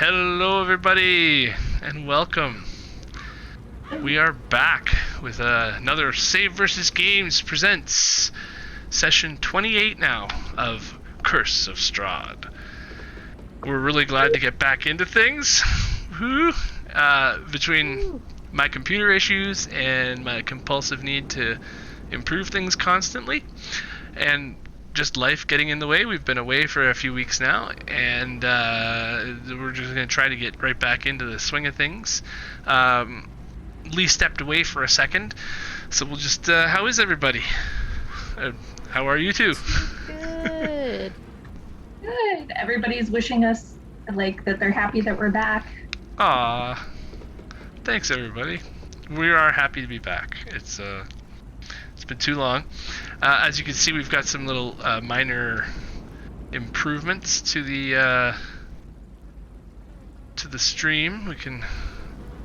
Hello everybody, and welcome. We are back with another saveVSgames presents session 28 now of Curse of Strahd. We're really glad to get back into things. Between my computer issues and my compulsive need to improve things constantly, and just life getting in the way. We've been away for a few weeks now, and we're just going to try to get right back into the swing of things. Lee stepped away for a second, so we'll just... how is everybody? How are you two? Good. Good. Everybody's wishing us, that they're happy that we're back. Aw. Thanks, everybody. We are happy to be back. It's been too long. As you can see, we've got some little minor improvements to the stream. We can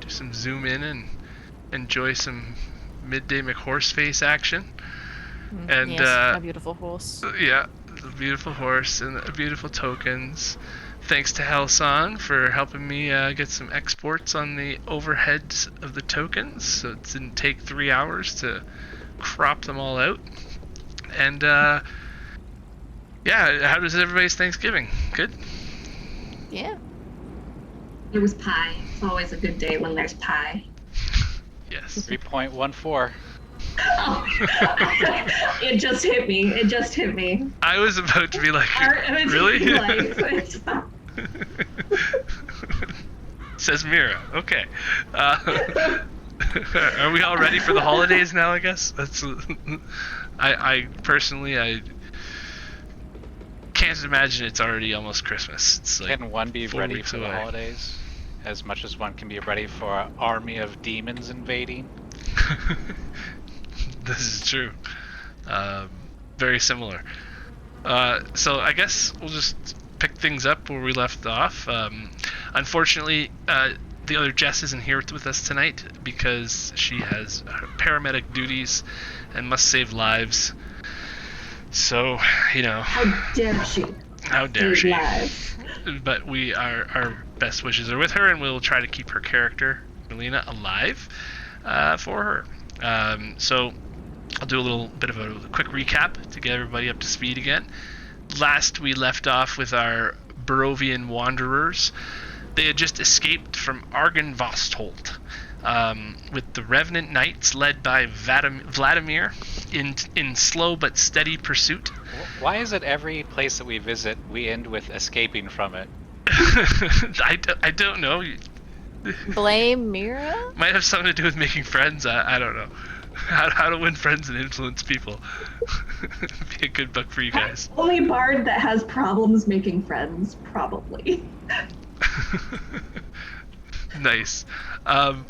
do some zoom in and enjoy some midday McHorseface action. And yes, a beautiful horse. Yeah, the beautiful horse and the beautiful tokens. Thanks to Hellsong for helping me get some exports on the overheads of the tokens, so it didn't take 3 hours to crop them all out. And yeah, how does everybody's Thanksgiving? Good? Yeah. It was pie. It's always a good day when there's pie. Yes. 3.14. Oh, it just hit me. I was about to be like, really? Says Mira. Okay. Are we all ready for the holidays now, I guess? That's... I personally can't imagine it's already almost Christmas. It's like can one be ready for the away. holidays? As much as one can be ready for an army of demons invading? This is true. Very similar. So I guess we'll just pick things up where we left off. Unfortunately, the other Jess isn't here with us tonight because she has paramedic duties and must save lives. So, How dare she? How dare she? Lives. But our best wishes are with her, and we'll try to keep her character, Ireena, alive for her. So I'll do a little bit of a quick recap to get everybody up to speed again. Last we left off with our Barovian wanderers. They had just escaped from Argynvostholt, with the Revenant Knights led by Vladimir in slow but steady pursuit. Why is it every place that we visit, we end with escaping from it? I don't know. Blame Mira? Might have something to do with making friends. I don't know. How to win friends and influence people. Be a good book for you guys. Only bard that has problems making friends, probably. Nice. So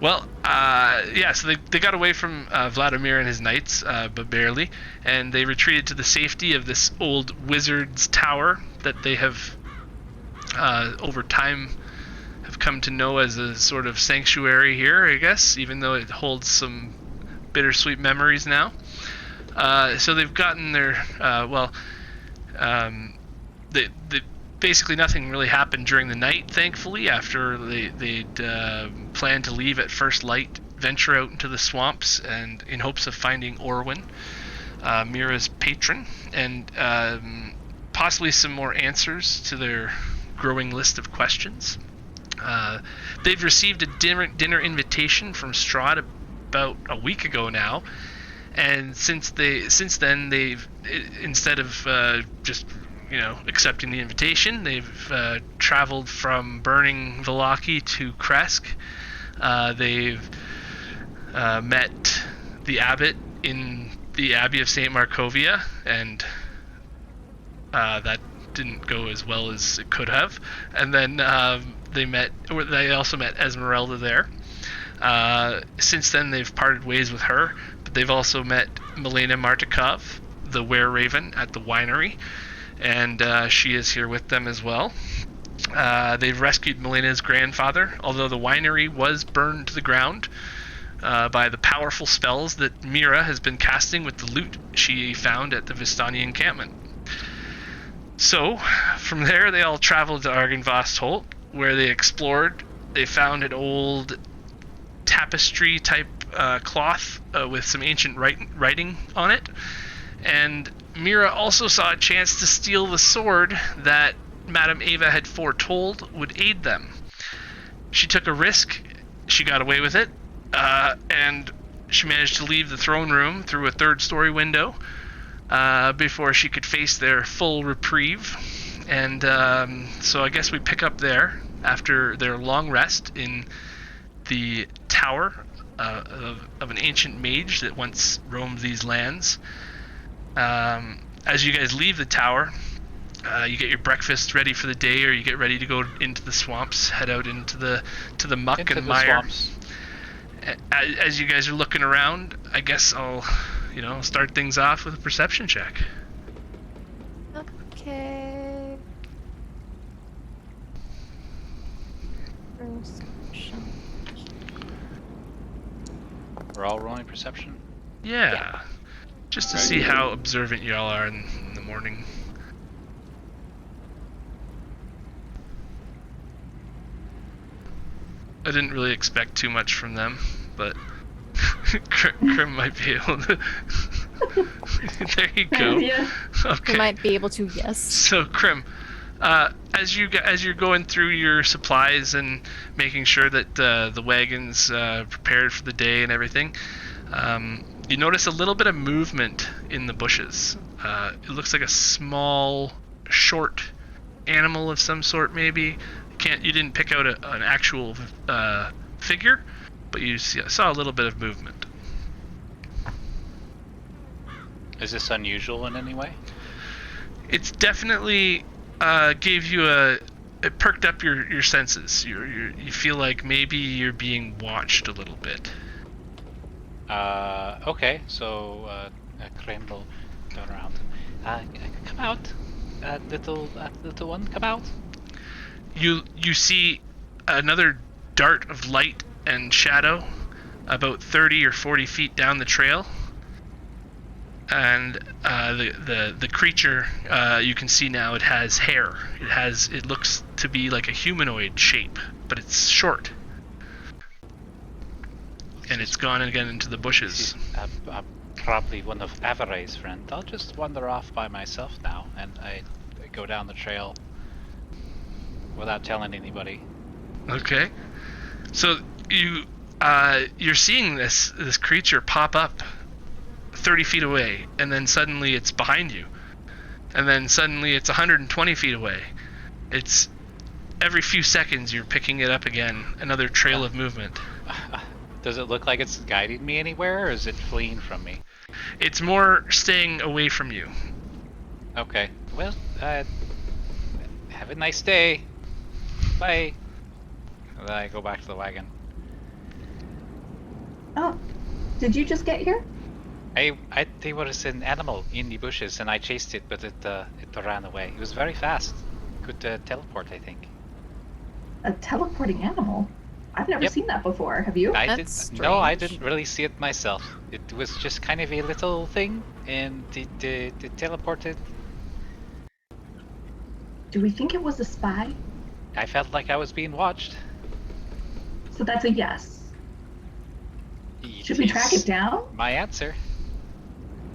they got away from Vladimir and his knights, but barely, and they retreated to the safety of this old wizard's tower that they have, over time, have come to know as a sort of sanctuary here, I guess, even though it holds some bittersweet memories now. So they've gotten their, basically nothing really happened during the night, thankfully, after they'd planned to leave at first light, venture out into the swamps, and in hopes of finding Orwin, Mira's patron, and possibly some more answers to their growing list of questions. They've received a dinner invitation from Strahd about a week ago now, and since then they've, instead of just accepting the invitation, they've traveled from burning Vallaki to Kresk. They've met the abbot in the Abbey of St. Markovia, and that didn't go as well as it could have. And then they also met Esmeralda there. Since then, they've parted ways with her, but they've also met Milena Martikov, the were-raven, at the winery, and she is here with them as well. They've rescued Milena's grandfather, although the winery was burned to the ground by the powerful spells that Mira has been casting with the loot she found at the Vistani encampment. So, from there, they all traveled to Argynvost, where they explored. They found an old tapestry-type cloth with some ancient writing on it. And Mira also saw a chance to steal the sword that Madame Ava had foretold would aid them. She took a risk. She got away with it. And she managed to leave the throne room through a third-story window before she could face their full reprieve. And so I guess we pick up there after their long rest in the tower of an ancient mage that once roamed these lands. As you guys leave the tower, you get your breakfast ready for the day, or you get ready to go into the swamps, head out into the muck Into and the mire. swamps. As you guys are looking around, I guess I'll start things off with a perception check. Okay. Perception. We're all rolling perception. Yeah. Just to see how observant y'all are in the morning. I didn't really expect too much from them, but Krim might be able to. There you go. Yeah. Okay. We might be able to, yes. So Krim, as you're going through your supplies and making sure that the wagon's prepared for the day and everything, you notice a little bit of movement in the bushes. It looks like a small, short animal of some sort, maybe. You didn't pick out an actual figure, but you saw a little bit of movement. Is this unusual in any way? It's definitely gave you it perked up your senses. You feel like maybe you're being watched a little bit. Okay, so Krim will turn around. Come out, little one, come out. You see another dart of light and shadow about 30 or 40 feet down the trail. And the creature, you can see now, it has hair. It looks to be like a humanoid shape, but it's short. And it's gone again into the bushes. Probably one of Avaray's friend. I'll just wander off by myself now, and I go down the trail without telling anybody. Okay. So you're seeing this creature pop up 30 feet away, and then suddenly it's behind you, and then suddenly it's 120 feet away. It's every few seconds you're picking it up again, another trail of movement. Does it look like it's guiding me anywhere, or is it fleeing from me? It's more staying away from you. Okay, well, have a nice day. Bye. And then I go back to the wagon. Oh, did you just get here? There was an animal in the bushes, and I chased it, but it ran away. It was very fast. Could teleport, I think. A teleporting animal? I've never Yep. seen that before. Have you? That's No, I strange. didn't really see it myself. It was just kind of a little thing, and it teleported. Do we think it was a spy? I felt like I was being watched. So that's a yes. Should we track it down? My answer.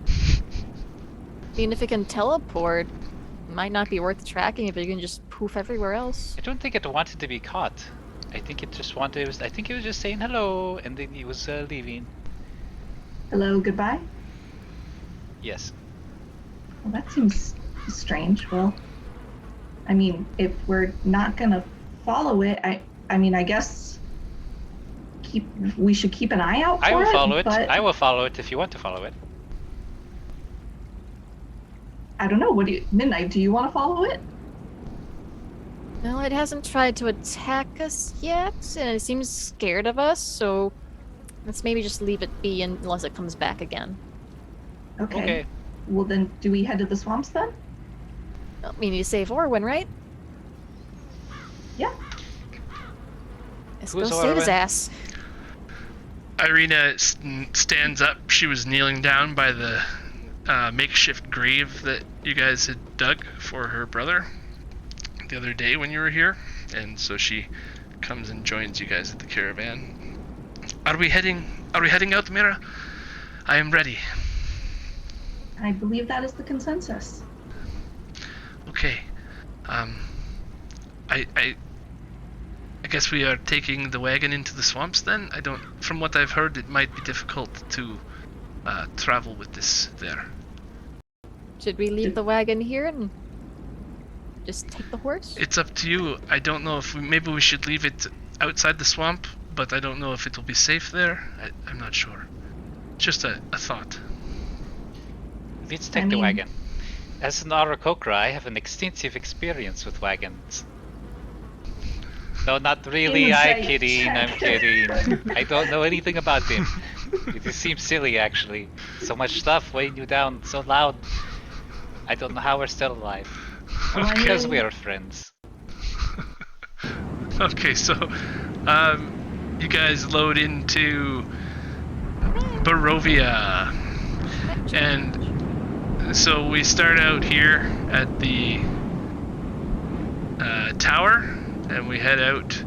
I mean, if it can teleport, it might not be worth tracking if it can just poof everywhere else. I don't think it wanted to be caught. I think it just wanted. I think it was just saying hello, and then it was leaving. Hello, goodbye? Yes. Well, that seems strange. Well, I mean, if we're not gonna follow it, I mean, I guess we should keep an eye out for it. I will follow it. But I will follow it if you want to follow it. I don't know. Midnight, do you want to follow it? Well, it hasn't tried to attack us yet, and it seems scared of us, so let's maybe just leave it be unless it comes back again. Okay. Well, then, do we head to the swamps then? Well, we need to save Orwin, right? Yeah. Let's Who's go save his Orwin? ass. Ireena stands up. She was kneeling down by the makeshift grave that you guys had dug for her brother the other day when you were here, and so she comes and joins you guys at the caravan. Are we heading out, Mira? I am ready. I believe that is the consensus. Okay. I guess we are taking the wagon into the swamps then? From what I've heard, it might be difficult to travel with this there. Should we leave the wagon here and just take the horse? It's up to you. I don't know if maybe we should leave it outside the swamp, but I don't know if it will be safe there. I'm not sure. Just a thought. Let's take the wagon. As an Aarakocra, I have an extensive experience with wagons. No, not really. I'm kidding. I don't know anything about them. It just seems silly, actually. So much stuff weighing you down, so loud. I don't know how we're still alive. Because we are friends. Okay, so you guys load into Barovia, and so we start out here at the tower, and we head out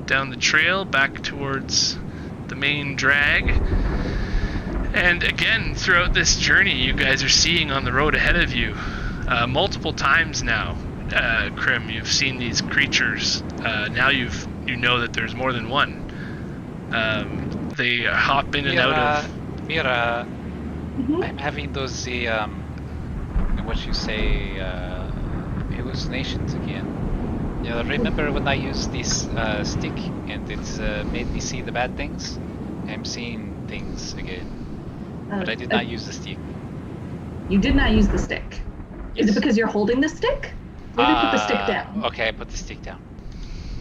down the trail back towards the main drag. And again, throughout this journey, you guys are seeing on the road ahead of you multiple times now. Krim, you've seen these creatures. Now you know that there's more than one. They hop in and out of. Mira, I'm having those what you say hallucinations again. Yeah, remember when I used this stick and it made me see the bad things? I'm seeing things again, but I did not use the stick. You did not use the stick. Yes. Is it because you're holding the stick? Maybe put the stick down. Okay, I put the stick down.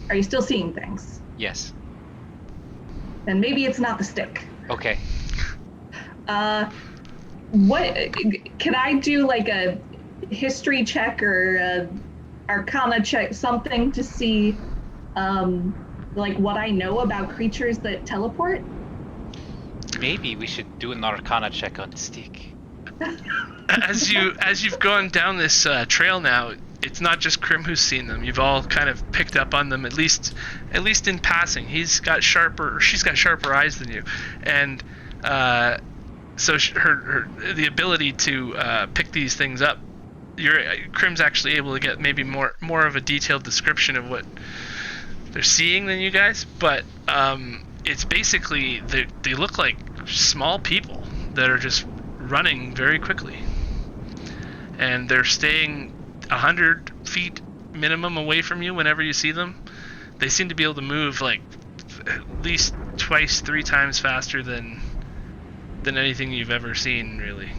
Are you still seeing things? Yes. Then maybe it's not the stick. Okay. What can I do, like a history check or a arcana check, something to see like what I know about creatures that teleport? Maybe we should do an arcana check on the stick. As you've gone down this trail now, it's not just Krim who's seen them. You've all kind of picked up on them, at least in passing. She's got sharper eyes than you, and so the ability to pick these things up. Krim's actually able to get maybe more of a detailed description of what they're seeing than you guys, but it's basically they look like small people that are just running very quickly, and they're staying 100 feet minimum away from you whenever you see them. They seem to be able to move like at least twice, 3 times faster than anything you've ever seen, really.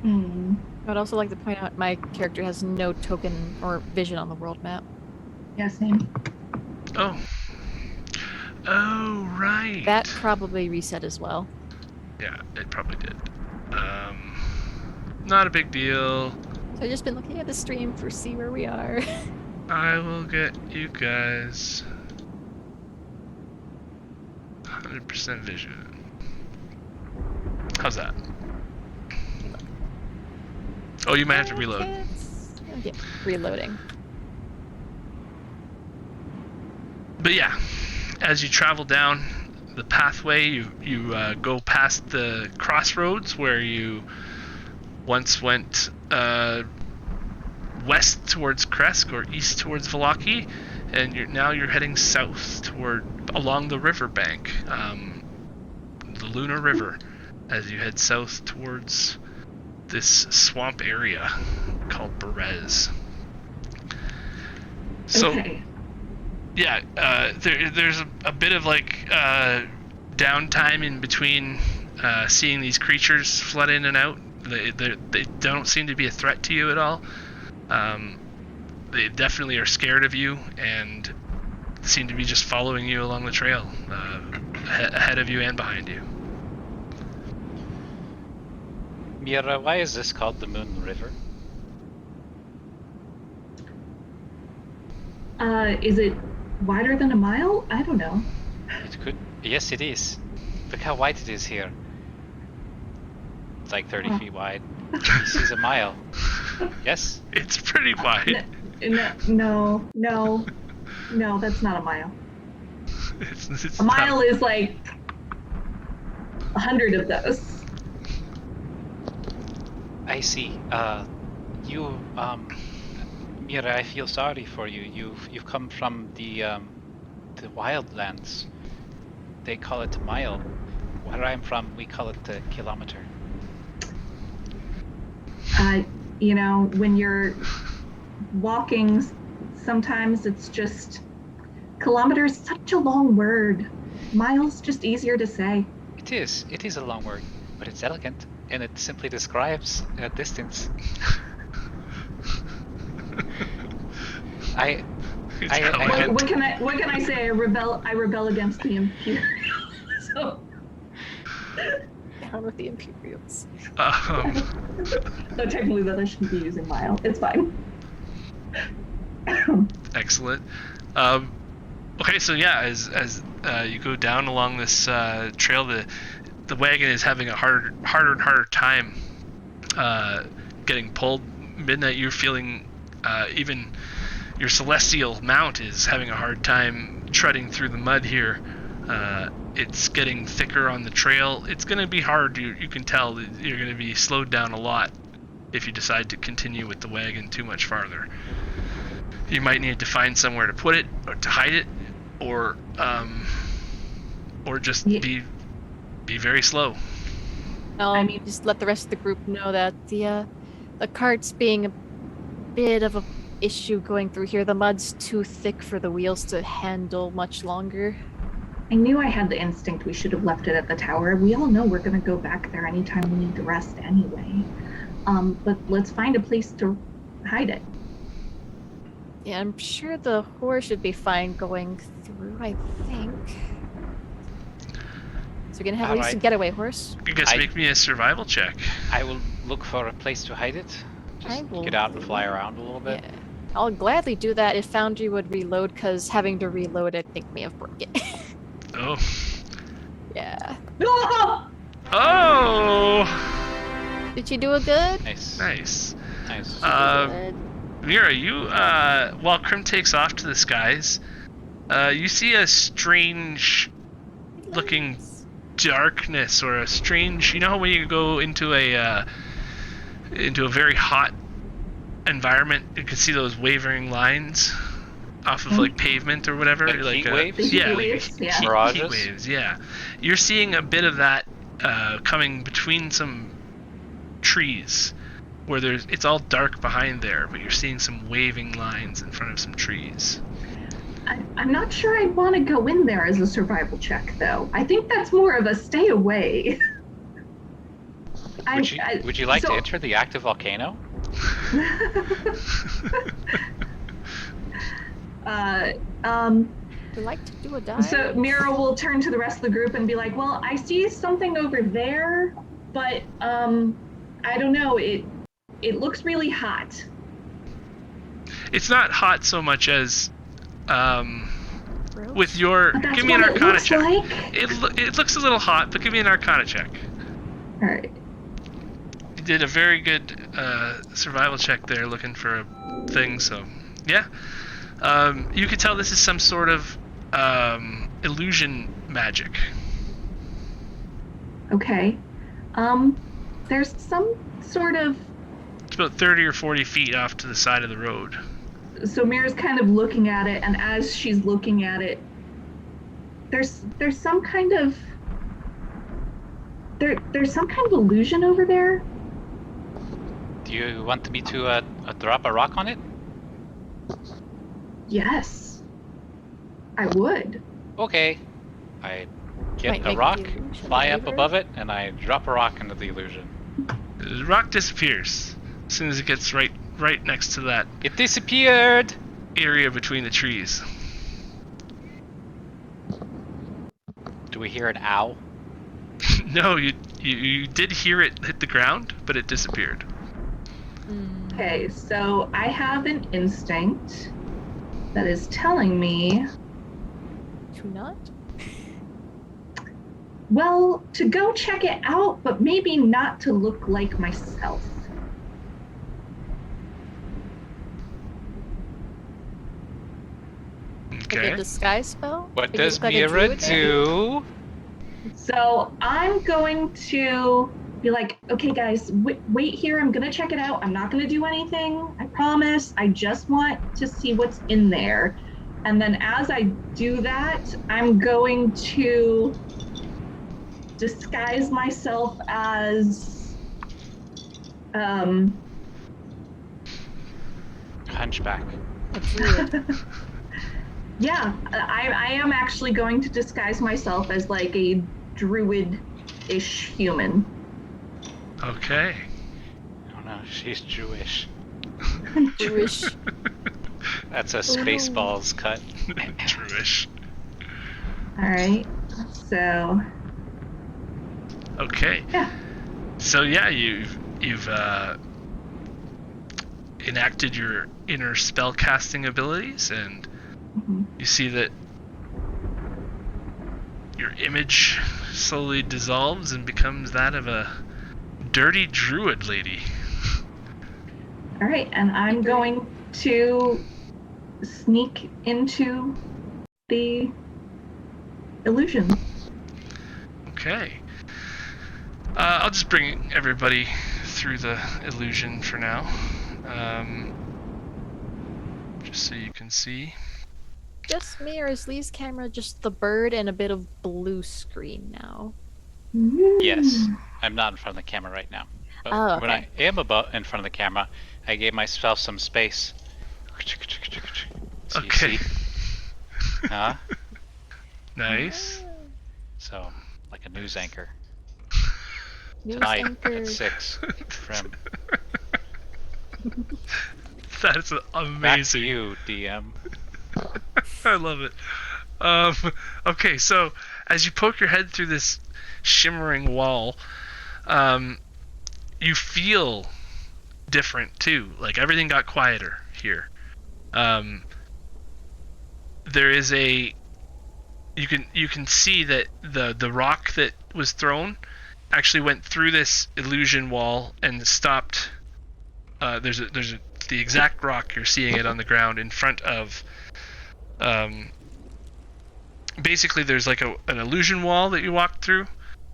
I would also like to point out my character has no token or vision on the world map. Yeah, same. Oh, right. That probably reset as well. Yeah, it probably did. Not a big deal. So I've just been looking at the stream for see where we are. I will get you guys 100% vision. How's that? Oh, you might have to reload. Okay, reloading. But yeah, as you travel down the pathway, you go past the crossroads where you once went west towards Kresk or east towards Vallaki, and now you're heading south along the riverbank, the Lunar River, as you head south towards this swamp area called Berez. So, okay. Yeah, there's a bit of like downtime in between seeing these creatures flood in and out. They don't seem to be a threat to you at all. They definitely are scared of you and seem to be just following you along the trail, ahead of you and behind you. Mira, why is this called the Moon River? Is it wider than a mile? I don't know. It could. Yes, it is. Look how wide it is here. It's like 30 feet wide. This is a mile. Yes? It's pretty wide. No, that's not a mile. It's A mile not- is like 100 of those. I see. Mira, I feel sorry for you. You've come from the wildlands. They call it a mile. Where I'm from, we call it a kilometer. When you're walking, sometimes it's just kilometers. Such a long word. Miles just easier to say. It is a long word, but it's elegant, and it simply describes a distance. What can I say? I rebel against the Imperials. So. Down with the Imperials. So technically that I shouldn't be using mile. It's fine. Excellent. Okay, so yeah, as you go down along this trail, the wagon is having a harder and harder time getting pulled. Midnight, you're feeling even your celestial mount is having a hard time treading through the mud here. It's getting thicker on the trail. It's going to be hard. You can tell that you're going to be slowed down a lot if you decide to continue with the wagon too much farther. You might need to find somewhere to put it, or to hide it, or just be very slow. Just let the rest of the group know that the cart's being a bit of a issue going through here. The mud's too thick for the wheels to handle much longer. I knew I had the instinct we should have left it at the tower. We all know we're going to go back there anytime we need to rest anyway. But let's find a place to hide it. Yeah, I'm sure the horse should be fine going through, I think. So we're gonna have at least a getaway horse. You guys make me a survival check. I will look for a place to hide it. Just get out and fly around a little bit. Yeah. I'll gladly do that if Foundry would reload, because having to reload, I think, may have broke it. Oh. Yeah. Oh! Did you do a good? Nice. Good. Mira, you, while Krim takes off to the skies, you see a strange looking darkness, or a strange, you know when you go into a very hot environment, you can see those wavering lines off of like pavement or whatever, like heat waves? Yeah, Mirages? heat waves, yeah. You're seeing a bit of that coming between some trees, where it's all dark behind there, but you're seeing some waving lines in front of some trees. I'm not sure I'd want to go in there as a survival check, though. I think that's more of a stay away. Would you like to enter the active volcano? Would like to do a dive? So Mira will turn to the rest of the group and be like, well, I see something over there, but I don't know, it looks really hot. It's not hot so much as with your give me an Arcana check. Like? It looks a little hot, but give me an Arcana check. All right. You did a very good survival check there, looking for a thing. So yeah, you could tell this is some sort of illusion magic. Okay. There's some sort of... It's about 30 or 40 feet off to the side of the road. So Mira's kind of looking at it, and as she's looking at it, there's some kind of... There's some kind of illusion over there. Do you want me to drop a rock on it? Yes. I would. Okay. I get a rock, fly up above it, and I drop a rock into the illusion. The rock disappears as soon as it gets right next to that. It disappeared! Area between the trees. Do we hear an ow? No, you did hear it hit the ground, but it disappeared. Okay, so I have an instinct that is telling me to not? Well, to go check it out, but maybe not to look like myself. Like Okay. a disguise spell? What Are you does like a Mira druid, maybe? do? So I'm going to be like, okay, guys, wait here. I'm going to check it out. I'm not going to do anything. I promise. I just want to see what's in there. And then as I do that, I'm going to disguise myself as Hunchback. A druid. yeah, I am actually going to disguise myself as like a druid-ish human. Okay. Oh no, she's Jewish. Jewish. That's a no. Spaceballs cut. Truish. All right, so Okay. yeah. So yeah, you've enacted your inner spellcasting abilities, and Mhm. you see that your image slowly dissolves and becomes that of a dirty druid lady. All right, and I'm going to sneak into the illusion. Okay. I'll just bring everybody through the illusion for now. Just so you can see. Just me, or is Lee's camera just the bird and a bit of blue screen now? Yes, I'm not in front of the camera right now. But Oh, when I okay. am about in front of the camera, I gave myself some space. So Okay. you see? Huh? Nice. So, like a news anchor. News Tonight anchor. at 6 from That's back to amazing. you, DM. I love it. Okay, so as you poke your head through this shimmering wall, you feel different too. Like everything got quieter here. There is a you can see that the rock that was thrown actually went through this illusion wall and stopped. There's the exact rock, you're seeing it on the ground in front of. Basically, there's like an illusion wall that you walk through,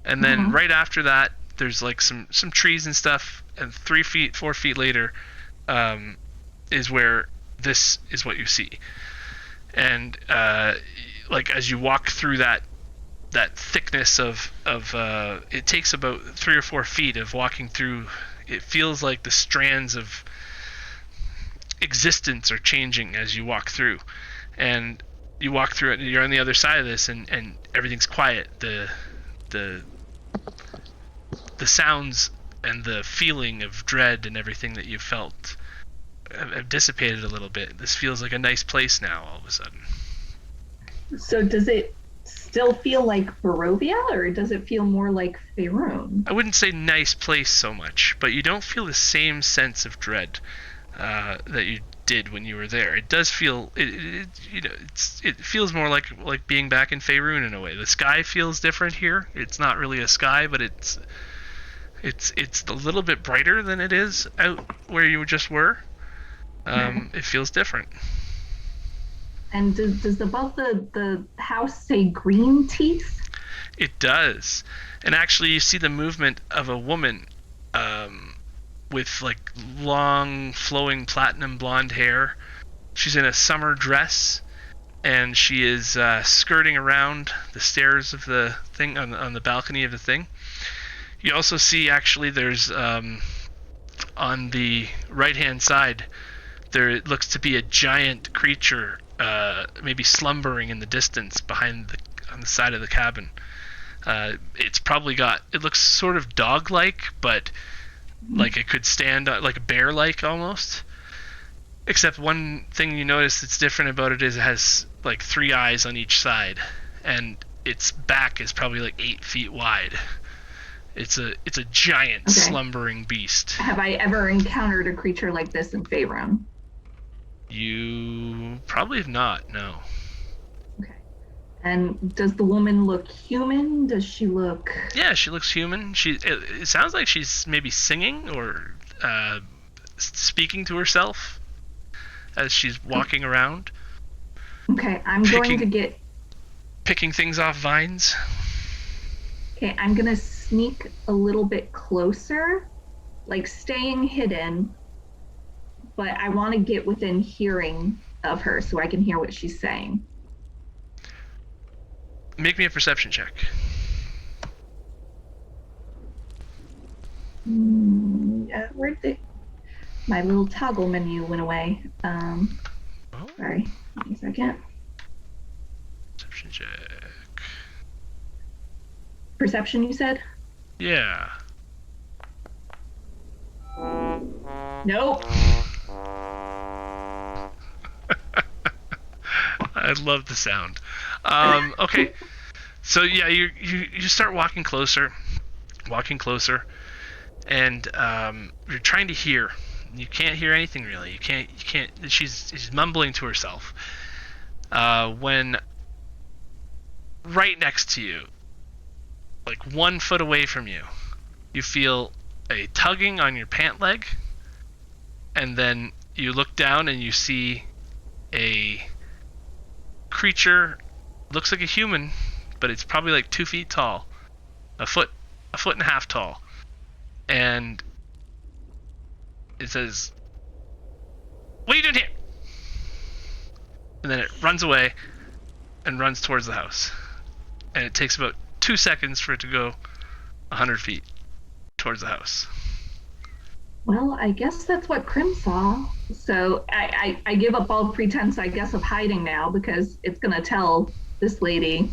and then right after that, there's like some trees and stuff, and 4 feet later, is where this is what you see. And like as you walk through that thickness of it takes about 3 or 4 feet of walking through. It feels like the strands of existence are changing as you walk through, and you walk through it, and you're on the other side of this, and everything's quiet. The sounds and the feeling of dread and everything that you felt have dissipated a little bit. This feels like a nice place now all of a sudden. So does it still feel like Barovia, or does it feel more like Faerun? I wouldn't say nice place so much, but you don't feel the same sense of dread that you did when you were there. It does feel it feels more like being back in Faerun in a way. The sky feels different here. It's not really a sky, but it's a little bit brighter than it is out where you just were. It feels different. And does above the house say Greenteeth? It does. And actually you see the movement of a woman with like long flowing platinum blonde hair. She's in a summer dress, and she is skirting around the stairs of the thing on the balcony of the thing. You also see actually there's on the right hand side there looks to be a giant creature maybe slumbering in the distance on the side of the cabin. It's probably it looks sort of dog-like, but like it could stand like a bear-like almost. Except one thing you notice that's different about it is it has like 3 eyes on each side, and its back is probably like 8 feet wide. It's a giant slumbering beast. Have I ever encountered a creature like this in Faerun? You probably have not, no. Okay. And does the woman look human? Does she look... Yeah, she looks human. It sounds like she's maybe singing or speaking to herself as she's walking around. Okay, I'm going to get... Picking things off vines. Okay, I'm going to sneak a little bit closer, like staying hidden, but I want to get within hearing of her so I can hear what she's saying. Make me a perception check. Where'd my little toggle menu went away? Sorry, give me a second. Perception check. Perception, you said? Yeah. Nope. I love the sound. Okay, so yeah, you start walking closer, and you're trying to hear. You can't hear anything really. You can't. She's mumbling to herself. When right next to you, like 1 foot away from you, you feel a tugging on your pant leg, and then you look down and you see a creature. Looks like a human, but it's probably like 2 feet tall, a foot and a half tall, and it says, "What are you doing here?" And then it runs away and runs towards the house, and it takes about 2 seconds for it to go 100 feet towards the house. Well, I guess that's what Krim saw. So I give up all pretense, I guess, of hiding now because it's gonna tell this lady.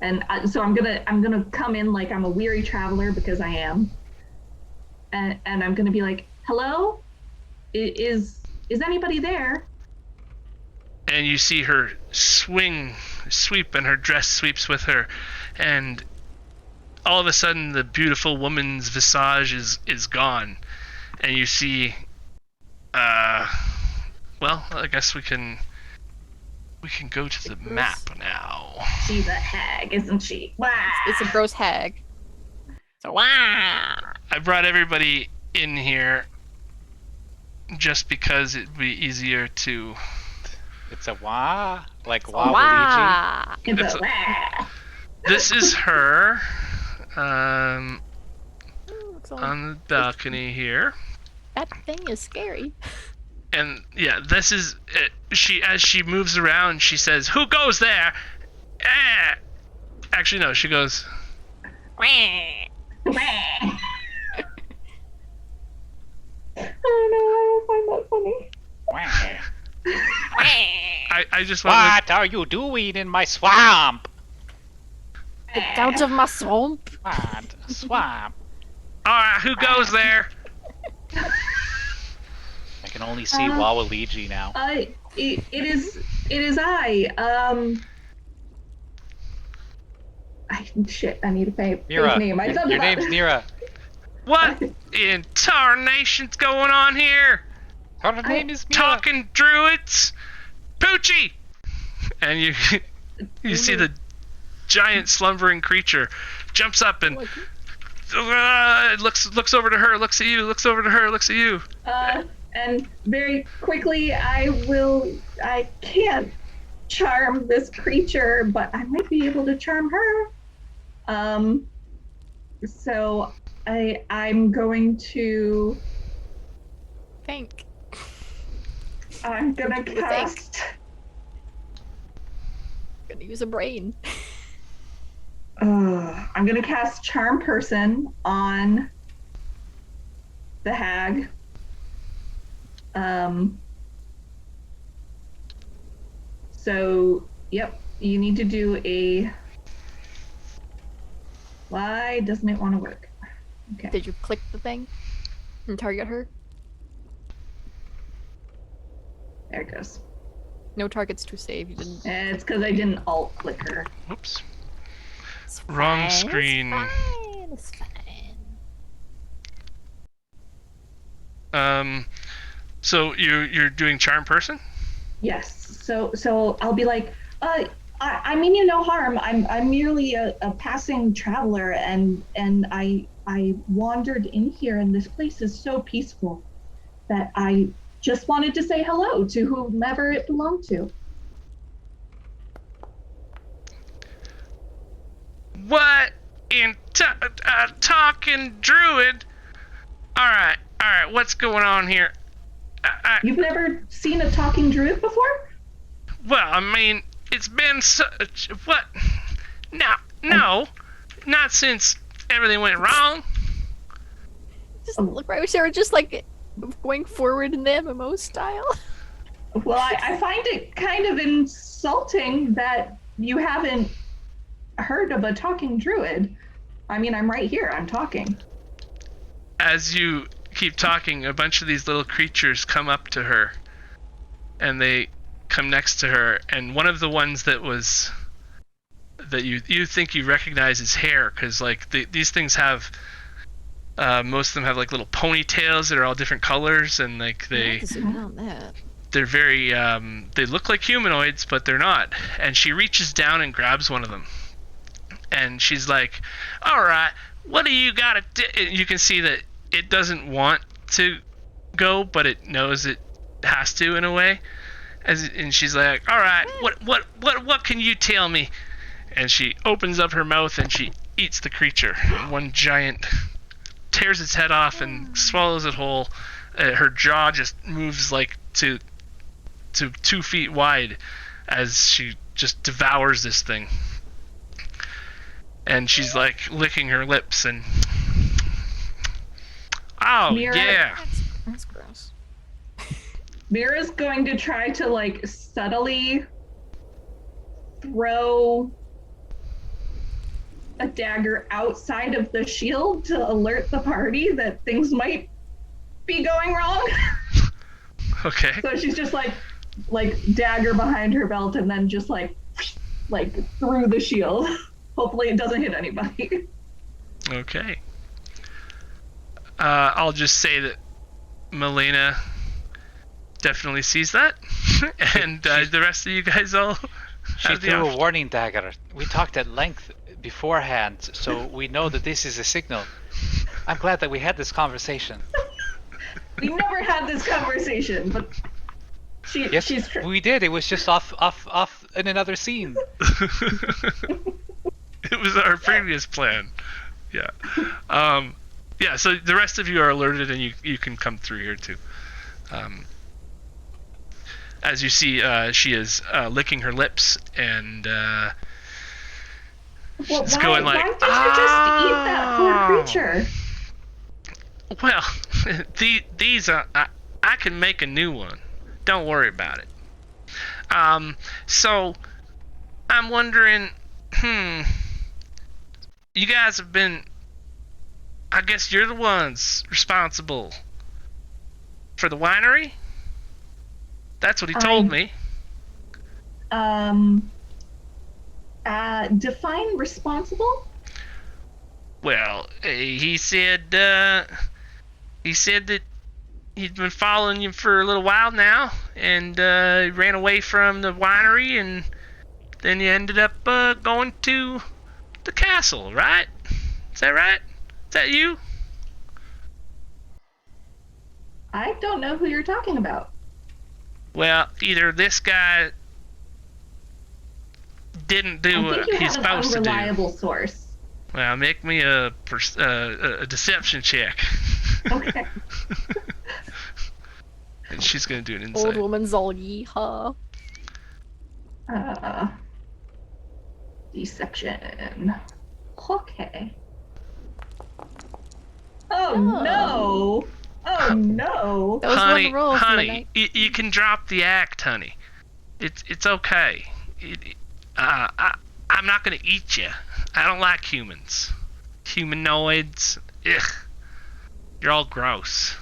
And so I'm gonna come in like I'm a weary traveler because I am. And I'm gonna be like, "Hello, is anybody there?" And you see her sweep, and her dress sweeps with her, and all of a sudden the beautiful woman's visage is gone, and you see, well, I guess we can go to the map now. She's a hag, isn't she? Wow. It's a gross hag. So wow. I brought everybody in here just because it'd be easier to... It's a wah? Like Wah. Waluigi? This is her Looks like on the balcony here. that thing is scary. And yeah, this is it. As she moves around, she says, "Who goes there?" Actually, no. She goes, Oh no, I don't find that funny. I just want What are you doing in my swamp? Get out of my swamp. What? Swamp? Alright, who goes there? I can only see Waluigi now. It is I. Shit, I need to pay Mira, name. your name's Nira. What in tarnation's going on here? Her name is Mira. Talking druids? Poochie! And you see the giant slumbering creature jumps up and looks over to her, looks at you, looks over to her, looks at you. And very quickly, I can't charm this creature, but I might be able to charm her. So I'm going to... Think. I'm gonna cast... Gonna use a brain. I'm gonna cast Charm Person on the hag. So, yep, you need to do a... Why doesn't it want to work? Okay. Did you click the thing and target her? There it goes. No targets to save. You didn't. It's because I didn't alt click her. Whoops. It's Wrong fine, screen. It's fine. It's fine. So you're doing Charm Person? Yes. So I'll be like, I mean you no harm. I'm merely a passing traveler, and I wandered in here, and this place is so peaceful that I just wanted to say hello to whomever it belonged to. What in talking Druid? All right, what's going on here? You've never seen a talking druid before? Well, I mean, it's been what? No, not since everything went wrong. Just look right, they were just like going forward in the MMO style. Well, I find it kind of insulting that you haven't heard of a talking druid. I mean, I'm right here, I'm talking. As you keep talking, a bunch of these little creatures come up to her, and they come next to her, and one of the ones that you think you recognize his hair, because like these things have most of them have like little ponytails that are all different colors, and like they're very they look like humanoids, but they're not. And she reaches down and grabs one of them, and she's like, all right, what do you got to do? You can see that it doesn't want to go, but it knows it has to in a way. And she's like, all right, what can you tell me? And she opens up her mouth and she eats the creature. One giant tears its head off and swallows it whole. Her jaw just moves like to 2 feet wide as she just devours this thing. And she's like licking her lips and Mira, yeah. That's gross. Mira's going to try to like subtly throw a dagger outside of the shield to alert the party that things might be going wrong. Okay. So she's just like dagger behind her belt and then just like through the shield. Hopefully it doesn't hit anybody. Okay. I'll just say that Melina definitely sees that, and the rest of you guys all. She threw a warning dagger. We talked at length beforehand, so we know that this is a signal. I'm glad that we had this conversation. We never had this conversation, but yes, we did. It was just off in another scene. It was our previous plan. Yeah. Yeah, so the rest of you are alerted, and you can come through here too. As you see, she is licking her lips and it's going like, why did you just eat that poor creature? Well, these are I can make a new one. Don't worry about it. So I'm wondering, you guys have been, I guess you're the ones responsible for the winery? That's what he told me. Define responsible? Well, he said that he'd been following you for a little while now, and he ran away from the winery, and then you ended up going to the castle, right? Is that right? Is that you? I don't know who you're talking about. Well, either this guy didn't do what he's supposed to do. I think you have an unreliable source. Well, make me a deception check. Okay. And she's gonna do an insight. Old woman's all yeehaw. Deception. Okay. Oh no! Oh no! That was honey, one roll for the honey, night. you can drop the act, honey. It's okay. I'm not gonna eat you. I don't like humans. Humanoids. Ugh. You're all gross.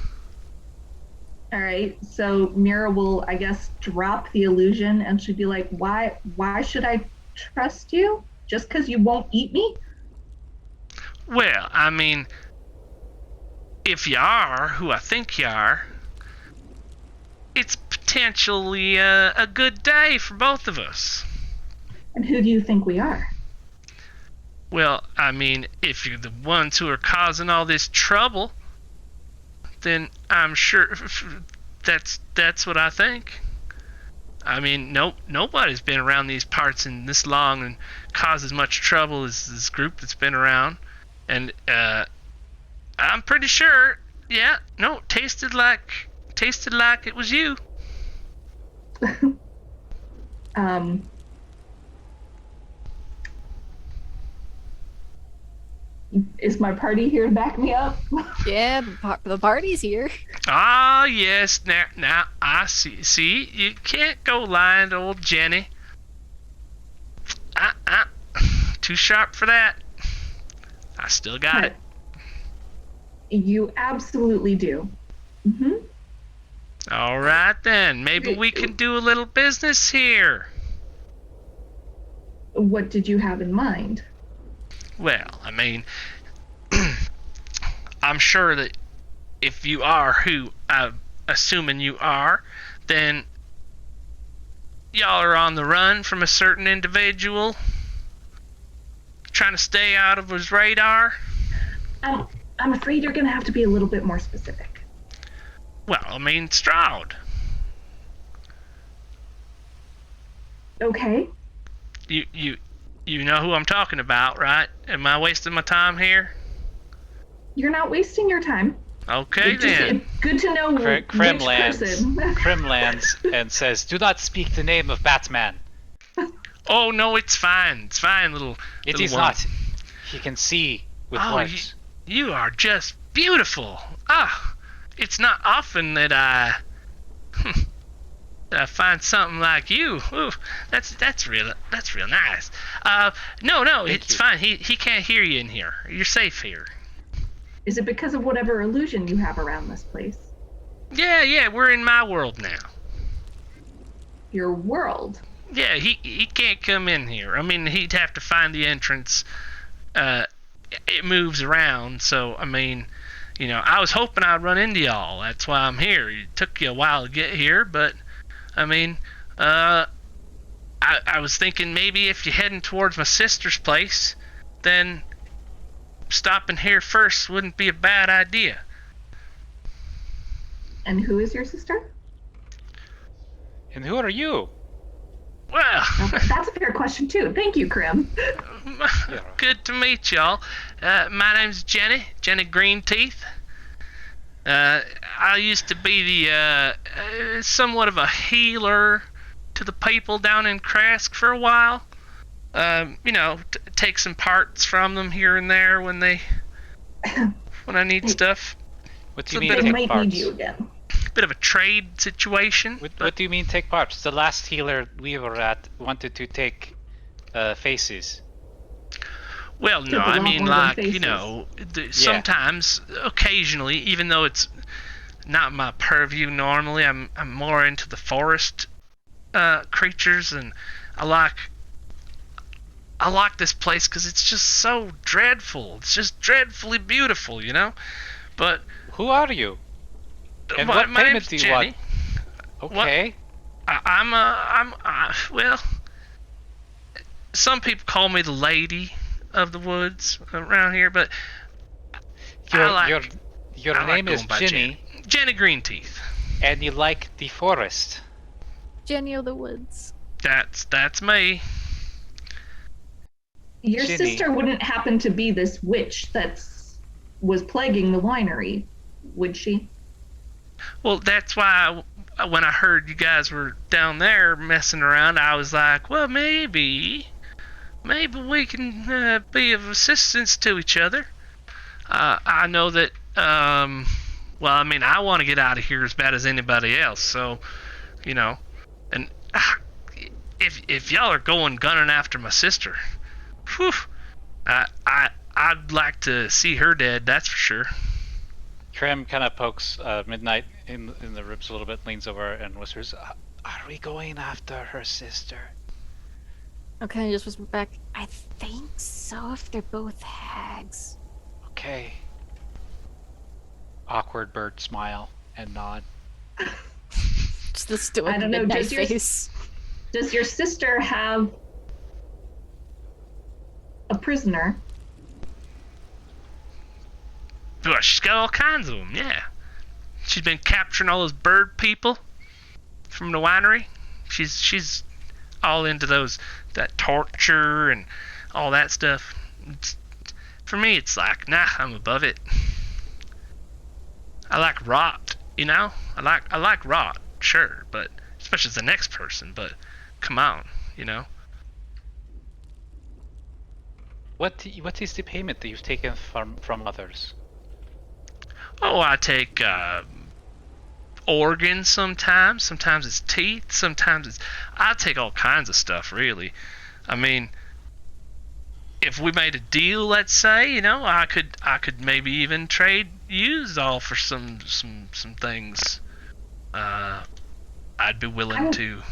All right. So Mira will, I guess, drop the illusion, and she'd be like, "Why should I trust you? Just because you won't eat me?" Well, I mean, if you are who I think you are, it's potentially a good day for both of us. And who do you think we are? Well, I mean, if you're the ones who are causing all this trouble, then I'm sure that's what I think. I mean, nobody's been around these parts in this long and caused as much trouble as this group that's been around. And I'm pretty sure, yeah, no, tasted like it was you. Is my party here to back me up? Yeah, the party's here. Ah, yes. Now I see. See, you can't go lying to old Jenny. Too sharp for that. I still got it. You absolutely do. Mm-hmm. All right then. Maybe we can do a little business here. What did you have in mind? Well, I mean, I'm sure that if you are who I'm assuming you are, then y'all are on the run from a certain individual, trying to stay out of his radar. I'm afraid you're going to have to be a little bit more specific. Well, I mean, Strahd. Okay. You know who I'm talking about, right? Am I wasting my time here? You're not wasting your time. Okay, then. Good to know which person. Krim lands and says, "Do not speak the name of Batman." Oh, no, it's fine. It's fine, little It is one. not. He can see with words. You are just beautiful. It's not often that I find something like you. Ooh, that's real nice. No, it's fine. He can't hear you in here. You're safe here. Is it because of whatever illusion you have around this place? Yeah, we're in my world now. Your world? Yeah, he can't come in here. I mean, he'd have to find the entrance. It moves around, so I mean, you know, I was hoping I'd run into y'all. That's why I'm here. It took you a while to get here, but I mean, I was thinking maybe if you're heading towards my sister's place, then stopping here first wouldn't be a bad idea. And who is your sister? And who are you? Well, that's a fair question too. Thank you, Krim. Good to meet y'all. My name's Jenny Greenteeth. I used to be the somewhat of a healer to the people down in Krask for a while. You know, take some parts from them here and there when I need stuff. What do you mean take parts? Need you again. Bit of a trade situation. What do you mean take parts? The last healer we were at wanted to take faces. Well, no, I mean, like, you know, sometimes, occasionally, even though it's not my purview normally, I'm more into the forest creatures, and I like this place because it's just so dreadful. It's just dreadfully beautiful, you know? But who are you? And what payment do you Jenny. want? Okay. Well, some people call me the Lady of the Woods around here, but your name is Jenny. Jenny Greenteeth. And you like the forest. Jenny of the Woods. That's me. Your sister wouldn't happen to be this witch that was plaguing the winery, would she? Well, that's why when I heard you guys were down there messing around, I was like, well, maybe we can be of assistance to each other. I know that, well, I mean, I want to get out of here as bad as anybody else, so, you know, and if y'all are gunning after my sister, whew, I'd like to see her dead, that's for sure. Krim kind of pokes Midnight in the ribs a little bit, leans over and whispers, "Are we going after her sister?" Okay, I just whisper back, I think so, if they're both hags. Okay. Awkward bird smile and nod. Just the stoic I don't know, Midnight face. Does your sister have a prisoner. Well, she's got all kinds of them, yeah. She's been capturing all those bird people from the winery. She's all into that torture and all that stuff. For me, it's like, nah, I'm above it. I like rot, you know? I like rot, sure, but especially as the next person, but come on, you know? What is the payment that you've taken from others? Oh, I take organs sometimes. Sometimes it's teeth. Sometimes it's... I take all kinds of stuff, really. I mean, if we made a deal, let's say, you know, I could maybe even trade used all for some things. I'd be willing to.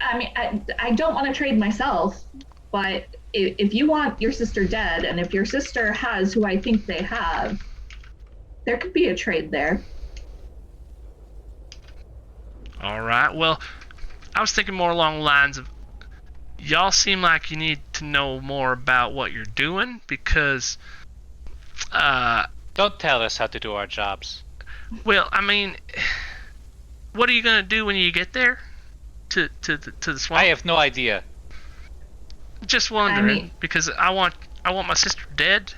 I mean, I don't want to trade myself, but if you want your sister dead, and if your sister has who I think they have, there could be a trade there. All right. Well, I was thinking more along the lines of, y'all seem like you need to know more about what you're doing, because don't tell us how to do our jobs. Well, I mean, what are you gonna do when you get there to the swamp? I have no idea. Just wondering, because I want my sister dead,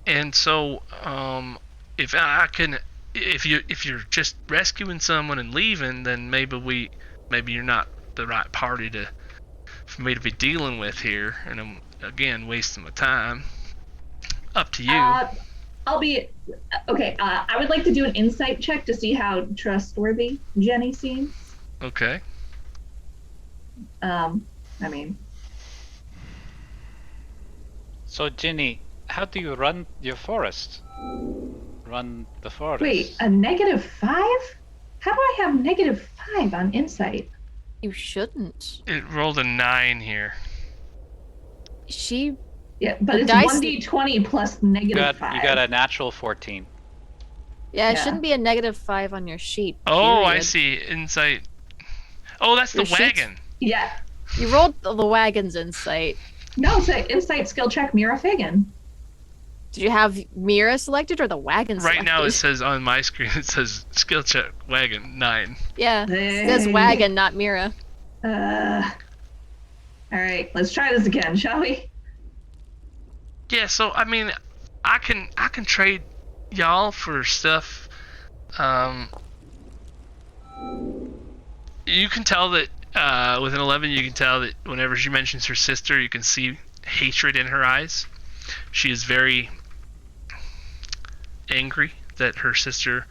and so if you're just rescuing someone and leaving, then maybe you're not the right party for me to be dealing with here, and I'm again wasting my time. Up to you. I'll be okay. I would like to do an insight check to see how trustworthy Jenny seems. Okay. I mean. So Jenny, how do you run your forest? Run the forest. Wait, a -5? How do I have -5 on insight? You shouldn't. It rolled a 9 here. Yeah, but it's dice... 1d20 plus -5. You got a natural 14. Yeah, it shouldn't be a -5 on your sheet. Oh, period. I see. Insight. Oh, that's the wagon. Yeah. You rolled the wagon's insight. No, it's an insight skill check, Mira Fagan. Did you have Mira selected or the wagon selected? Right now it says on my screen, it says skill check wagon 9. Yeah, it says wagon, not Mira. All right, let's try this again, shall we? Yeah, so I mean, I can trade y'all for stuff. You can tell that with an 11, you can tell that whenever she mentions her sister, you can see hatred in her eyes. She is very angry that her sister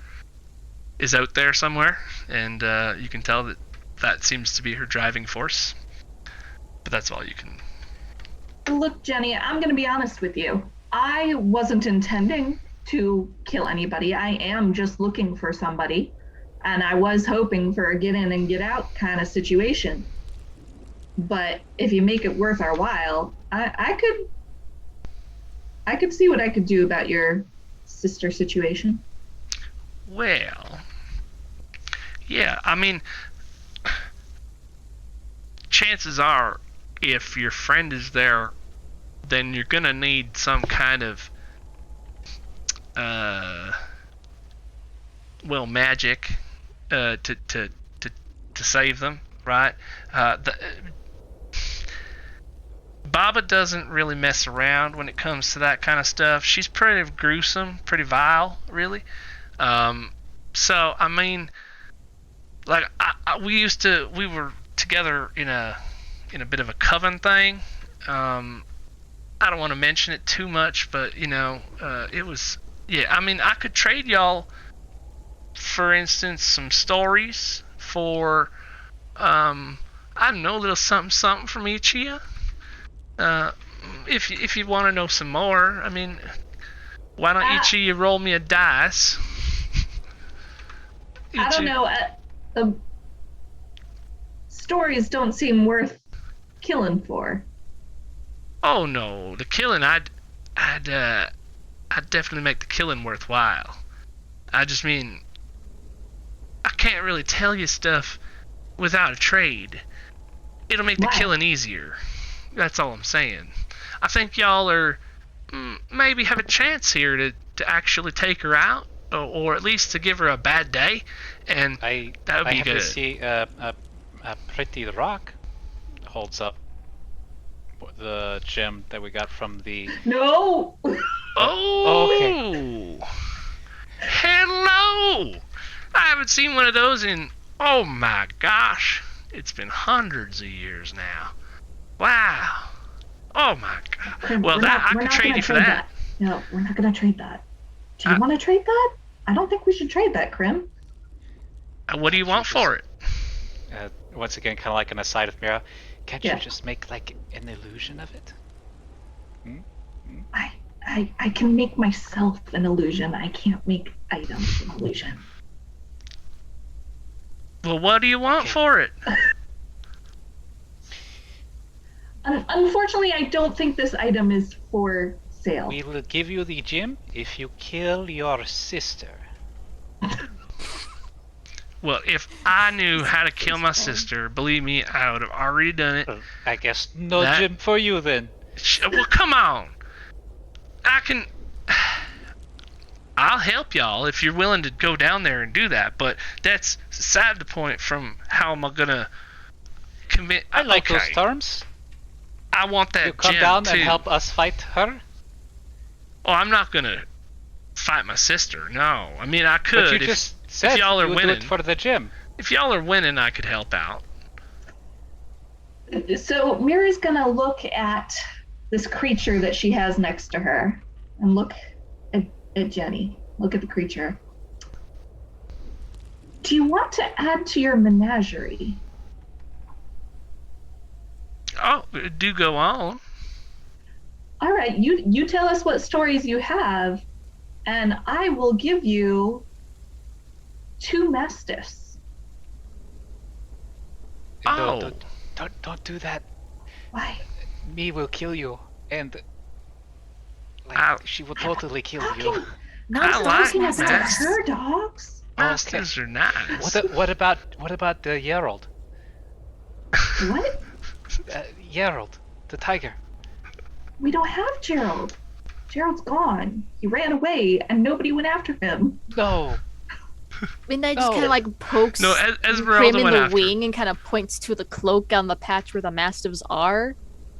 is out there somewhere, and you can tell that seems to be her driving force. But that's all you can. Look, Jenny, I'm going to be honest with you. I wasn't intending to kill anybody. I am just looking for somebody. And I was hoping for a get in and get out kind of situation. But if you make it worth our while, I could see what I could do about your sister situation. Well, yeah, I mean, chances are, if your friend is there, then you're gonna need some kind of magic to save them, right? Baba doesn't really mess around when it comes to that kind of stuff. She's pretty gruesome, pretty vile, really. So I mean, like we were together in a bit of a coven thing. I don't want to mention it too much, but you know, it was, yeah. I mean, I could trade y'all, for instance, some stories for, I don't know, a little something from each of you. If you want to know some more, I mean, why don't each of you roll me a dice? I don't know. Stories don't seem worth killing for. Oh no, the killing, I'd definitely make the killing worthwhile. I just mean, I can't really tell you stuff without a trade. It'll make the killing easier. That's all I'm saying. I think y'all are maybe have a chance here to actually take her out, or at least to give her a bad day, and that would be good. I see a pretty rock holds up the gem that we got from the... No! Oh! Okay. Hello! I haven't seen one of those in, oh my gosh, it's been hundreds of years now. Wow. Oh my god. Well, I can trade you for that. No, we're not going to trade that. Do you want to trade that? I don't think we should trade that, Krim. What do you want for it? Once again, kind of like an aside of Mira. Can't Yeah. you just make like an illusion of it? I can make myself an illusion. I can't make items an illusion. Well, what do you want for it? Unfortunately, I don't think this item is for sale. We will give you the gem if you kill your sister. Well, if I knew how to kill my sister, believe me, I would have already done it. I guess no gem for you then. Well, come on. I'll help y'all if you're willing to go down there and do that, but that's beside the point from how am I gonna commit. I like those terms. I want that You come gem down too. and help us fight her? Oh, I'm not gonna fight my sister. No, I mean I could. But you if, just said if y'all are you would winning do it for the gem. If y'all are winning, I could help out. So Mira's gonna look at this creature that she has next to her, and look at Jenny. Look at the creature. Do you want to add to your menagerie? Oh, do go on. All right, you tell us what stories you have, and I will give you 2 mastiffs. Oh. No, don't do that. Why? Me will kill you, and Ow. she will totally kill How you. can Not I like talking mastiffs about that. her dogs? Masters are nice. What about the Gerald? What? Gerald, the tiger. We don't have Gerald. Gerald's gone. He ran away, and nobody went after him. No. Midnight just No. kind of like pokes No, Krim Esmeralda in went the after. wing and kind of points to the cloak on the patch where the mastiffs are.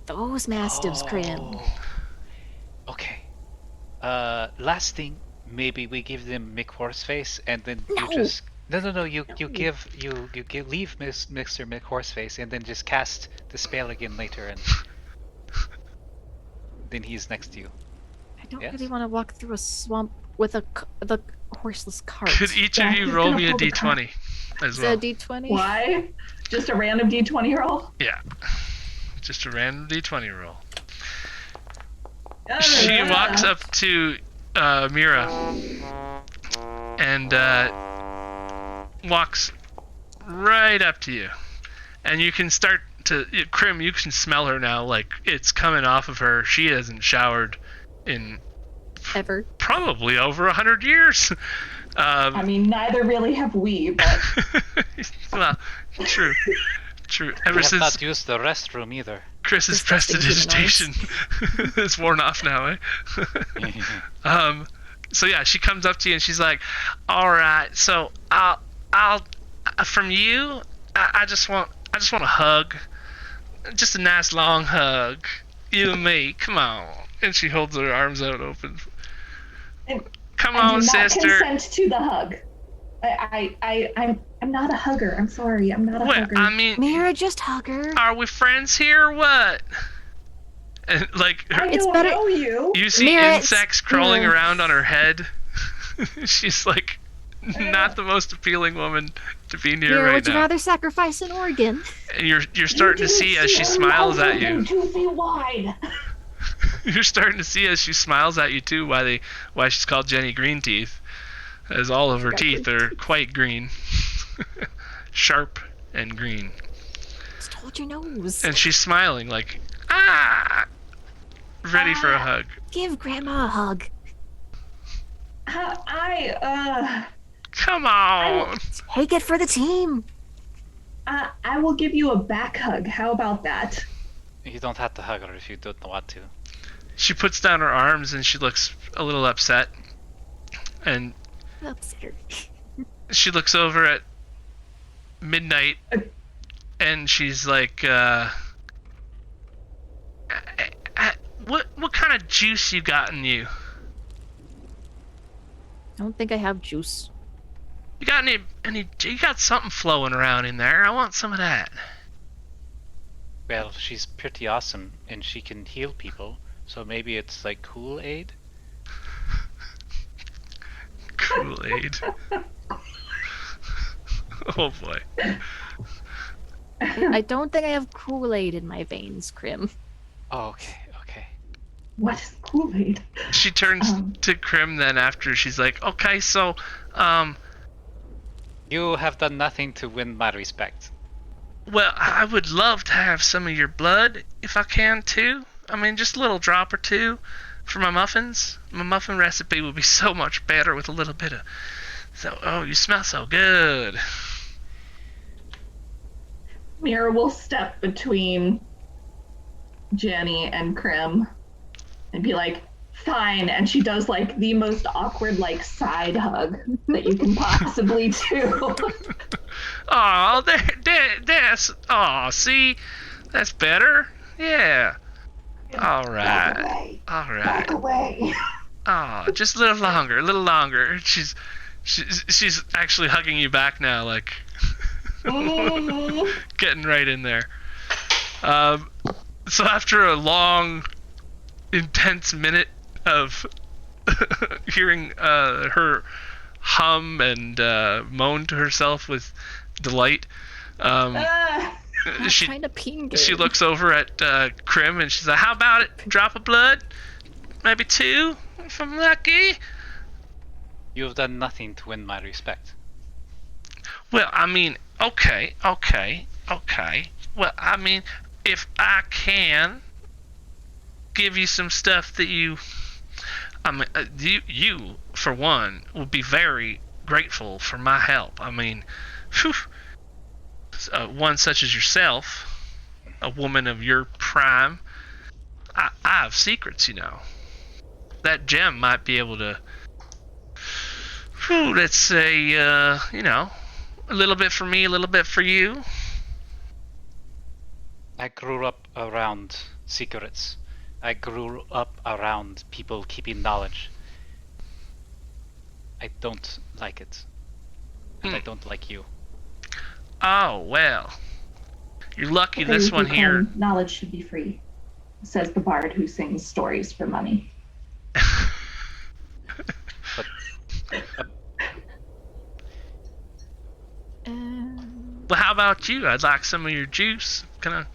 Those mastiffs, Krim. Oh. Okay. Last thing, maybe we give them Mick Horseface, and then No. you just no. You leave Mr. Mick Horseface, and then just cast the spell again later, and then he's next to you. I don't Yes? really want to walk through a swamp with the horseless cart. Could each Yeah, of you he's roll gonna me a pull the d20 as Is well? that a d20? Why? Just a random D20 roll? Yeah. Just a random d20 roll. Oh, She yeah. walks up to Mira and walks right up to you. And you can start to... Krim, you can smell her now. Like, it's coming off of her. She hasn't showered in Ever. probably over 100 years. I mean, neither really have we, but Well, true. True. We Ever have since not used the restroom either. Chris's Disgusting prestidigitation is worn off now, eh? So yeah, she comes up to you and she's like, "All right, so I'll from you, I just want a hug, just a nice long hug, you and me. Come on." And she holds her arms out open. Come I on, do not sister. consent to the hug. I'm not a hugger. I'm sorry. I'm not a What? hugger. I mean, Mira, just hug her. are we friends here or what? And like, I It's don't better- know you. you see Mira, insects crawling Mira. around on her head. She's like not the most appealing woman to be near Mira, right would you now. rather sacrifice an organ? And you're starting to see as she smiles at you. 2 feet wide. You're starting to see as she smiles at you too why she's called Jenny Greenteeth, as all of her teeth are quite green, sharp and green. Just hold your nose. And she's smiling like ready for a hug. Give Grandma a hug. Come on. Take it for the team. I will give you a back hug. How about that? You don't have to hug her if you don't want to. She puts down her arms and she looks a little upset. And she looks over at Midnight and she's like, what kind of juice you got in you? I don't think I have juice. You got any you got something flowing around in there. I want some of that. Well, she's pretty awesome and she can heal people, so maybe it's like Kool-Aid? Kool-Aid. Oh boy. I don't think I have Kool-Aid in my veins, Krim. Oh, okay, okay. What is Kool-Aid? She turns to Krim then after she's like, okay, so, You have done nothing to win my respect. well, I would love to have some of your blood, if I can, too. I mean, just a little drop or two for my muffins. My muffin recipe would be so much better with a little bit of... So, oh, you smell so good. Mira will step between Jenny and Krim and be like, fine. And she does like the most awkward like side hug that you can possibly do. Oh, that's... Oh, see? That's better? Yeah. All Back right. away. All right. Back away. Oh, just a little longer, a little longer. She's actually hugging you back now, like getting right in there. So after a long, intense minute of hearing her hum and moan to herself with delight, she Trying to ping she looks over at Krim and she's like, "How about it? Drop of blood, maybe 2, if I'm lucky." You have done nothing to win my respect. Well, I mean, okay. Well, I mean, if I can give you some stuff that you, I mean, you for one will be very grateful for my help. I mean, whew, one such as yourself, a woman of your prime, I have secrets, you know. That gem might be able to, let's say, you know, a little bit for me, a little bit for you. I grew up around secrets. I grew up around people keeping knowledge. I don't like it. And I don't like you. Oh, well. You're lucky Okay, this you one can here. claim knowledge should be free, says the bard who sings stories for money. Well, how about you? I'd like some of your juice. Can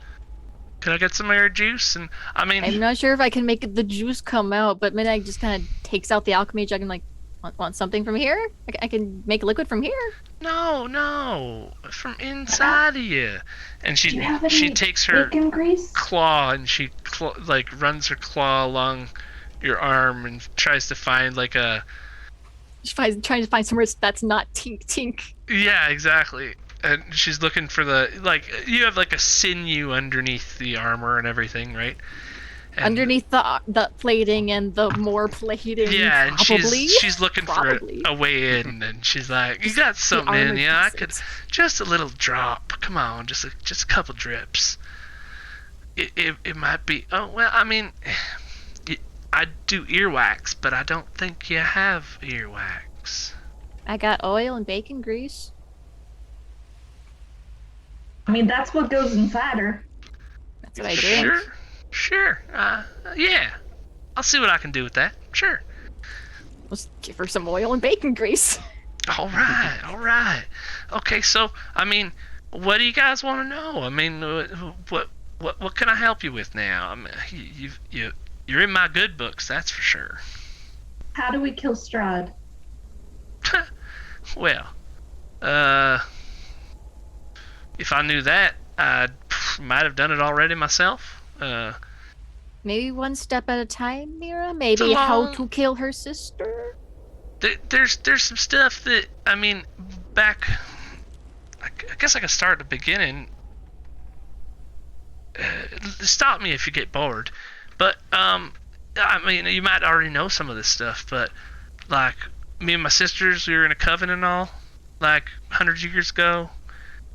I get some of your juice? And I mean, I'm not sure if I can make the juice come out, but Midnight just kind of takes out the alchemy jug and like, want something from here? I can make liquid from here? no, from inside of you. And Do you have any she takes her bacon grease? claw and she like runs her claw along your arm and tries to find like a... Trying to find somewhere that's not tink tink. Yeah, exactly. And she's looking for the, like, you have like a sinew underneath the armor and everything, right? And Underneath the plating and the more plating. yeah, and probably. she's looking Probably. for a way in, and she's like, "You got something in you? I could just a little drop. Come on, just a couple drips. It might be. Oh well, I mean, I do earwax, but I don't think you have earwax. I got oil and bacon grease. I mean, that's what goes inside her. That's what I drink. Sure. Yeah. I'll see what I can do with that. Sure. Let's give her some oil and bacon grease. All right. Okay, so I mean, what do you guys want to know? I mean, what can I help you with now? I mean, you're in my good books, that's for sure. How do we kill Strahd? Well, if I knew that, I might have done it already myself. Maybe one step at a time, Mira? Maybe Come how on. to kill her sister? There's some stuff that, I mean, back... I guess I can start at the beginning. Stop me if you get bored. But, I mean, you might already know some of this stuff, but like me and my sisters, we were in a coven and all, like hundreds of years ago,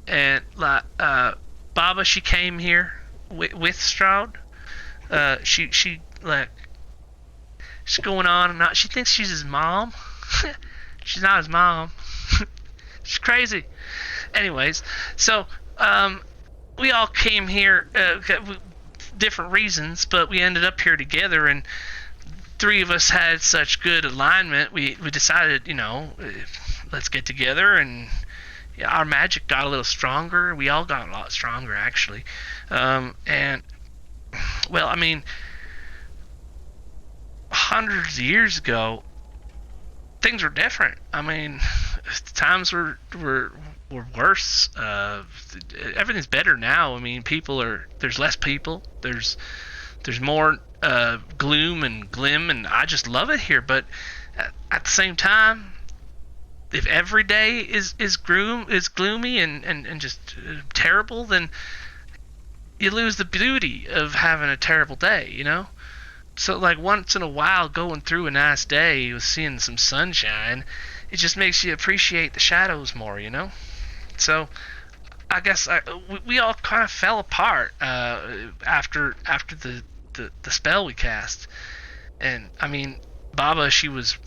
and like Baba, she came here with Strahd. She like she's going on and on. She thinks she's his mom. She's not his mom. She's crazy. Anyways, so we all came here different reasons, but we ended up here together, and three of us had such good alignment. We decided, let's get together, and our magic got a little stronger. We all got a lot stronger, actually. And well, I mean, hundreds of years ago, things were different. I mean, times were worse. Everything's better now. I mean, there's less people. There's more gloom and glim, and I just love it here. But at the same time, if every day is gloomy and just terrible, then you lose the beauty of having a terrible day, So like once in a while, going through a nice day with seeing some sunshine, it just makes you appreciate the shadows more, So I guess we all kind of fell apart after the spell we cast, and I mean, Baba, she was.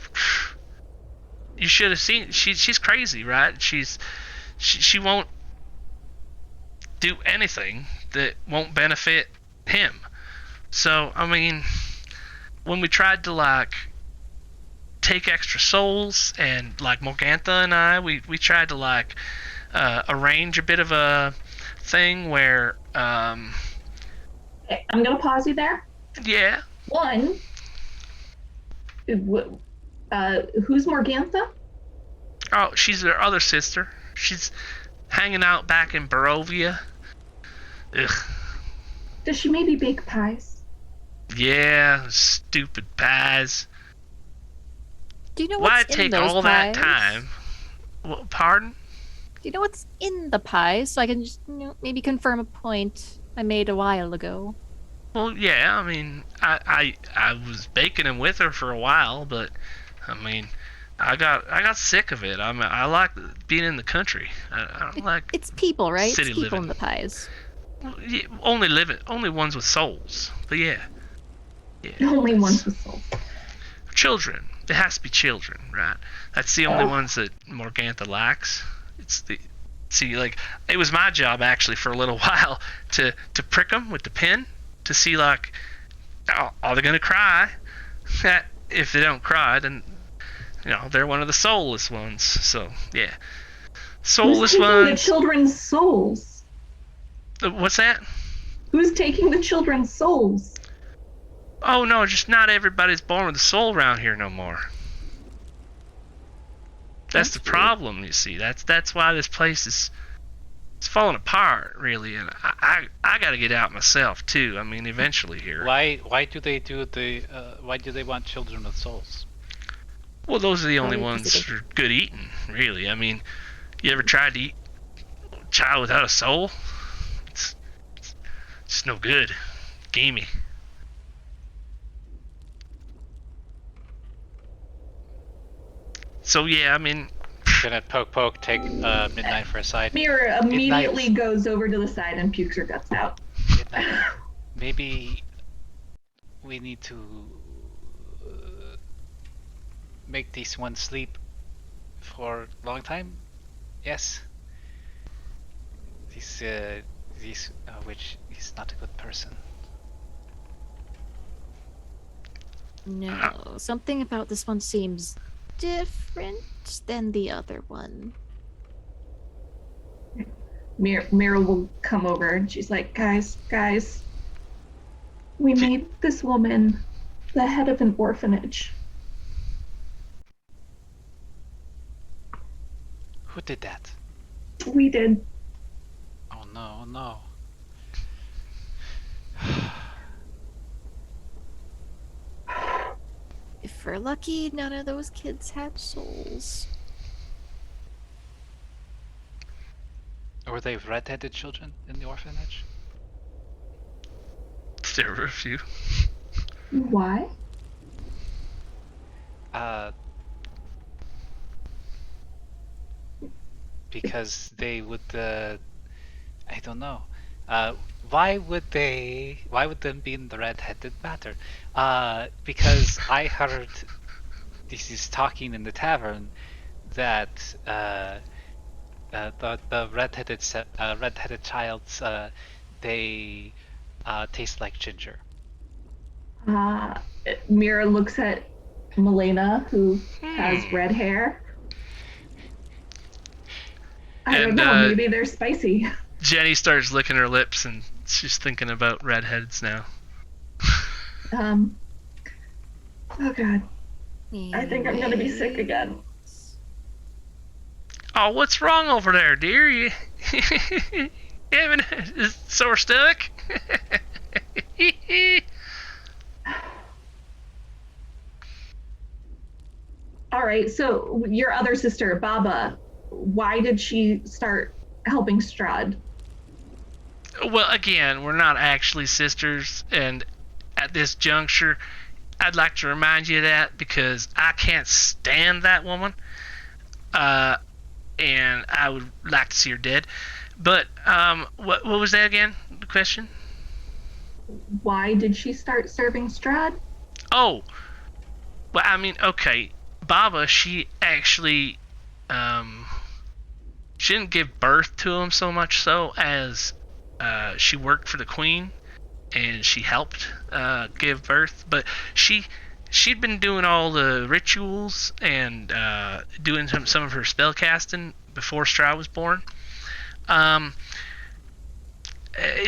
You should have seen. She's crazy, right? She won't do anything that won't benefit him. So I mean, when we tried to like take extra souls, and like Mochaqt and I, we tried to like arrange a bit of a thing where Okay, I'm gonna pause you there. Yeah. One, who's Morgantha? Oh, she's their other sister. She's hanging out back in Barovia. Ugh. Does she maybe bake pies? Yeah, stupid pies. Do you know what's Why'd it in take those all pies? that time? Pardon? Do you know what's in the pies, so I can just maybe confirm a point I made a while ago? Well, yeah. I mean, I was baking them with her for a while, but I mean, I got sick of it. I like being in the country. I don't like It's people, right? city It's people living. in the pies. Yeah, only ones with souls. But yeah. Only ones with souls. Children. It has to be children, right? That's the only ones that Morgantha lacks. It was my job actually for a little while to prick them with the pin to see like, are they gonna cry? If they don't cry, then they're one of the soulless ones. So yeah, soulless Who's taking ones. the children's souls? What's that? Who's taking the children's souls? Oh no, just not everybody's born with a soul around here no more. That's the problem, you see. That's why this place is falling apart, really. And I got to get out myself too. I mean, eventually here. Why do they why do they want children with souls? Well, those are the only Probably ones because that are good eating, really. I mean, you ever tried to eat a child without a soul? It's no good. Gamey. So yeah, I mean, Gonna poke, take Midnight for a side. Mira immediately Midnight. goes over to the side and pukes her guts out. Midnight. Maybe we need to make this one sleep for a long time. Yes. This witch is not a good person. No, something about this one seems different than the other one. Mira will come over and she's like, guys, we made this woman the head of an orphanage. Who did that? We did. Oh no, no. If we're lucky, none of those kids had souls. Were they red-headed children in the orphanage? there were a few. Why? Because they would, I don't know. Why would them be in the red-headed matter? Because I heard this is talking in the tavern that the red-headed childs they taste like ginger. Mira looks at Milena, who has red hair. I don't know, maybe they're spicy. Jenny starts licking her lips, and she's thinking about redheads now. Oh god. I think I'm gonna be sick again. Oh, what's wrong over there, dear? You having a sore stomach? All right, so your other sister, Baba, why did she start helping Strahd? Well, again, we're not actually sisters, and at this juncture, I'd like to remind you of that because I can't stand that woman, and I would like to see her dead. But what was that again? The question? Why did she start serving Strahd? Oh, well, I mean, okay, Baba, she actually, she didn't give birth to him so much so as she worked for the queen and she helped give birth, but she'd been doing all the rituals and doing some of her spell casting before Strahd was born.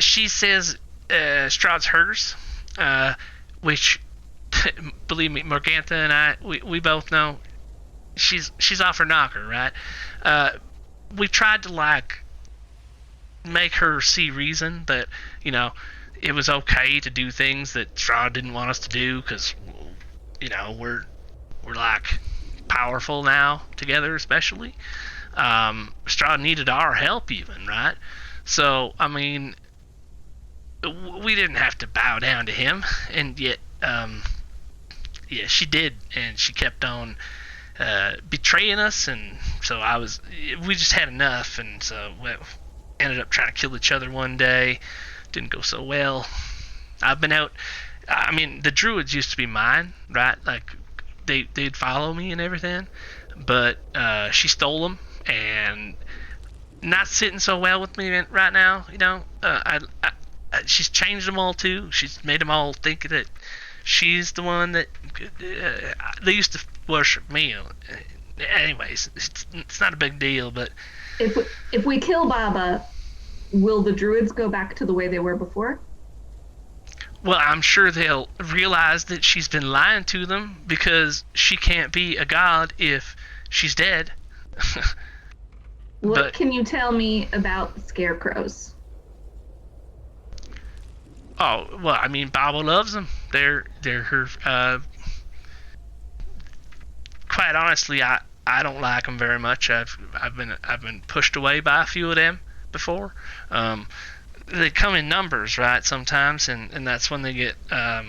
She says Strahd's hers, which believe me, Morgantha and I, we both know she's off her knocker, right? We tried to like make her see reason that, you know, it was okay to do things that Strahd didn't want us to do because, you know, we're like powerful now together, especially. Strahd needed our help even, right? So, I mean, we didn't have to bow down to him, and yet, yeah, she did, and she kept on betraying us, and so we just had enough, and so we ended up trying to kill each other one day. Didn't go so well. I've been out, I mean, the Druids used to be mine, right? Like, they'd follow me and everything, but she stole them, and not sitting so well with me right now, you know. She's changed them all too. She's made them all think that she's the one that they used to worship me. Anyways, it's not a big deal, but if we kill Baba, will the Druids go back to the way they were before? Well, I'm sure they'll realize that she's been lying to them because she can't be a god if she's dead. What can you tell me about the scarecrows? Oh, well, I mean, Baba loves them. They're her. Quite honestly, I don't like them very much. I've been pushed away by a few of them before. They come in numbers, right? Sometimes, and that's when they get. I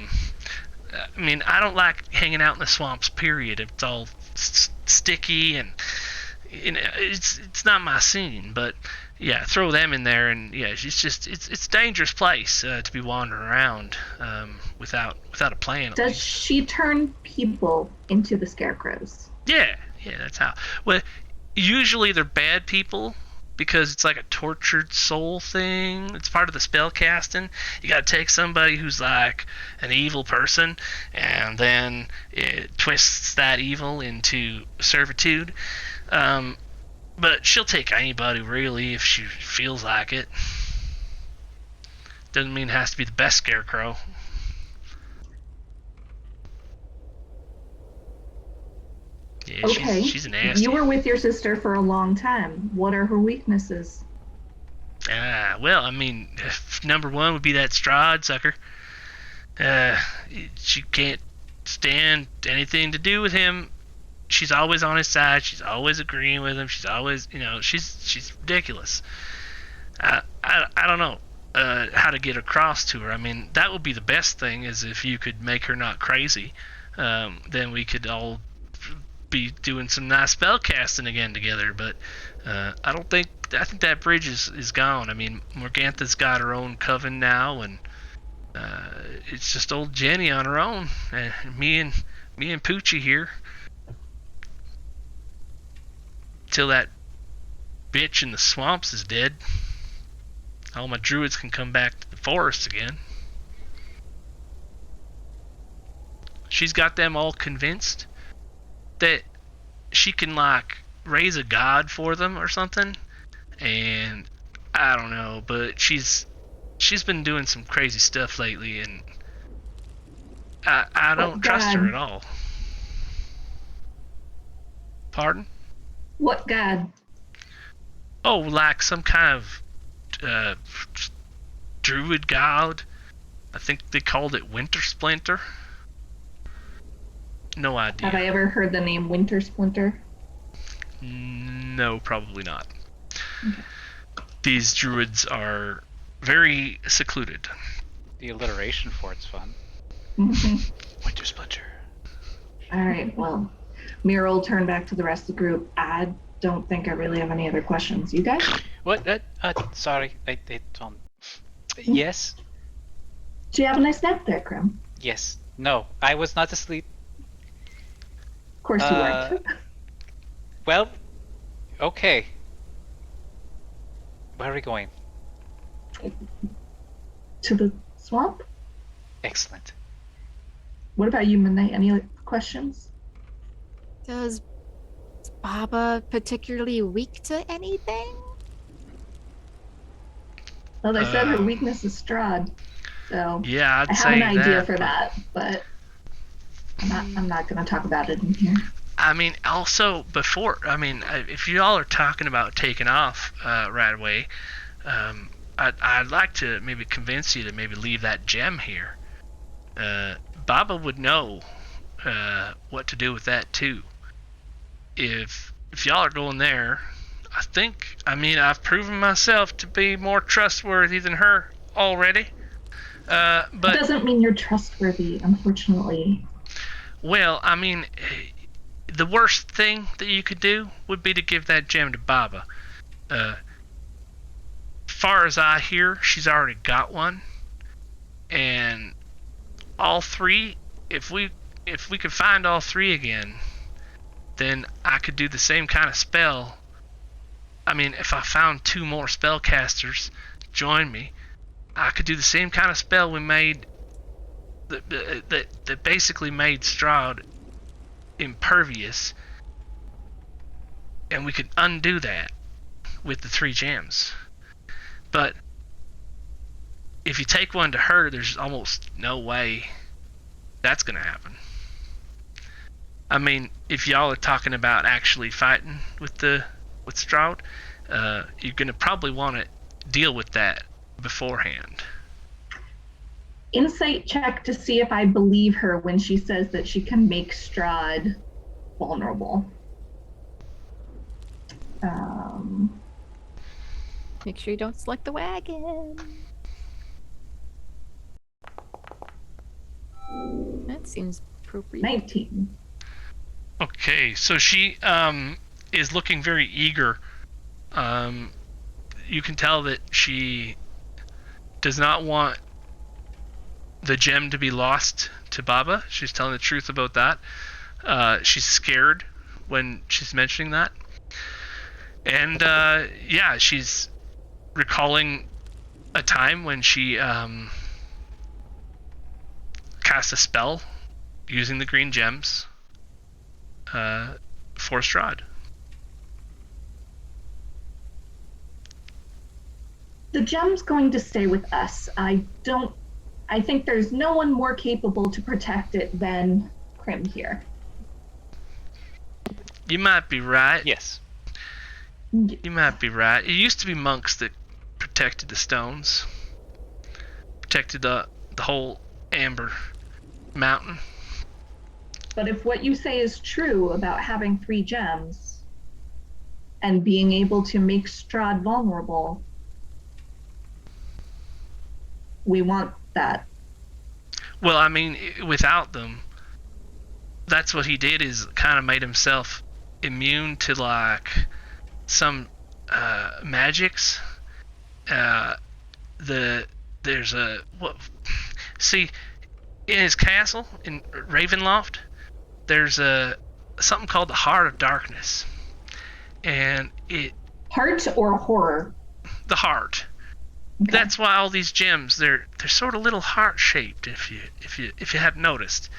mean, I don't like hanging out in the swamps. Period. It's all sticky and. You know, it's not my scene, but yeah, throw them in there, and yeah, it's a dangerous place to be wandering around without a plan. Does she turn people into the scarecrows? Yeah, that's how. Well, usually they're bad people because it's like a tortured soul thing. It's part of the spell casting. You got to take somebody who's like an evil person, and then it twists that evil into servitude. But she'll take anybody really if she feels like it. Doesn't mean it has to be the best scarecrow. Yeah, okay. She's nasty. You were with your sister for a long time. What are her weaknesses? Well, I mean, number one would be that Strahd sucker. She can't stand anything to do with him. She's always on his side. She's always agreeing with him. She's always, you know, she's ridiculous. I don't know how to get across to her. I mean, that would be the best thing is if you could make her not crazy. Then we could all be doing some nice spell casting again together. But I think that bridge is gone. I mean, Morgantha's got her own coven now, and it's just old Jenny on her own, and me and Poochie here. Till that bitch in the swamps is dead, all my druids can come back to the forest again. She's got them all convinced that she can, like, raise a god for them or something, and I don't know, but she's been doing some crazy stuff lately, and I don't trust her at all. Pardon? What god? Oh, like some kind of druid god. I think they called it Winter Splinter. No idea. Have I ever heard the name Winter Splinter? No, probably not. Okay. These druids are very secluded. The alliteration for it's fun. Winter Splinter. All right, well, Mira will turn back to the rest of the group. I don't think I really have any other questions. You guys? What? Sorry, I don't. Yes? Do you have a nice nap there, Krim? Yes. No, I was not asleep. Of course you weren't. Well, okay. Where are we going? To the swamp? Excellent. What about you, Midnight? Any questions? Does Baba particularly weak to anything? Well, they said her weakness is Strahd, so Yeah, I have an idea for that, but I'm not going to talk about it in here. I mean, also before, if you all are talking about taking off right away, I'd like to maybe convince you to maybe leave that gem here. Baba would know what to do with that too. If y'all are going there, I've proven myself to be more trustworthy than her already. But it doesn't mean you're trustworthy, unfortunately. Well, I mean, the worst thing that you could do would be to give that gem to Baba. Far as I hear, she's already got one, and all three. If we could find all three again, then I could do the same kind of spell. I mean, if I found two more spellcasters join me, I could do the same kind of spell we made that basically made Strahd impervious, and we could undo that with the 3 gems. But if you take one to her, there's almost no way that's gonna happen. I mean, if y'all are talking about actually fighting with Strahd, you're gonna probably want to deal with that beforehand. Insight check to see if I believe her when she says that she can make Strahd vulnerable. Make sure you don't select the wagon. That seems appropriate. 19. Okay, so she is looking very eager. You can tell that she does not want the gem to be lost to Baba. She's telling the truth about that. She's scared when she's mentioning that. And she's recalling a time when she cast a spell using the green gems for Strahd. The gem's going to stay with us. I think there's no one more capable to protect it than Krim here. You might be right. Yes. You might be right. It used to be monks that protected the stones. Protected the whole Amber Mountain. But if what you say is true about having 3 gems and being able to make Strahd vulnerable, we want that. Well, I mean, without them, that's what he did, is kind of made himself immune to like some magics. There's a what? See, in his castle in Ravenloft, there's something called the Heart of Darkness, and it Heart or horror? the heart. Okay. That's why all these gems they're sort of little heart shaped. If you hadn't noticed,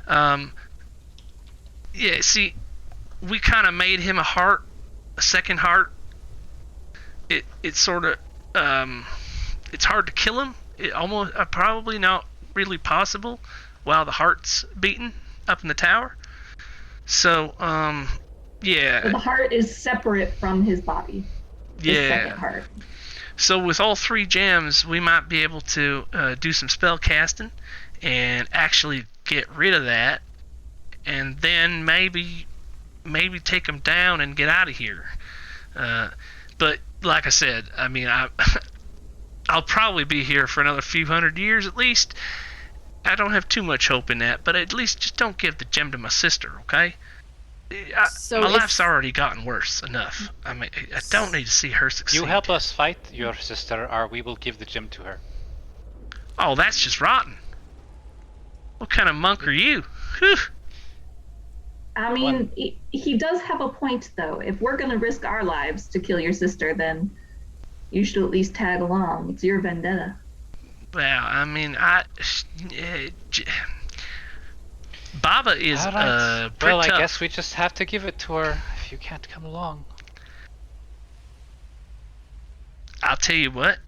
yeah. See, we kind of made him a second heart. It's sort of it's hard to kill him. It almost probably not really possible while the heart's beating up in the tower. So yeah. So the heart is separate from his body. The second heart. So with all 3 gems, we might be able to do some spell casting and actually get rid of that, and then maybe take them down and get out of here. But like I said, I mean, I'll probably be here for another few hundred years at least. I don't have too much hope in that, but at least just don't give the gem to my sister, okay? My life's already gotten worse enough. I mean, I don't need to see her succeed. You help us fight your sister, or we will give the gem to her. Oh, that's just rotten. What kind of monk are you? Whew. I mean, he does have a point, though. If we're going to risk our lives to kill your sister, then you should at least tag along. It's your vendetta. Well, I mean, Baba is Alright. pretty Well, I tough. guess we just have to give it to her if you can't come along. I'll tell you what.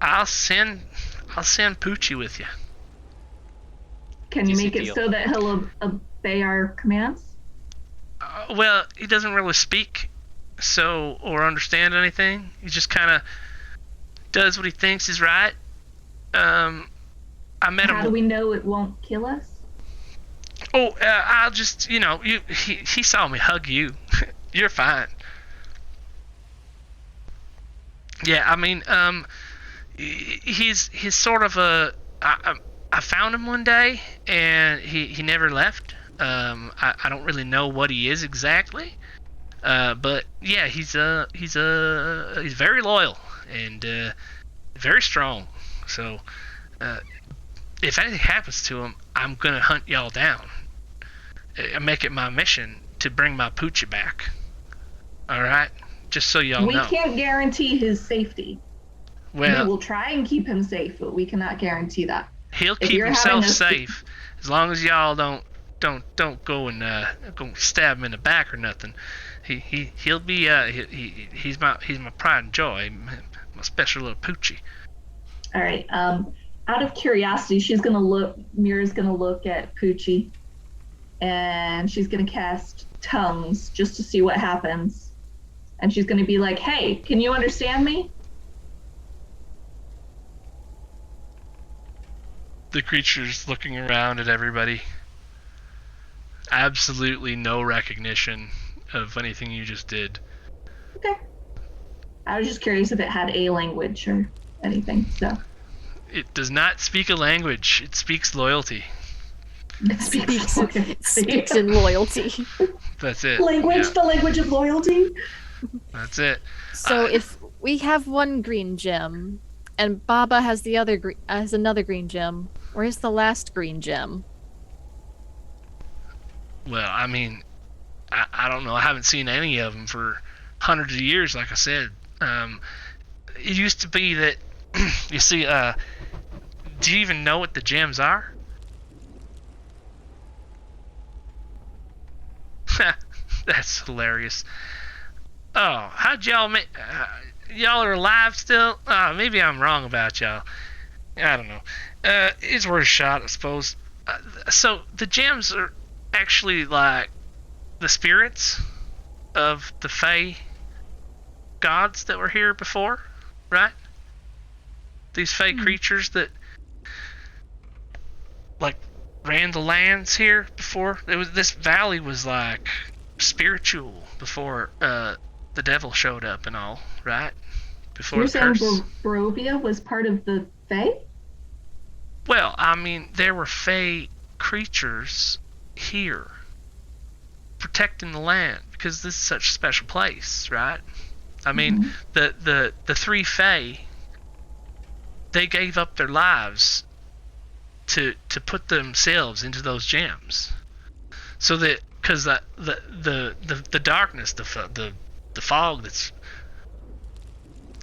I'll send Poochie with you. Can you Easy make it deal. so that he'll obey our commands? Well, he doesn't really speak, or understand anything. He just kind of does what he thinks is right. I met him. How do we know it won't kill us? Oh, I'll just, he saw me hug you. You're fine. Yeah, I mean, he's sort of I found him one day, and he never left. I don't really know what he is exactly, but yeah, he's very loyal and very strong. So, if anything happens to him, I'm gonna hunt y'all down. I make it my mission to bring my Poochie back. All right, just so y'all know. We can't guarantee his safety. Well, we will try and keep him safe, but we cannot guarantee that. He'll keep himself safe as long as y'all don't go and go stab him in the back or nothing. He'll be he's my pride and joy, my special little Poochie. All right. Out of curiosity, Mira's gonna look at Poochie, and she's gonna cast tongues just to see what happens. And she's gonna be like, "Hey, can you understand me?" The creature's looking around at everybody. Absolutely no recognition of anything you just did. Okay. I was just curious if it had a language or anything. So. It does not speak a language. It speaks loyalty. It speaks in loyalty. That's it. Language, Yeah. the language of loyalty. That's it. So if we have one green gem, and Baba has another green gem, where's the last green gem? Well, I mean, I don't know. I haven't seen any of them for hundreds of years, like I said. It used to be that, you see, do you even know what the gems are? That's hilarious. Oh, how'd y'all make... y'all are alive still? Maybe I'm wrong about y'all. I don't know. It's worth a shot, I suppose. So, the gems are actually like the spirits of the Fae gods that were here before, right? These Fae creatures that like ran the lands here before. This valley was like spiritual before the devil showed up and all, right? Before You're the saying curse. Barovia was part of the Fae? Well, I mean, there were Fey creatures here protecting the land because this is such a special place, right? I mean, the three Fey, they gave up their lives to put themselves into those gems, so that because the darkness, the fog that's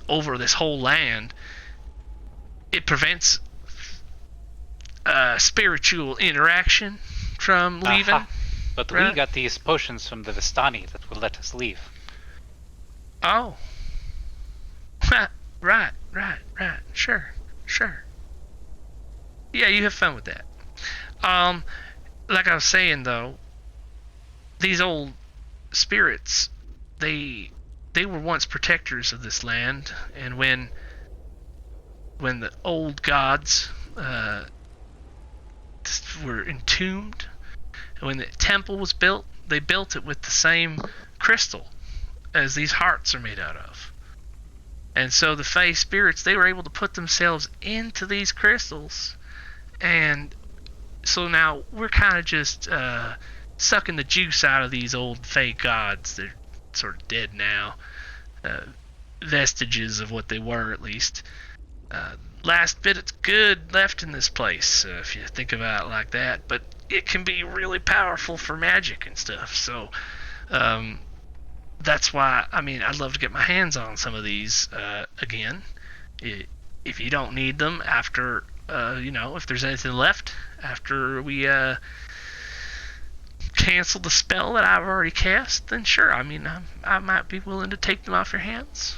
over this whole land, it prevents spiritual interaction from leaving. Aha. But we got these potions from the Vistani that will let us leave. Oh. Right. Sure. Yeah, you have fun with that. Like I was saying though, these old spirits, they were once protectors of this land, and when the old gods were entombed, and when the temple was built, they built it with the same crystal as these hearts are made out of. And so the Fey spirits, they were able to put themselves into these crystals, and so now we're kind of just sucking the juice out of these old Fey gods. They're sort of dead now. Vestiges of what they were, at least. Last bit of good left in this place, if you think about it like that. But it can be really powerful for magic and stuff. So that's why, I mean, I'd love to get my hands on some of these again. If you don't need them after, if there's anything left after we cancel the spell that I've already cast, then sure. I mean, I might be willing to take them off your hands.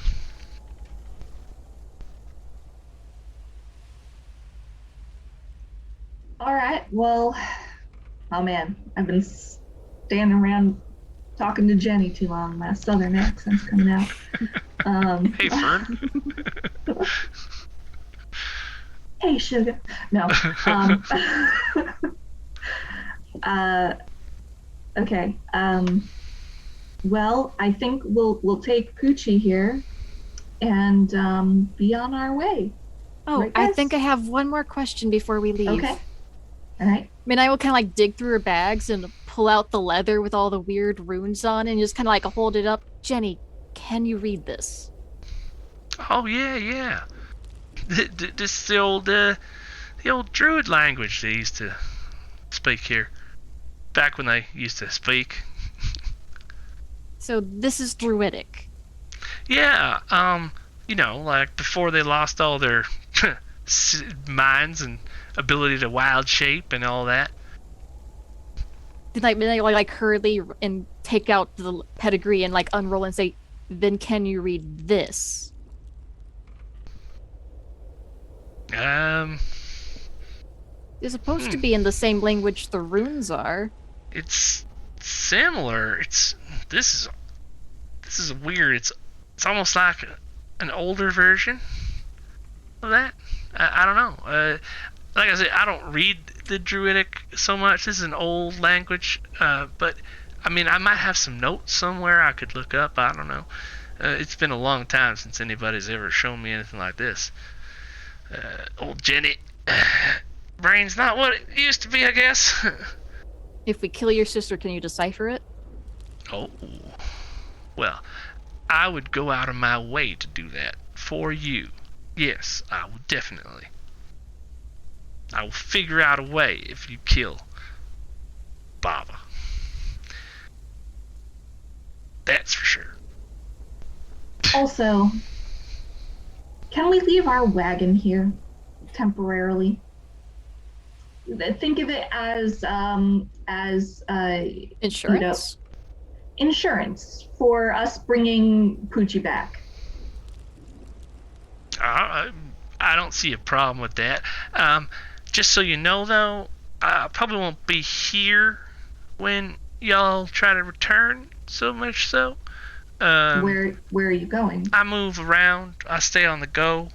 All right. Well, oh man, I've been standing around talking to Jenny too long. My southern accent's coming out. Hey, Fern. Hey, sugar. No. Okay. Well, I think we'll take Poochie here and be on our way. Oh, Right, I guys? think I have one more question before we leave. Okay. All right. I mean, I will kind of like dig through her bags and pull out the leather with all the weird runes on and just kind of like hold it up. Jenny, can you read this? Oh yeah. This is the old Druid language they used to speak here, back when they used to speak. So this is Druidic. Yeah, like before they lost all their minds and ability to wild shape and all that. Did I like hurriedly and take out the pedigree and like unroll and say, then can you read this? Um, It's supposed to be in the same language the runes are. it's similar. This is weird. It's almost like an older version of that. I don't know. Like I said, I don't read the Druidic so much. This is an old language, but I mean, I might have some notes somewhere I could look up. I don't know. It's been a long time since anybody's ever shown me anything like this. Old Jenny, brain's not what it used to be, I guess. If we kill your sister, can you decipher it? Oh, well, I would go out of my way to do that for you. Yes, I will definitely. I will figure out a way if you kill Bava. That's for sure. Also, can we leave our wagon here temporarily? Think of it as Insurance? insurance for us bringing Poochie back. I don't see a problem with that. Just so you know, though, I probably won't be here when y'all try to return. So much so. Where are you going? I move around. I stay on the go.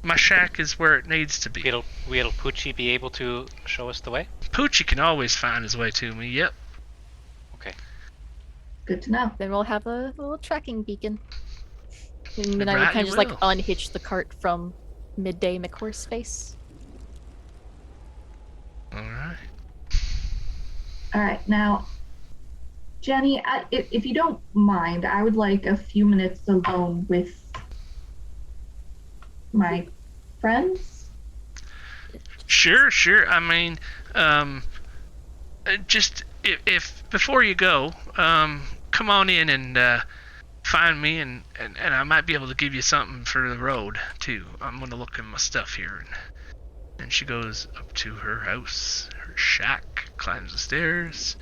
My shack is where it needs to be. Will Poochie be able to show us the way? Poochie can always find his way to me. Yep. Okay. Good to know. Then we'll have a little tracking beacon. And then I would Right, kind you of just like will. unhitch the cart from midday McHorse face. Alright. All right, now, Jenny, if you don't mind, I would like a few minutes alone with my friends. Sure. I mean, just if before you go, come on in and find me, and I might be able to give you something for the road too. I'm gonna look in my stuff here, and she goes up to her house, her shack, climbs the stairs,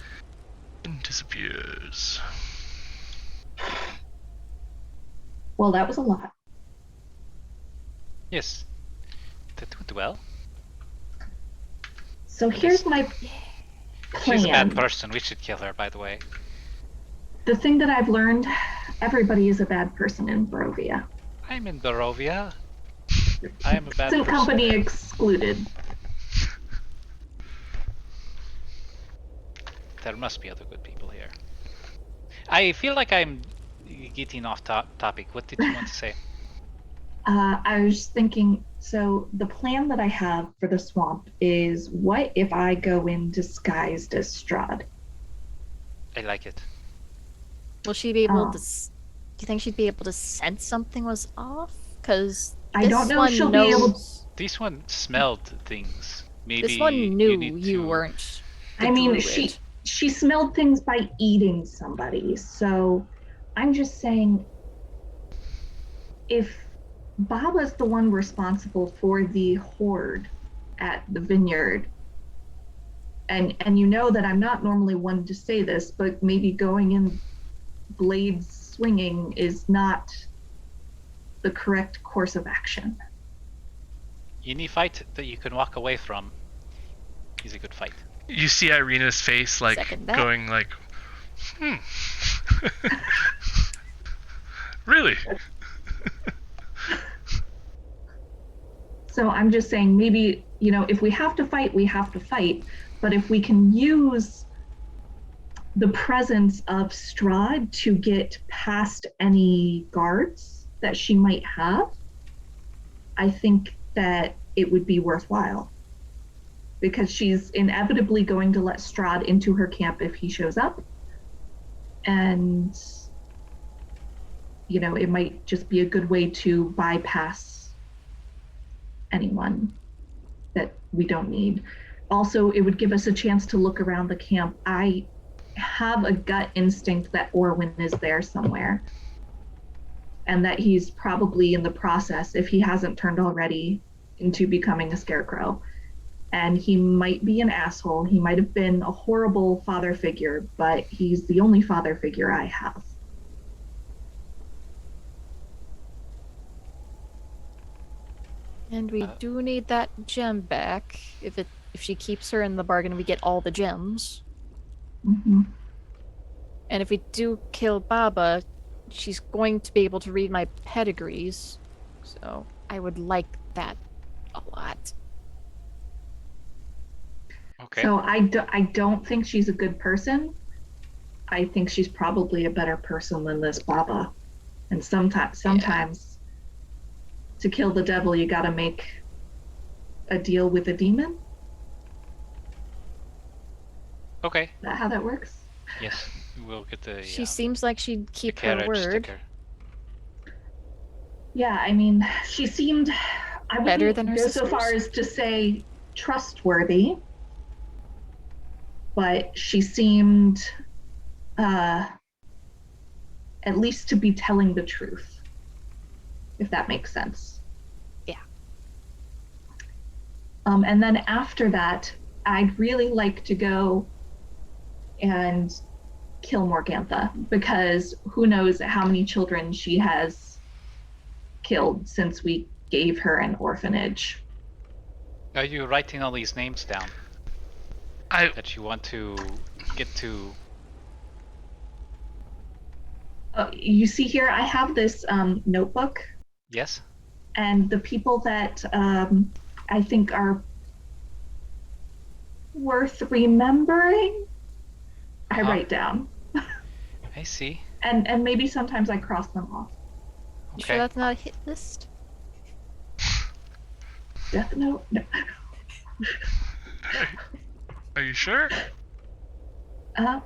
and disappears. Well, that was a lot. Yes. That went well. So here's my plan. She's a bad person. We should kill her, by the way. The thing that I've learned, everybody is a bad person in Barovia. I'm in Barovia. I am a bad Present person. company excluded. There must be other good people here. I feel like I'm getting off topic. What did you want to say? I was thinking, so the plan that I have for the swamp is, what if I go in disguised as Strahd? I like it. Will she be able to? Do you think she'd be able to sense something was off? Because I don't know if she'll be able. This one smelled things. Maybe This one knew need you to... weren't. I mean, Druid. she smelled things by eating somebody. So I'm just saying, if Baba's the one responsible for the horde at the vineyard, and you know that I'm not normally one to say this, but maybe going in blades swinging is not the correct course of action. Any fight that you can walk away from is a good fight. You see Ireena's face, like, Second that. going like, Really? So I'm just saying, maybe, if we have to fight, we have to fight. But if we can use the presence of Strahd to get past any guards that she might have, I think that it would be worthwhile. Because she's inevitably going to let Strahd into her camp if he shows up. And, it might just be a good way to bypass anyone that we don't need. Also, it would give us a chance to look around the camp. I have a gut instinct that Orwin is there somewhere, and that he's probably in the process, if he hasn't turned already, into becoming a scarecrow. And he might be an asshole. He might have been a horrible father figure, but he's the only father figure I have. And we do need that gem back. If she keeps her in the bargain, we get all the gems. Mm-hmm. And if we do kill Baba, she's going to be able to read my pedigrees. So I would like that a lot. Okay. So I don't think she's a good person. I think she's probably a better person than this Baba. And sometimes to kill the devil, you gotta make a deal with a demon. Okay. Is that how that works? Yes. We'll get the. She seems like she'd the keep her carriage word. sticker. Yeah, I mean, she seemed, I Better wouldn't than her go so far sisters. as to say trustworthy, but she seemed at least to be telling the truth, if that makes sense. Yeah. And then after that, I'd really like to go and kill Morgantha, because who knows how many children she has killed since we gave her an orphanage. Are you writing all these names down that you want to get to? You see here, I have this notebook, Yes. and the people that I think are worth remembering, I write down. I see. And maybe sometimes I cross them off. You Okay. sure that's not a hit list? Death Note? No. Are you sure? Uh,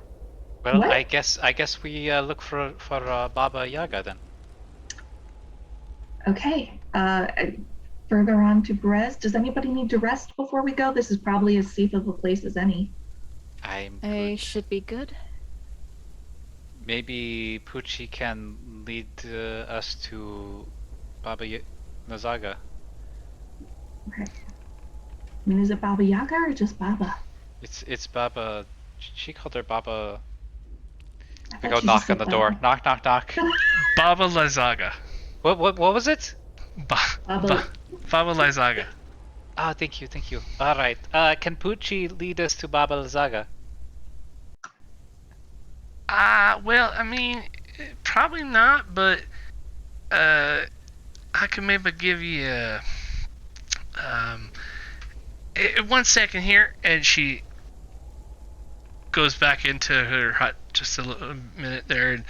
Well, What? I guess we look for Baba Yaga then. okay. Further on to Brez. Does anybody need to rest before we go? This is probably as safe of a place as any. I'm I good. should be good. Maybe Pucci can lead us to Nazaga. Okay. I mean, is it Baba Yaga or just Baba? It's Baba. She called her Baba. I We thought go she just knock on said the door. Baba. Knock, knock, knock. Baba Lysaga. What was it? Baba. Baba Lysaga. Ah, thank you, thank you. All right. Can Pucci lead us to Baba Lazaga? Well, I mean, probably not, but I can maybe give you a, 1 second here, and she goes back into her hut just a little minute there,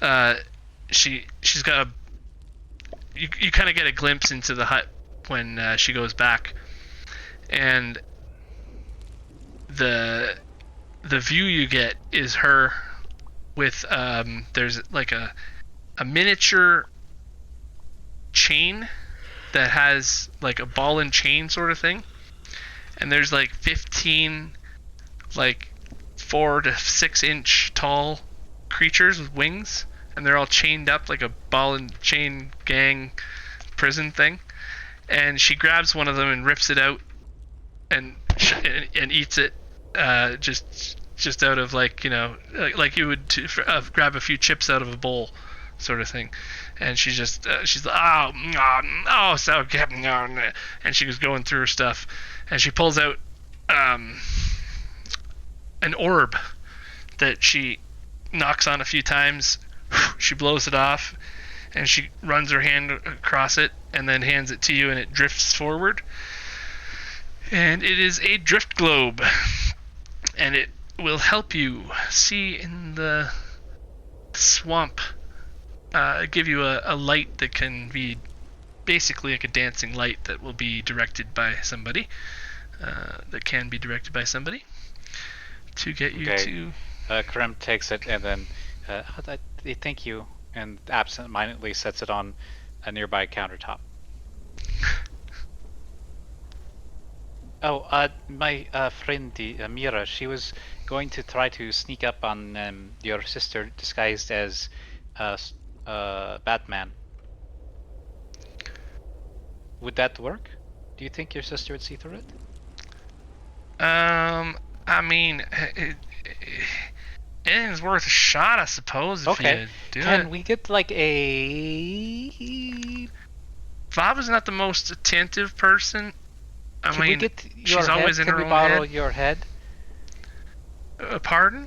and she's got a. You kind of get a glimpse into the hut when she goes back, and the view you get is her with there's like a miniature chain that has like a ball and chain sort of thing, and there's like 15 like 4 to 6 inch tall creatures with wings, and they're all chained up like a ball and chain gang prison thing. And she grabs one of them and rips it out and eats it, just out of like, you know, like you would grab a few chips out of a bowl, sort of thing. And she's like, oh, so good, and she was going through her stuff, and she pulls out an orb that she knocks on a few times. She blows it off, and she runs her hand across it and then hands it to you, and it drifts forward. And it is a drift globe, and it will help you see in the swamp, give you a light that can be basically like a dancing light that will be directed by somebody, to get you to. Krem takes it and then, thank you, and absent-mindedly sets it on a nearby countertop. Oh, my friend Mira, she was going to try to sneak up on your sister disguised as Batman. Would that work? Do you think your sister would see through it? I mean, anything's worth a shot, I suppose. If you do Can it. we get like a? Baba's not the most attentive person. Can we get your she's head? always in Can her we own borrow head. your head? Pardon?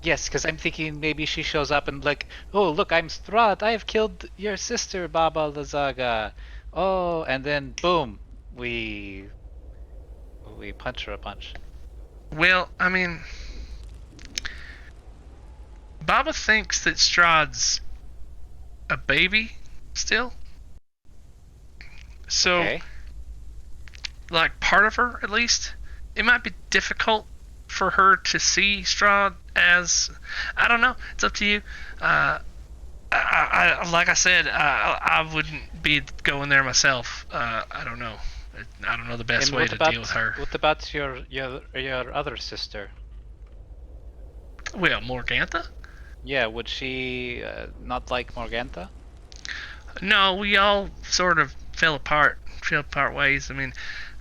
Yes, because I'm thinking maybe she shows up and like, oh look, I'm Strahd. I have killed your sister, Baba Lazaga. Oh, and then boom, we punch her a punch. Well, I mean, Baba thinks that Strahd's a baby still. So, Okay. like, part of her, at least, it might be difficult for her to see Strahd as, I don't know, it's up to you. I like I said, I wouldn't be going there myself. I don't know. I don't know the best And way what to about deal with her. what about your other sister? Well, Morgantha? Yeah, would she not like Morgantha? No, we all sort of fell apart ways. I mean,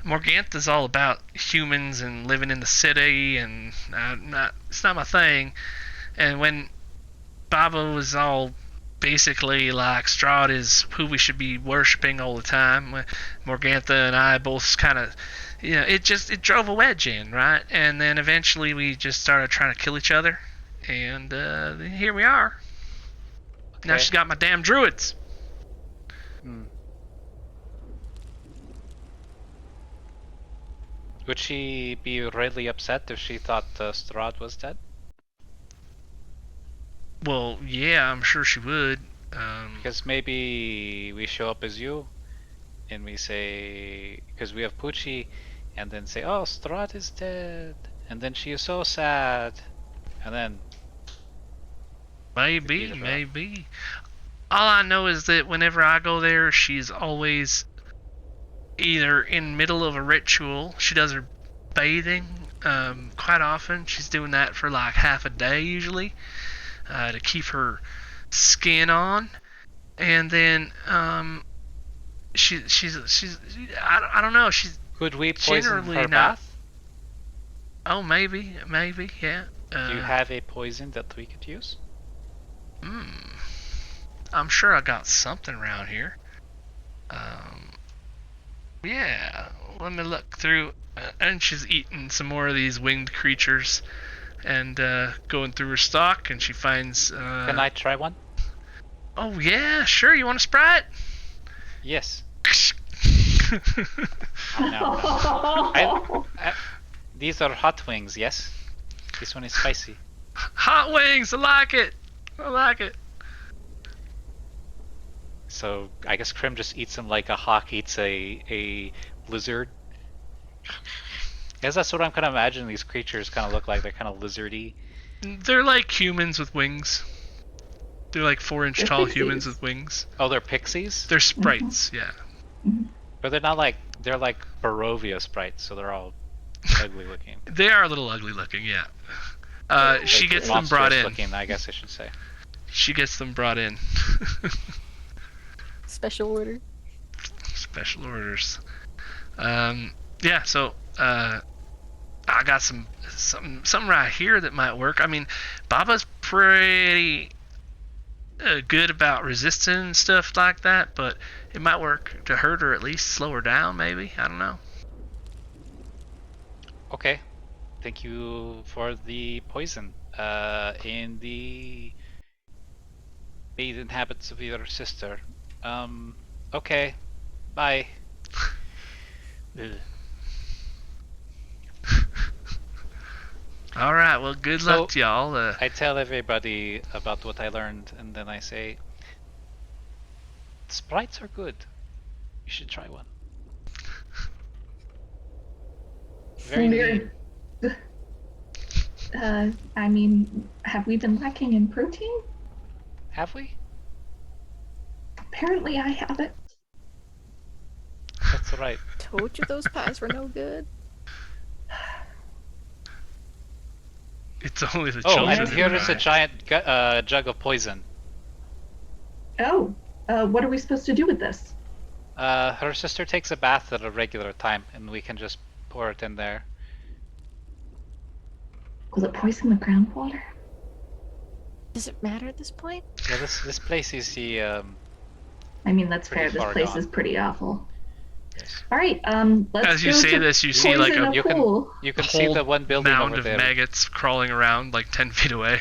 Morgantha's all about humans and living in the city, and it's not my thing. And when Baba was all basically like Strahd is who we should be worshipping all the time, Morgantha and I both kind of, you know, it drove a wedge in, right? And then eventually we just started trying to kill each other, and here we are. Okay. Now she's got my damn druids. Hmm. Would she be really upset if she thought Strahd was dead? Well, yeah, I'm sure she would. Because maybe we show up as you, and we say, because we have Pucci, and then say, oh, Strahd is dead, and then she is so sad, and then Maybe, Repeat it, maybe. All I know is that whenever I go there, she's always either in middle of a ritual. She does her bathing quite often. She's doing that for like half a day usually to keep her skin on, and then she's I don't know. She's could we poison generally her not. bath? Oh, maybe, yeah. Do you have a poison that we could use? I'm sure I got something around here. Yeah, let me look through. And she's eating some more of these winged creatures, and going through her stock, and she finds. Can I try one? Oh yeah, sure. You want a Sprite? Yes. Oh, These are hot wings, yes? This one is spicy. Hot wings. I like it. I like it. So I guess Krim just eats them like a hawk eats a lizard. Guess that's what I'm kind of imagining these creatures kind of look like. They're kind of lizardy. They're like humans with wings. They're like 4-inch They're tall pixies. humans with wings. Oh, they're pixies? They're sprites, yeah. But they're not like, they're like Barovia sprites, so they're all ugly looking. They are a little ugly looking, yeah. She Like gets them brought monstrous in. looking, I guess I should say. She gets them brought in. Special order. Special orders. Yeah, so I got something right here that might work. I mean, Baba's pretty good about resisting stuff like that, but it might work to hurt her, at least slow her down, maybe. I don't know. Okay. Thank you for the poison. In the maiden habits of your sister. Okay. Bye. Ugh. All right. Well, good luck to y'all. I tell everybody about what I learned, and then I say, sprites are good. You should try one. Very neat. I mean, have we been lacking in protein? Have we? Apparently I haven't. That's right. Told you those pies were no good. It's only the Oh, children. and that here is a die. giant jug of poison. Oh, what are we supposed to do with this? Her sister takes a bath at a regular time, and we can just pour it in there. Will it poison the groundwater? Does it matter at this point? Yeah, this place is the I mean, that's Pretty fair. This far place gone. is pretty awful. yes. All right, let's As you go say to this, you see like poison a You can pool. you can see whole the one building mound over of there. maggots crawling around like 10 feet away.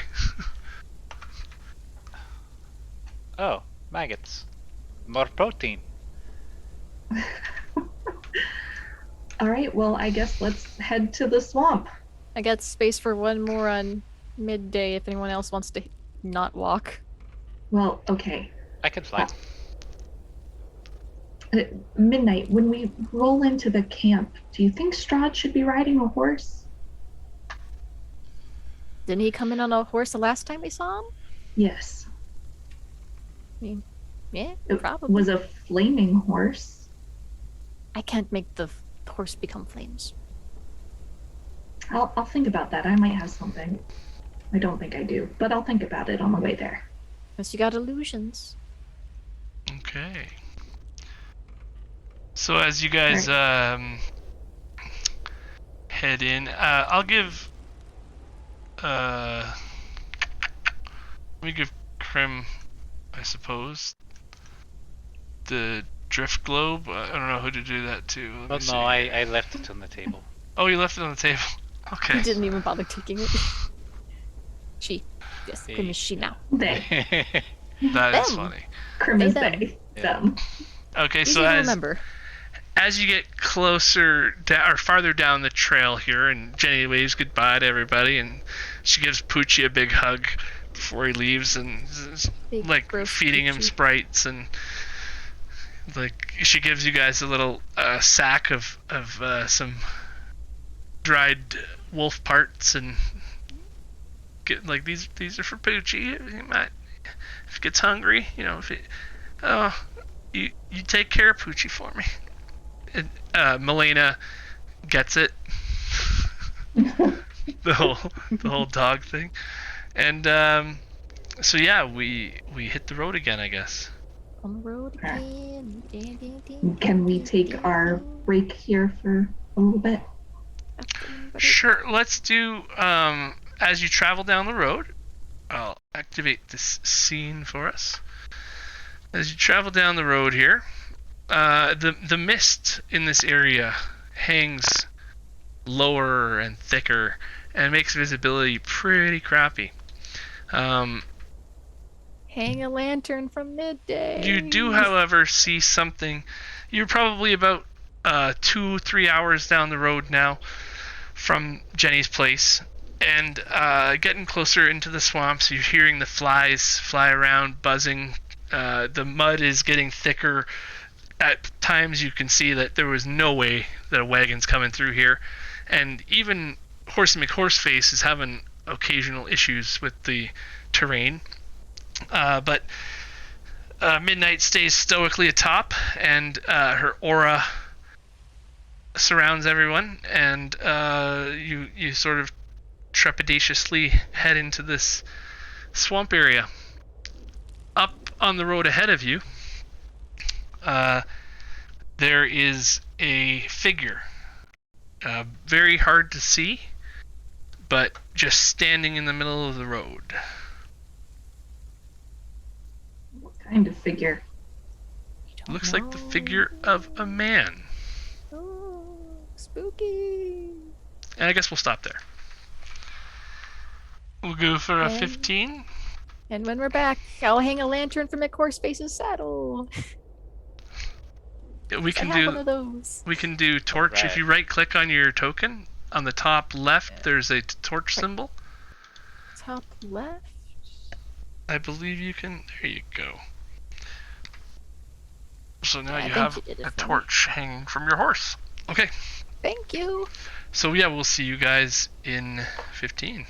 Oh, maggots. More protein. All right, well, I guess let's head to the swamp. I got space for one more on midday if anyone else wants to not walk. Well, okay. I can fly. Midnight, when we roll into the camp, do you think Strahd should be riding a horse? Didn't he come in on a horse the last time we saw him? Yes. Yeah, It probably. was a flaming horse. I can't make the horse become flames. I'll think about that. I might have something. I don't think I do, but I'll think about it on the way there. Unless you got illusions. Okay. So as you guys head in, I'll give let me give Krim, I suppose, the drift globe. I don't know who to do that to. Let Oh me see. no, I left it on the table. Oh, you left it on the table. Okay. He didn't even bother taking it. She. Yes, Hey. Grim is she now. They. That is Them. funny. Krim is They, them. they. Yeah. Them. Okay, Easy so to as remember. as you get closer or farther down the trail here, and Jenny waves goodbye to everybody, and she gives Poochie a big hug before he leaves, and Big like gross feeding him Poochie. sprites, and like she gives you guys a little sack of some dried wolf parts and get like these are for Poochie. He might, if he gets hungry, you know, you take care of Poochie for me. And Milena gets it. the whole dog thing. And so yeah, we hit the road again, I guess. On the road again. Can we take our break here for a little bit? Sure, let's do, as you travel down the road, I'll activate this scene for us. As you travel down the road here, the mist in this area hangs lower and thicker and makes visibility pretty crappy. Hang a lantern from midday. You do, however, see something. You're probably about 2-3 hours down the road now from Jenny's place, and getting closer into the swamps, you're hearing the flies fly around, buzzing. The mud is getting thicker. At times you can see that there was no way that a wagon's coming through here, and even Horsey McHorseface is having occasional issues with the terrain. But Midnight stays stoically atop, and her aura surrounds everyone, and you sort of trepidatiously head into this swamp area. Up on the road ahead of you, there is a figure. Very hard to see, but just standing in the middle of the road. What kind of figure? Looks like the figure of a man. Oh, spooky. And I guess we'll stop there. We'll go for a 15. And when we're back, I'll hang a lantern from McHorseface's saddle. We can I have do one of those. we can do torch. Right. If you right click on your token, on the top left there's a torch symbol. Top left. I believe you can. There you go. So now Yeah, I you think have you did it a for me. torch hanging from your horse. Okay. Thank you. So yeah, we'll see you guys in 15.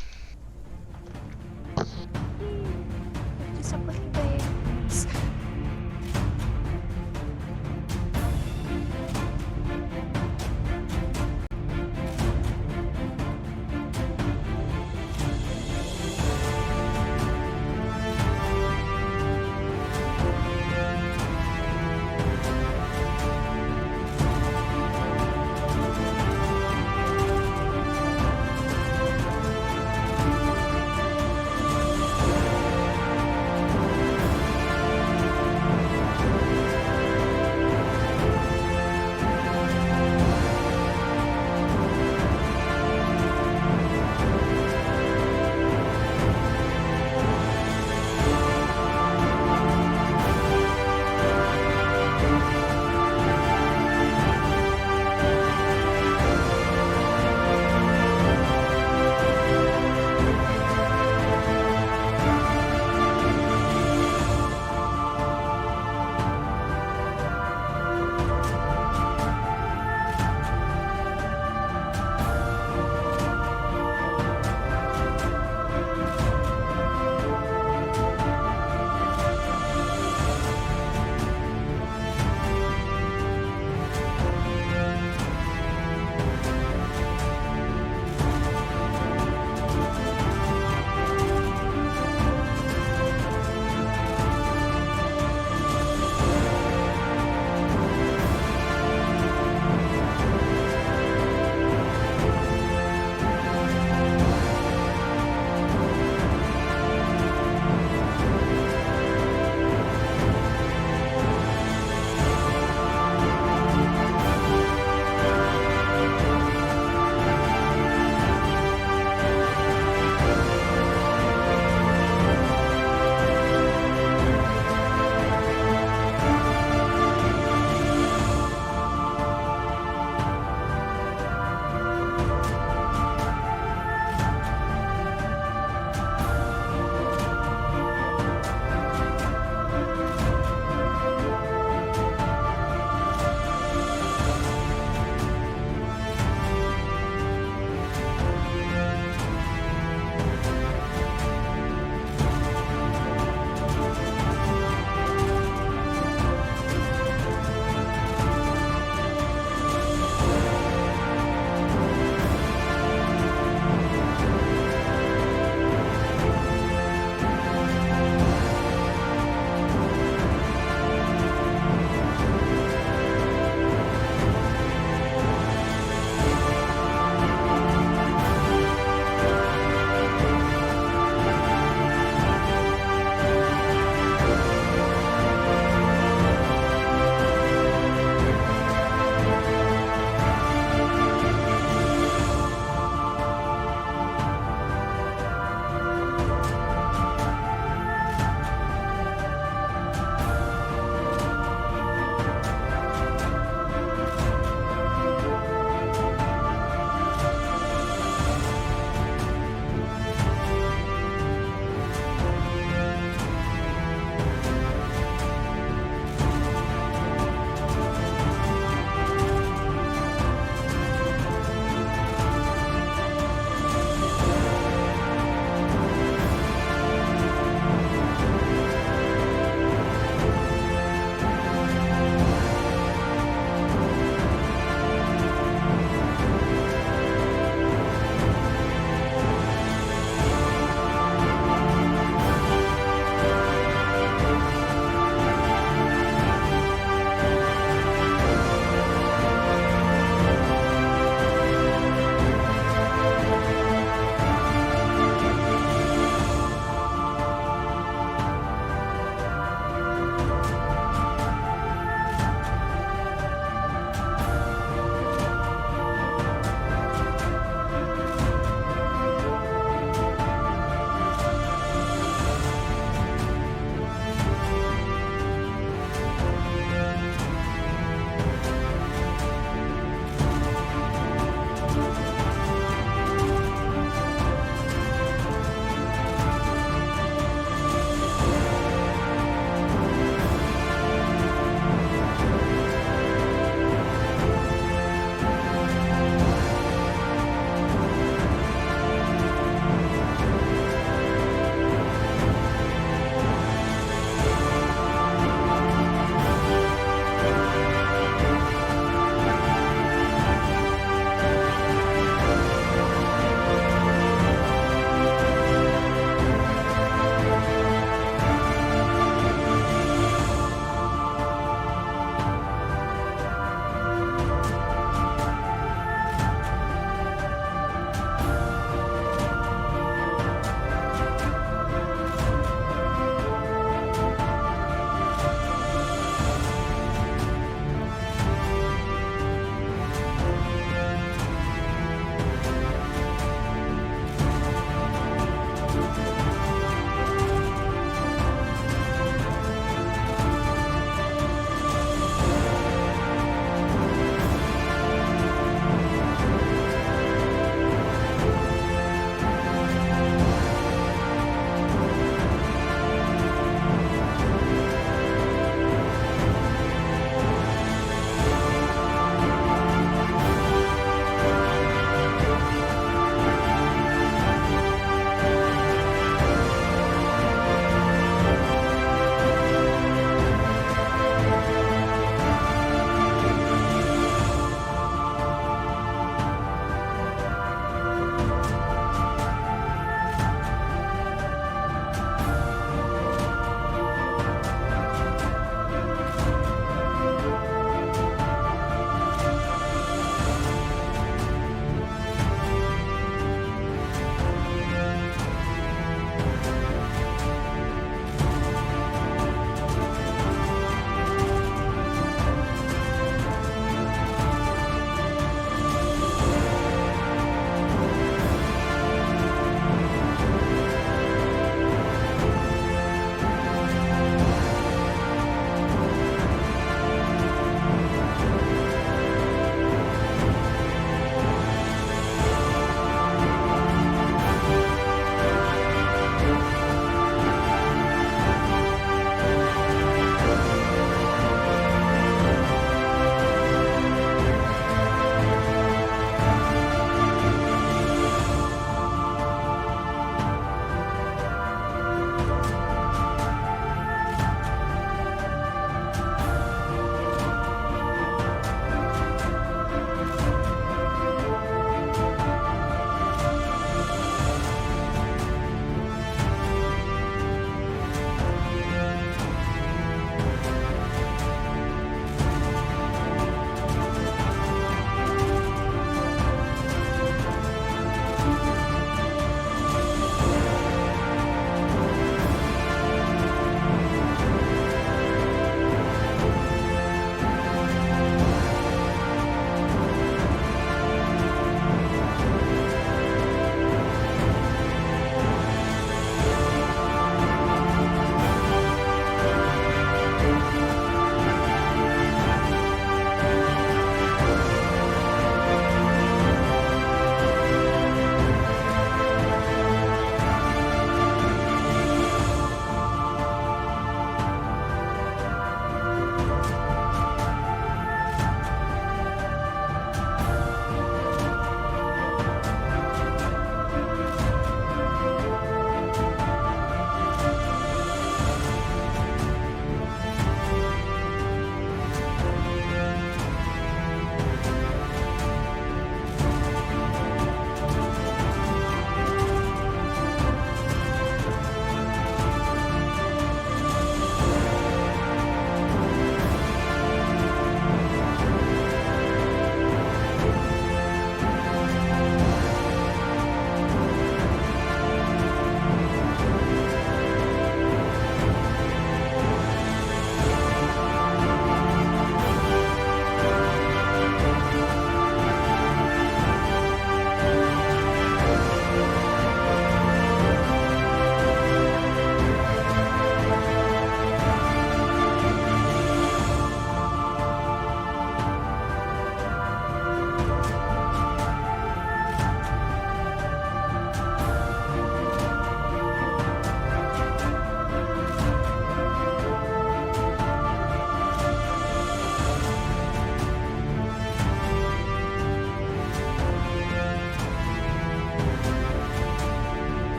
Just stop looking things.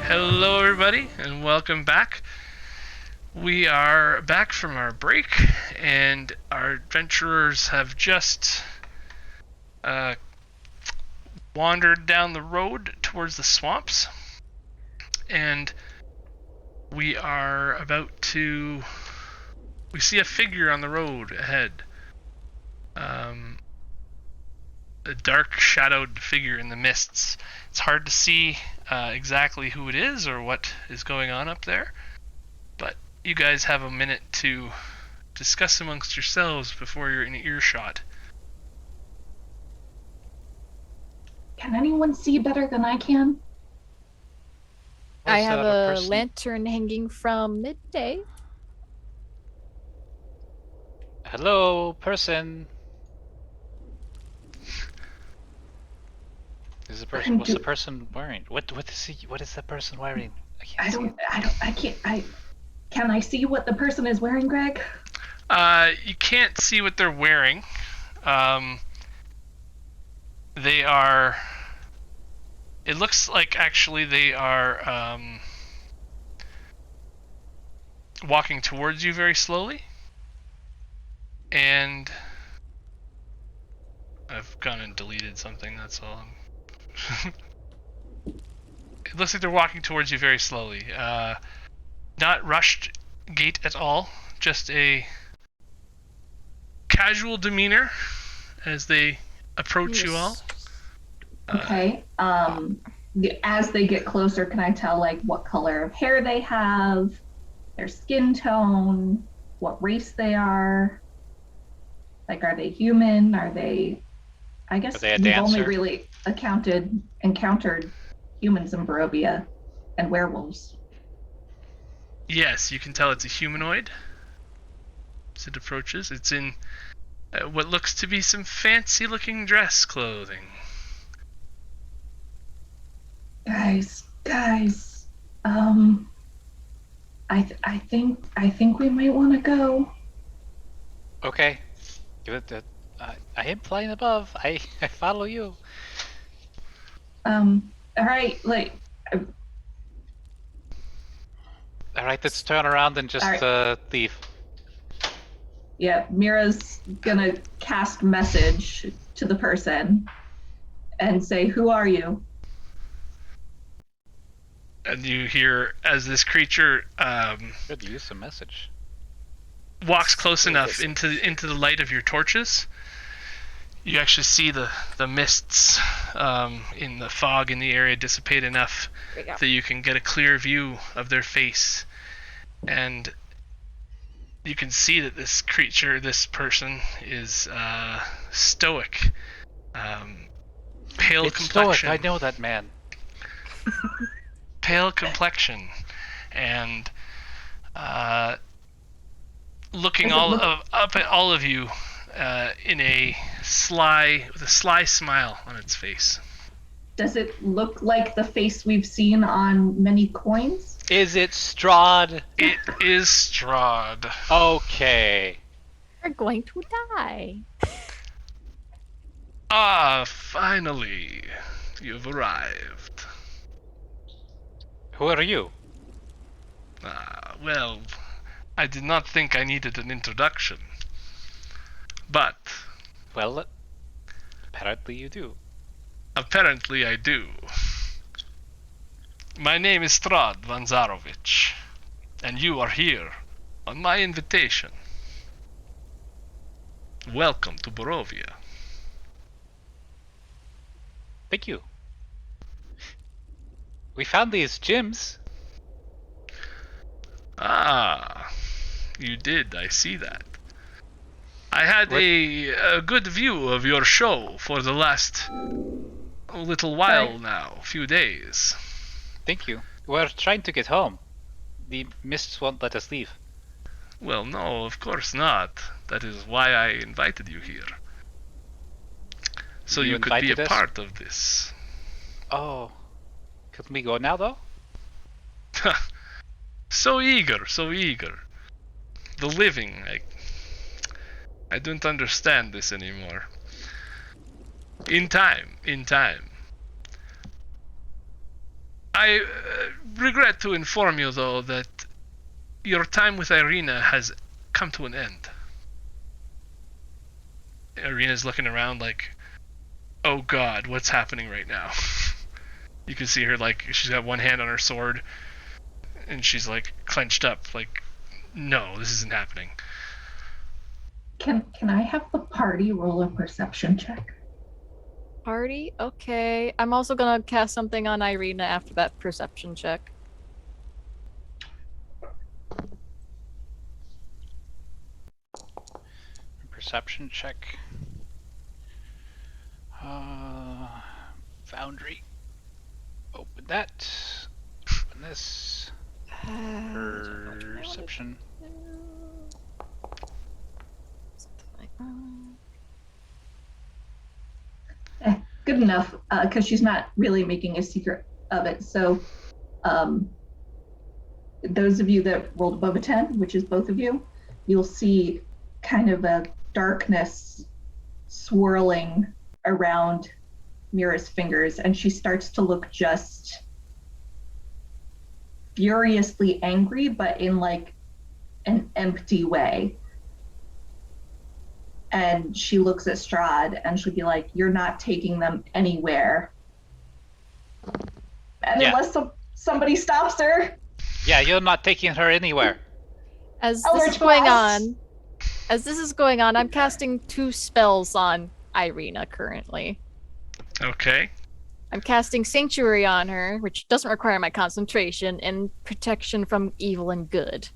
Hello, everybody, and welcome back. We are back from our break, and our adventurers have just wandered down the road towards the swamps, and we are about to... We see a figure on the road ahead. A dark shadowed figure in the mists. It's hard to see exactly who it is or what is going on up there, but you guys have a minute to discuss amongst yourselves before you're in earshot. Can anyone see better than I can? I Was have that a person? lantern hanging from midday. Hello, person. Is the person? What's the person wearing? What is he? What is that person wearing? I can't. Can I see what the person is wearing, Greg? You can't see what they're wearing. They are... It looks like actually they are walking towards you very slowly. And I've gone and deleted something, that's all. It looks like they're walking towards you very slowly. Not rushed gait at all, just a casual demeanor as they approach you all. Okay. As they get closer, can I tell like what color of hair they have, their skin tone, what race they are? Like, are they human? Are they? I guess Are they a we've only dancer? really encountered humans in Barovia and werewolves. Yes, you can tell it's a humanoid as it approaches. It's in what looks to be some fancy-looking dress clothing. Guys, I think we might want to go. Okay. Give it that. I am flying above. I follow you. All right, like. All right, let's turn around and just leave. Yeah, Mira's gonna cast message to the person and say, "Who are you?" And you hear as this creature Good use of message. walks close enough into the light of your torches. You actually see the mists in the fog in the area dissipate enough that you can get a clear view of their face. And you can see that this creature, this person, is stoic. Pale It's complexion. stoic. I know that man. Pale complexion. And looking up at all of you with a sly smile on its face. Does it look like the face we've seen on many coins? Is it Strahd? It is Strahd. Okay. We're going to die. Ah, finally, you've arrived. Who are you? Well, I did not think I needed an introduction. But Well, apparently you do. apparently I do. My name is Strahd Vanzarovich, and you are here on my invitation. Welcome to Barovia. Thank you. We found these gems. Ah, you did, I see that. I had a good view of your show for the last little while now, few days. Thank you. We're trying to get home. The mists won't let us leave. Well, no, of course not. That is why I invited you here. So you could be a invited us? part of this. Oh. Could we go now, though? So eager, so eager. The living, I don't understand this anymore. In time. regret to inform you, though, that your time with Ireena has come to an end. Ireena's looking around like, oh god, what's happening right now? You can see her, like, she's got one hand on her sword, and she's, like, clenched up, like, no, this isn't happening. Can I have the party roll a perception check? Party? Okay. I'm also gonna cast something on Ireena after that perception check. Perception check. Foundry. Open that. Open this. Perception. Good enough, because she's not really making a secret of it. So those of you that rolled above a 10, which is both of you, you'll see kind of a darkness swirling around Mira's fingers, and she starts to look just furiously angry, but in like an empty way. And she looks at Strahd and she'll be like, you're not taking them anywhere. And unless somebody stops her. Yeah, you're not taking her anywhere. As this is going on, I'm casting 2 spells on Ireena currently. Okay. I'm casting Sanctuary on her, which doesn't require my concentration, and Protection from Evil and Good.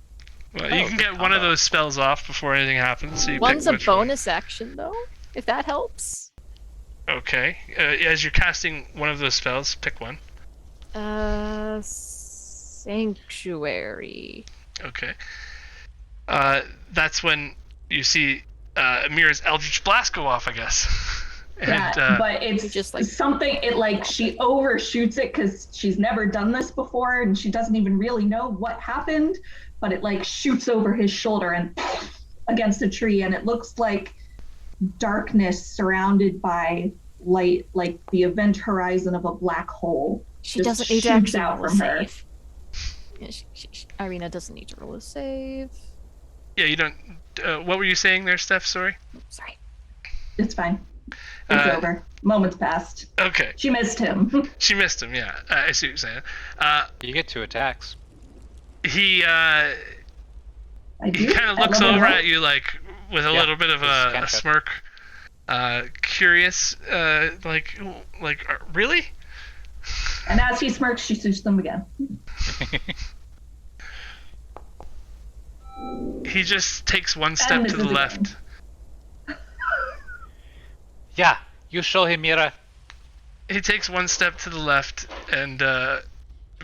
Well, you can get one of those spells off before anything happens. So you One's pick a which bonus action, though, if that helps. Okay. As you're casting one of those spells, pick one. Sanctuary. Okay. That's when you see Mira's Eldritch Blast go off, I guess. Yeah, but it's just like something, she overshoots it because she's never done this before and she doesn't even really know what happened, but it shoots over his shoulder and against a tree, and it looks like darkness surrounded by light, like the event horizon of a black hole. She doesn't need to actually roll a save. Yeah, Ireena doesn't need to roll a save. Yeah, you don't. What were you saying there, Steph? Sorry. Sorry. It's fine. It's over. Moments passed. Okay. She missed him. She missed him. Yeah, I see what you're saying. You get 2 attacks. He kind of looks over at you with a little bit of a smirk, curious, really? And as he smirks, she shoots them again. He just takes one step to the left. Yeah, you show him, Mira. He takes one step to the left, and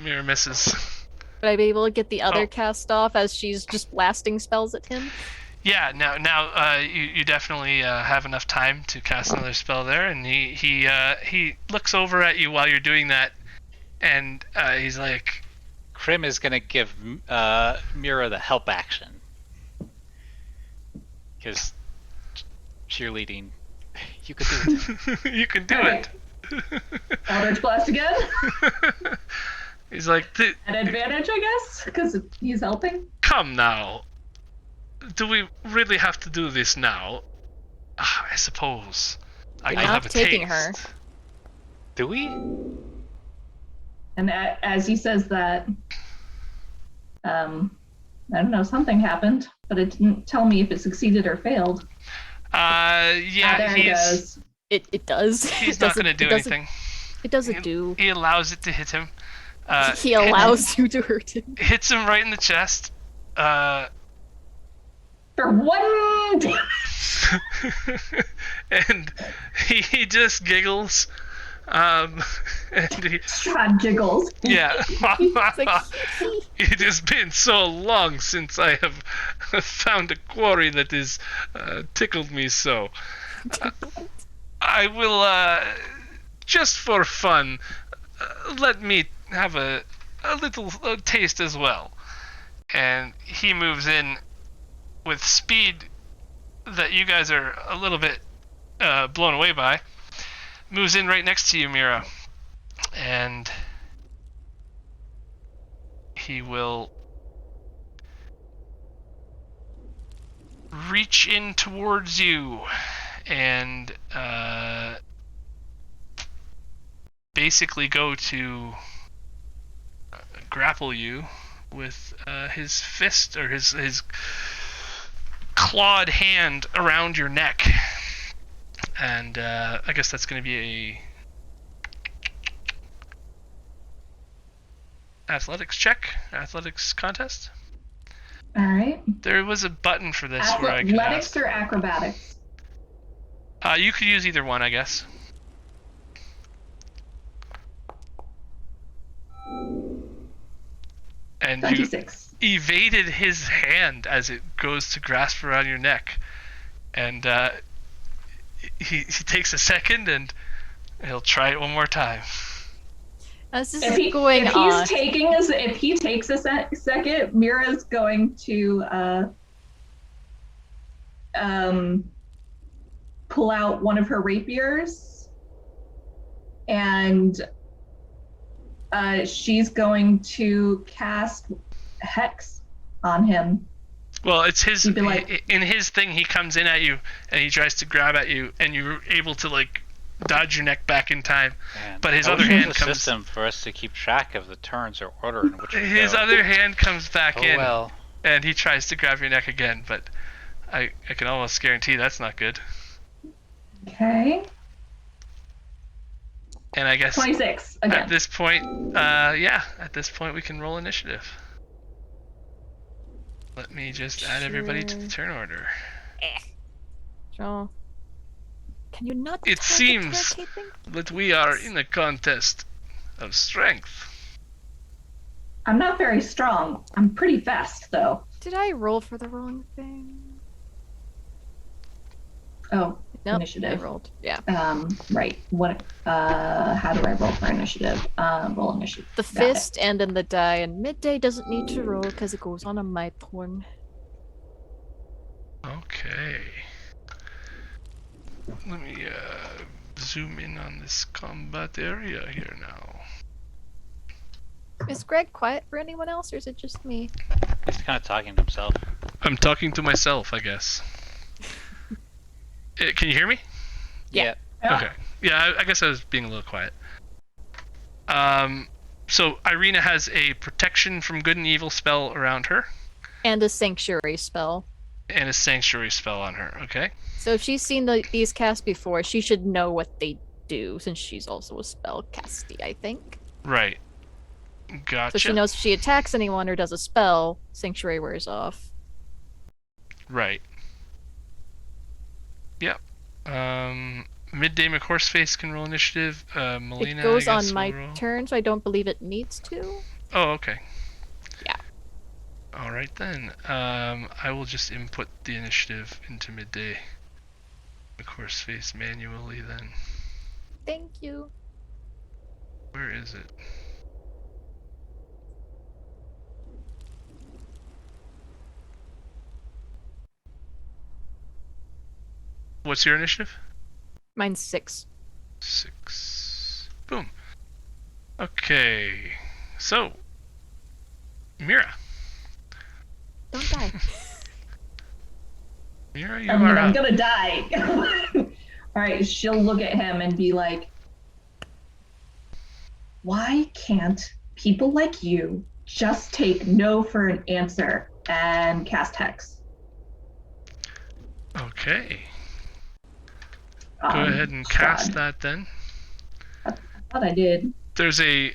Mira misses. Would I be able to get the other cast off as she's just blasting spells at him? Yeah, now you definitely have enough time to cast another spell there, and he looks over at you while you're doing that, and he's like, Krim is gonna give Mira the help action because cheerleading. You could do it. You can do it. Eldritch Blast again. He's like, an advantage, I guess, because he's helping. Come now. Do we really have to do this now? I suppose. I can have a taking taste. her. Do we? And as he says that, I don't know, something happened, but it didn't tell me if it succeeded or failed. Yeah, there it goes. It does. He's not going to do anything. It doesn't do. He allows it to hit him. He allows you to hurt him. Hits him right in the chest. For 1 damage. And he just giggles. And Strahd jiggles. Yeah. It has been so long since I have found a quarry that has tickled me so. I will, just for fun, let me have a little taste as well. And he moves in with speed that you guys are a little bit blown away by. Moves in right next to you, Mira. And he will reach in towards you and basically go to grapple you with his fist, or his clawed hand around your neck. And I guess that's going to be a athletics contest. All right. There was a button for this where I could Athletics ask. or acrobatics? You could use either one, I guess. And 26. you evaded his hand as it goes to grasp around your neck. And he takes a second and he'll try it one more time. As this is going on, if he takes a second, Mira's going to pull out one of her rapiers, and she's going to cast Hex on him. Well, it's his. Like, in his thing, he comes in at you and he tries to grab at you, and you're able to like dodge your neck back in time. Man, but his other hand comes. comes. System for us to keep track of the turns or order in which we his go. other hand comes back in, well. and he tries to grab your neck again. But I can almost guarantee that's not good. Okay. And I guess 26 again. at this point, at this point we can roll initiative. Let me just add everybody to the turn order. So, can you not? It target seems rotating? that we are in a contest of strength. I'm not very strong. I'm pretty fast, though. Did I roll for the wrong thing? Oh, Nope, initiative. I rolled. Yeah. Right. What? How do I roll for initiative? Roll initiative. The Got fist and then the die, and midday doesn't need to roll because it goes on my turn. Okay. Let me zoom in on this combat area here now. Is Greg quiet for anyone else, or is it just me? He's kind of talking to himself. I'm talking to myself, I guess. Can you hear me? Yeah. Okay. Yeah, I guess I was being a little quiet. So Ireena has a protection from good and evil spell around her. And a sanctuary spell. And a sanctuary spell on her, okay? So if she's seen these cast before, she should know what they do, since she's also a spellcasty, I think. Right. Gotcha. So she knows if she attacks anyone or does a spell, sanctuary wears off. Right. Yep. Midday McHorseface can roll initiative. Melina, It goes I guess, on my will roll. turn, so I don't believe it needs to. Oh, okay. Yeah. All right then. I will just input the initiative into Midday McHorseface manually then. Thank you. Where is it? What's your initiative? Mine's 6. 6. Boom. Okay. So, Mira. Don't die. Mira, you I mean, are I'm up. gonna die. All right, she'll look at him and be like, "Why can't people like you just take no for an answer and cast Hex?" Okay. Go ahead and cast that then. I thought I did. There's a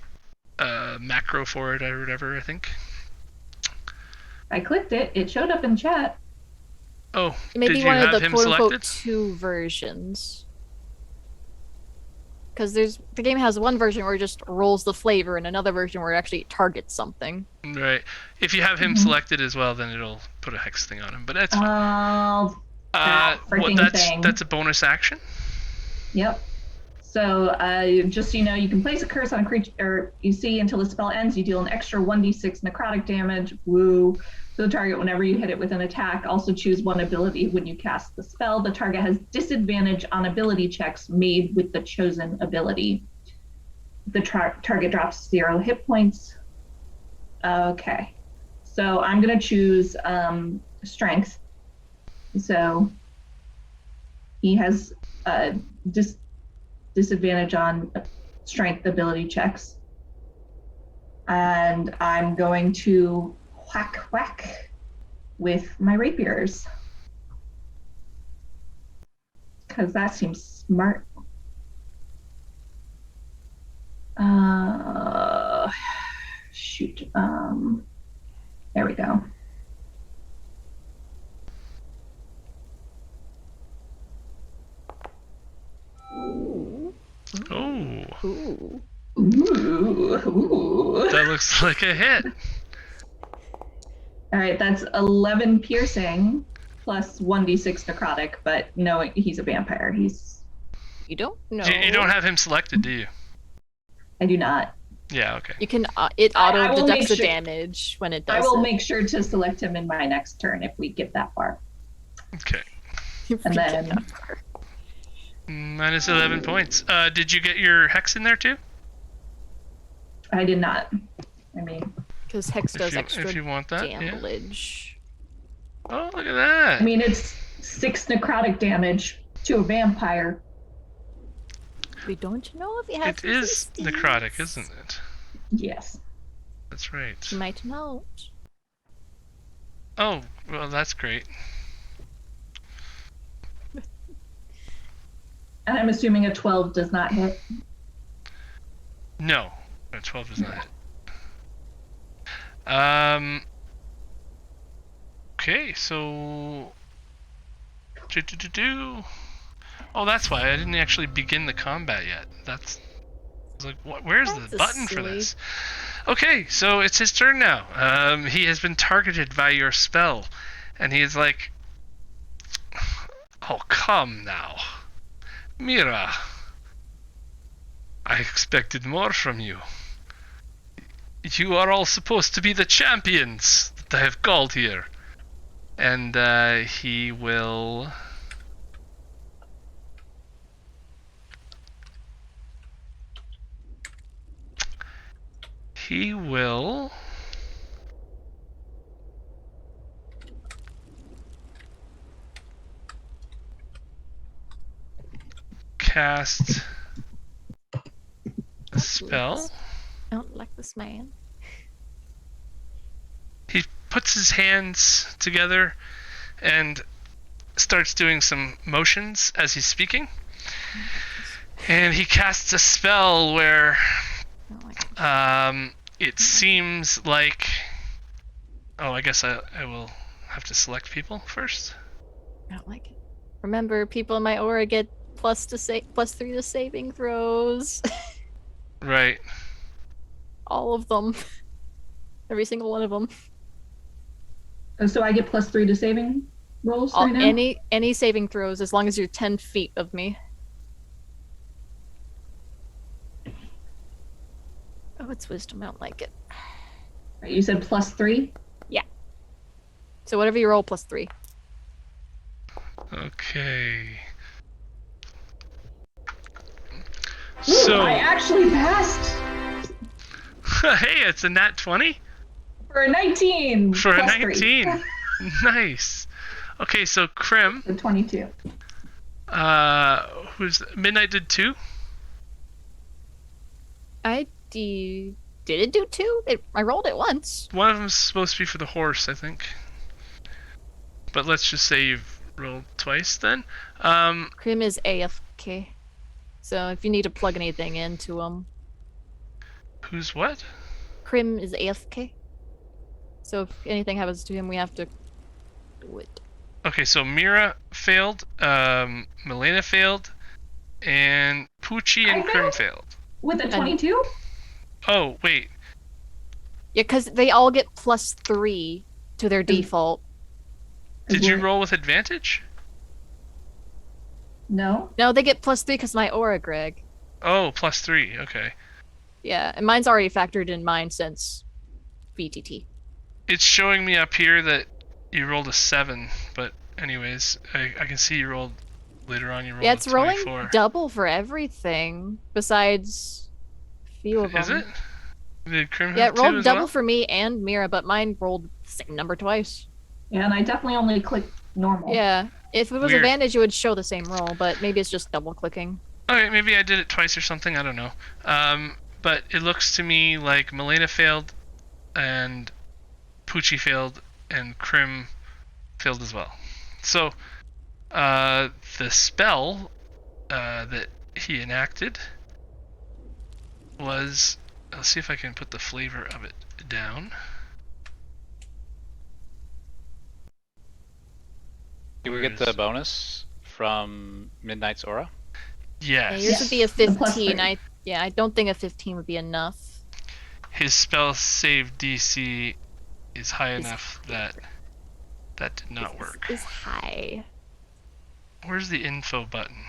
macro for it or whatever, I think. I clicked it. It showed up in chat. Oh, Maybe did you one of have the him quote-unquote selected? 2 versions. Because the game has one version where it just rolls the flavor, and another version where it actually targets something. Right. If you have him selected as well, then it'll put a hex thing on him. But that's fine. That freaking thing. That's a bonus action. Yep. So just so you know, you can place a curse on a creature or you see until the spell ends. You deal an extra 1d6 necrotic damage. Woo. To the target whenever you hit it with an attack. Also choose one ability when you cast the spell. The target has disadvantage on ability checks made with the chosen ability. The target drops 0 hit points. Okay. So I'm going to choose strength. So he has a disadvantage on strength ability checks. And I'm going to whack with my rapiers. Because that seems smart. Shoot. There we go. Oh. Ooh. Ooh. That looks like a hit. All right, that's 11 piercing plus 1d6 necrotic, but no, he's a vampire. You don't know. You don't have him selected, do you? I do not. Yeah, okay. You can. It auto will deducts the make sure- damage when it does. I will it. make sure to select him in my next turn if we get that far. Okay. If And we get then- that far. Minus 11 points. Did you get your hex in there too? I did not. I mean, Because Hex does extra if you want that, yeah. damage. Oh, look at that. I mean, it's 6 necrotic damage to a vampire. We don't know if he has It is resistance. necrotic, isn't it? Yes. That's right. You might not. Oh, well, that's great. And I'm assuming a 12 does not hit. No, 12 does not hit. Okay, so. Oh, that's why I didn't actually begin the combat yet. I was like, where's That's the button for silly. this? Okay, so it's his turn now. He has been targeted by your spell, and he is like, "Oh, come now, Mira. I expected more from you. You are all supposed to be the champions that I have called here." And he will. He will. Cast a spell. I don't like this man. He puts his hands together and starts doing some motions as he's speaking. And he casts a spell where I don't like this. it seems like. Oh, I guess I will have to select people first. I don't like it. Remember, people in my aura get +3 to saving throws. Right. All of them. Every single one of them. And so I get +3 to saving rolls right now? Any saving throws, as long as you're 10 feet of me. Oh, it's wisdom. I don't like it. Right, you said +3? So whatever you roll, +3. Okay. Ooh, So, I actually passed hey, it's a nat 20 for a 19. for a +3. 19. Nice. Okay, so Krim, So 22. who's Midnight did 2? Did it do 2? I rolled it once. One of them's supposed to be for the horse, I think. But let's just say you've rolled twice then. Krim is AFK. So if you need to plug anything into him, Who's what? Krim is AFK. So if anything happens to him, we have to do it. Okay, so Mira failed, Milena failed, and Poochie and I Krim failed? failed. With a 22? Oh, wait. Yeah, because they all get +3 to their default. Did you roll with advantage? No. No, they get +3 because my aura, Greg. Oh, +3. Okay. Yeah, and mine's already factored in mine since VTT. It's showing me up here that you rolled a 7, but anyways, I can see you rolled later on. You rolled Yeah, a it's rolling 24. double for everything besides a few of them. Is it? Did Krim Yeah, have it rolled 2 as double well? for me and Mira, but mine rolled the same number twice. Yeah, and I definitely only clicked normal. Yeah, if it was Weird. advantage, it would show the same roll, but maybe it's just double clicking. Okay, maybe I did it twice or something. I don't know. But it looks to me like Milena failed, and Poochie failed, and Krim failed as well. So, the spell that he enacted was. I'll see if I can put the flavor of it down. Do we get the bonus from Midnight's Aura? Yeah, Yes. yours would be a the plus 15. 30. I don't think a 15 would be enough. His spell save DC is high enough that that did not work. Is high. Where's the info button?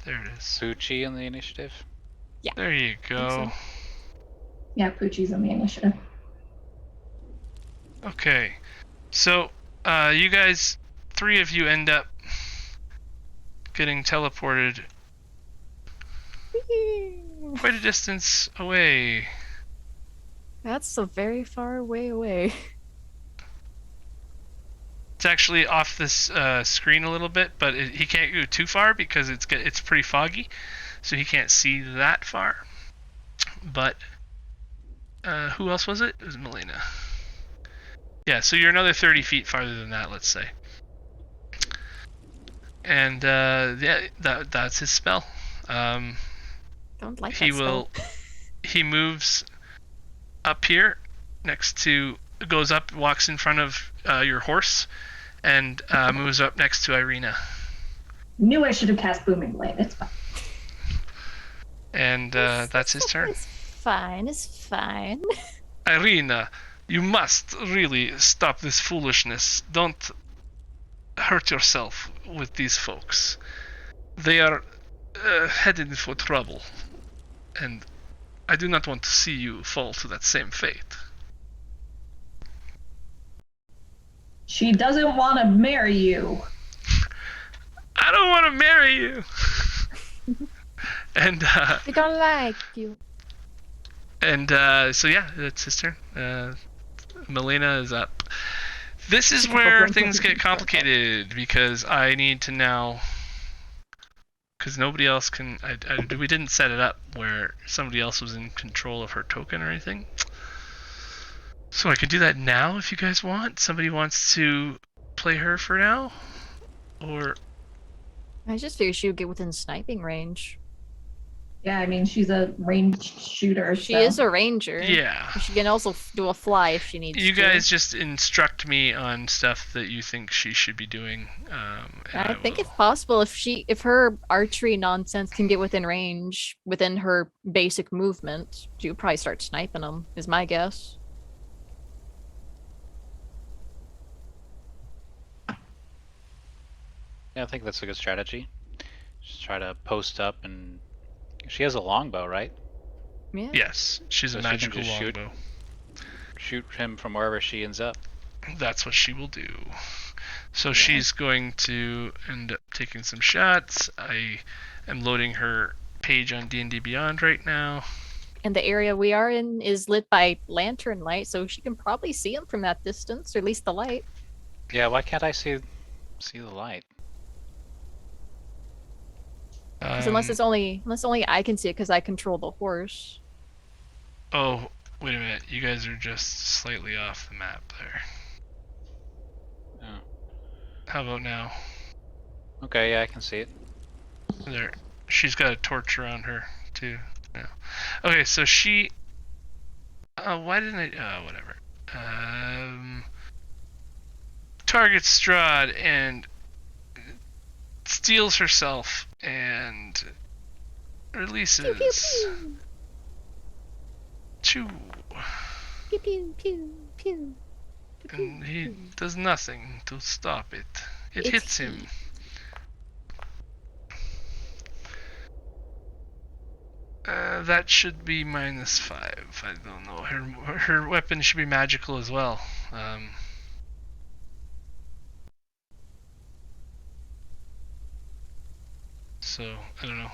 There it is. Poochie in the initiative? There you go. so. Yeah, Poochie's in the initiative. Okay, so you guys, 3 of you end up getting teleported quite a distance away. That's a very far way away. It's actually off this screen a little bit, but he can't go too far because it's pretty foggy, so he can't see that far. But who else was it? It was Milena. Yeah, so you're another 30 feet farther than that, let's say. And yeah, that's his spell. Don't like that He spell. he moves up here next to, goes up, walks in front of your horse, and moves up next to Ireena. Knew I should have cast Booming Blade. It's fine. And that's his turn. It's fine. It's fine. Ireena, you must really stop this foolishness. Don't hurt yourself with these folks. They are headed for trouble, and I do not want to see you fall to that same fate. She doesn't want to marry you. I don't want to marry you. And We don't like you. and so yeah, it's his turn. Milena is up. This is where things get complicated because I need to now, because nobody else can. We didn't set it up where somebody else was in control of her token or anything. So I can do that now if you guys want. Somebody wants to play her for now, or I just figured she would get within sniping range. Yeah, I mean, she's a ranged shooter. She so. is a ranger. yeah. She can also do a fly if she needs to. You guys just instruct me on stuff that you think she should be doing. I think will. if possible, if her archery nonsense can get within range within her basic movement, she would probably start sniping them. Is my guess. Yeah, I think that's a good strategy. Just try to post up, and she has a longbow, right? Yeah. Yes, she's So a she can magical just shoot. longbow. Shoot him from wherever she ends up. That's what she will do. So she's going to end up taking some shots. I am loading her page on D&D Beyond right now. And the area we are in is lit by lantern light, so she can probably see him from that distance, or at least the light. Yeah, why can't I see the light? 'Cause unless only I can see it because I control the horse. Oh, wait a minute. You guys are just slightly off the map there. Oh. How about now? Okay, yeah, I can see it. There. She's got a torch around her, too. Yeah. Okay, so she... why didn't I... whatever. Targets Strahd and steals herself and releases... Pew pew pew. Choo. Pew pew pew pew. And he does nothing to stop it. It It's hits him. That should be -5. I don't know. Her weapon should be magical as well. So I don't know.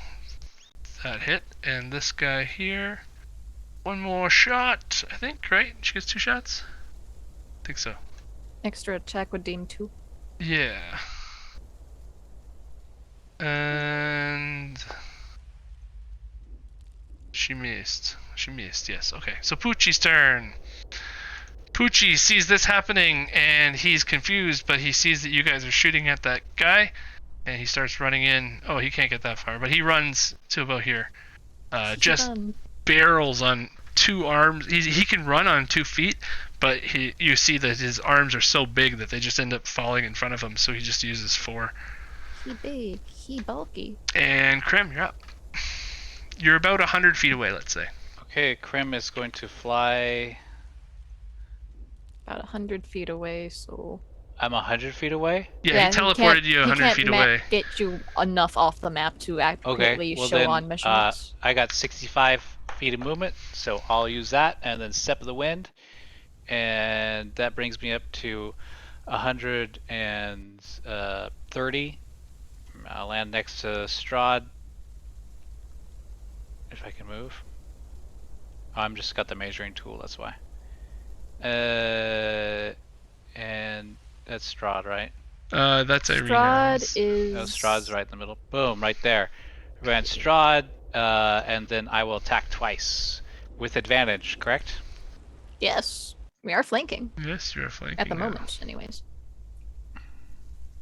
That hit, and this guy here one more shot, I think, right? She gets 2 shots? I think so. Extra attack would deem 2. Yeah. And she missed. She missed, yes. Okay, so Poochie's turn. Poochie sees this happening and he's confused, but he sees that you guys are shooting at that guy and he starts running in. Oh, he can't get that far, but he runs to about here. Just barrels on 2 arms. He can run on 2 feet, but you see that his arms are so big that they just end up falling in front of him, so he just uses 4. He big, he bulky. And Krim, you're up. You're about 100 feet away, let's say. Okay, Krim is going to fly. About 100 feet away, so... I'm 100 feet away? Yeah, he teleported you 100 feet away. Get you enough off the map to accurately show then, on measurements. I got 65 feet of movement, so I'll use that, and then Step of the Wind. And that brings me up to 130. I'll land next to Strahd. If I can move. Oh, I'm just got the measuring tool, that's why. And that's Strahd, right? That's Ireena. Strahd is... Oh, Strahd's right in the middle. Boom, right there. Ran Strahd, and then I will attack twice. With advantage, correct? Yes. We are flanking. Yes, you're flanking. At the now. moment, anyways.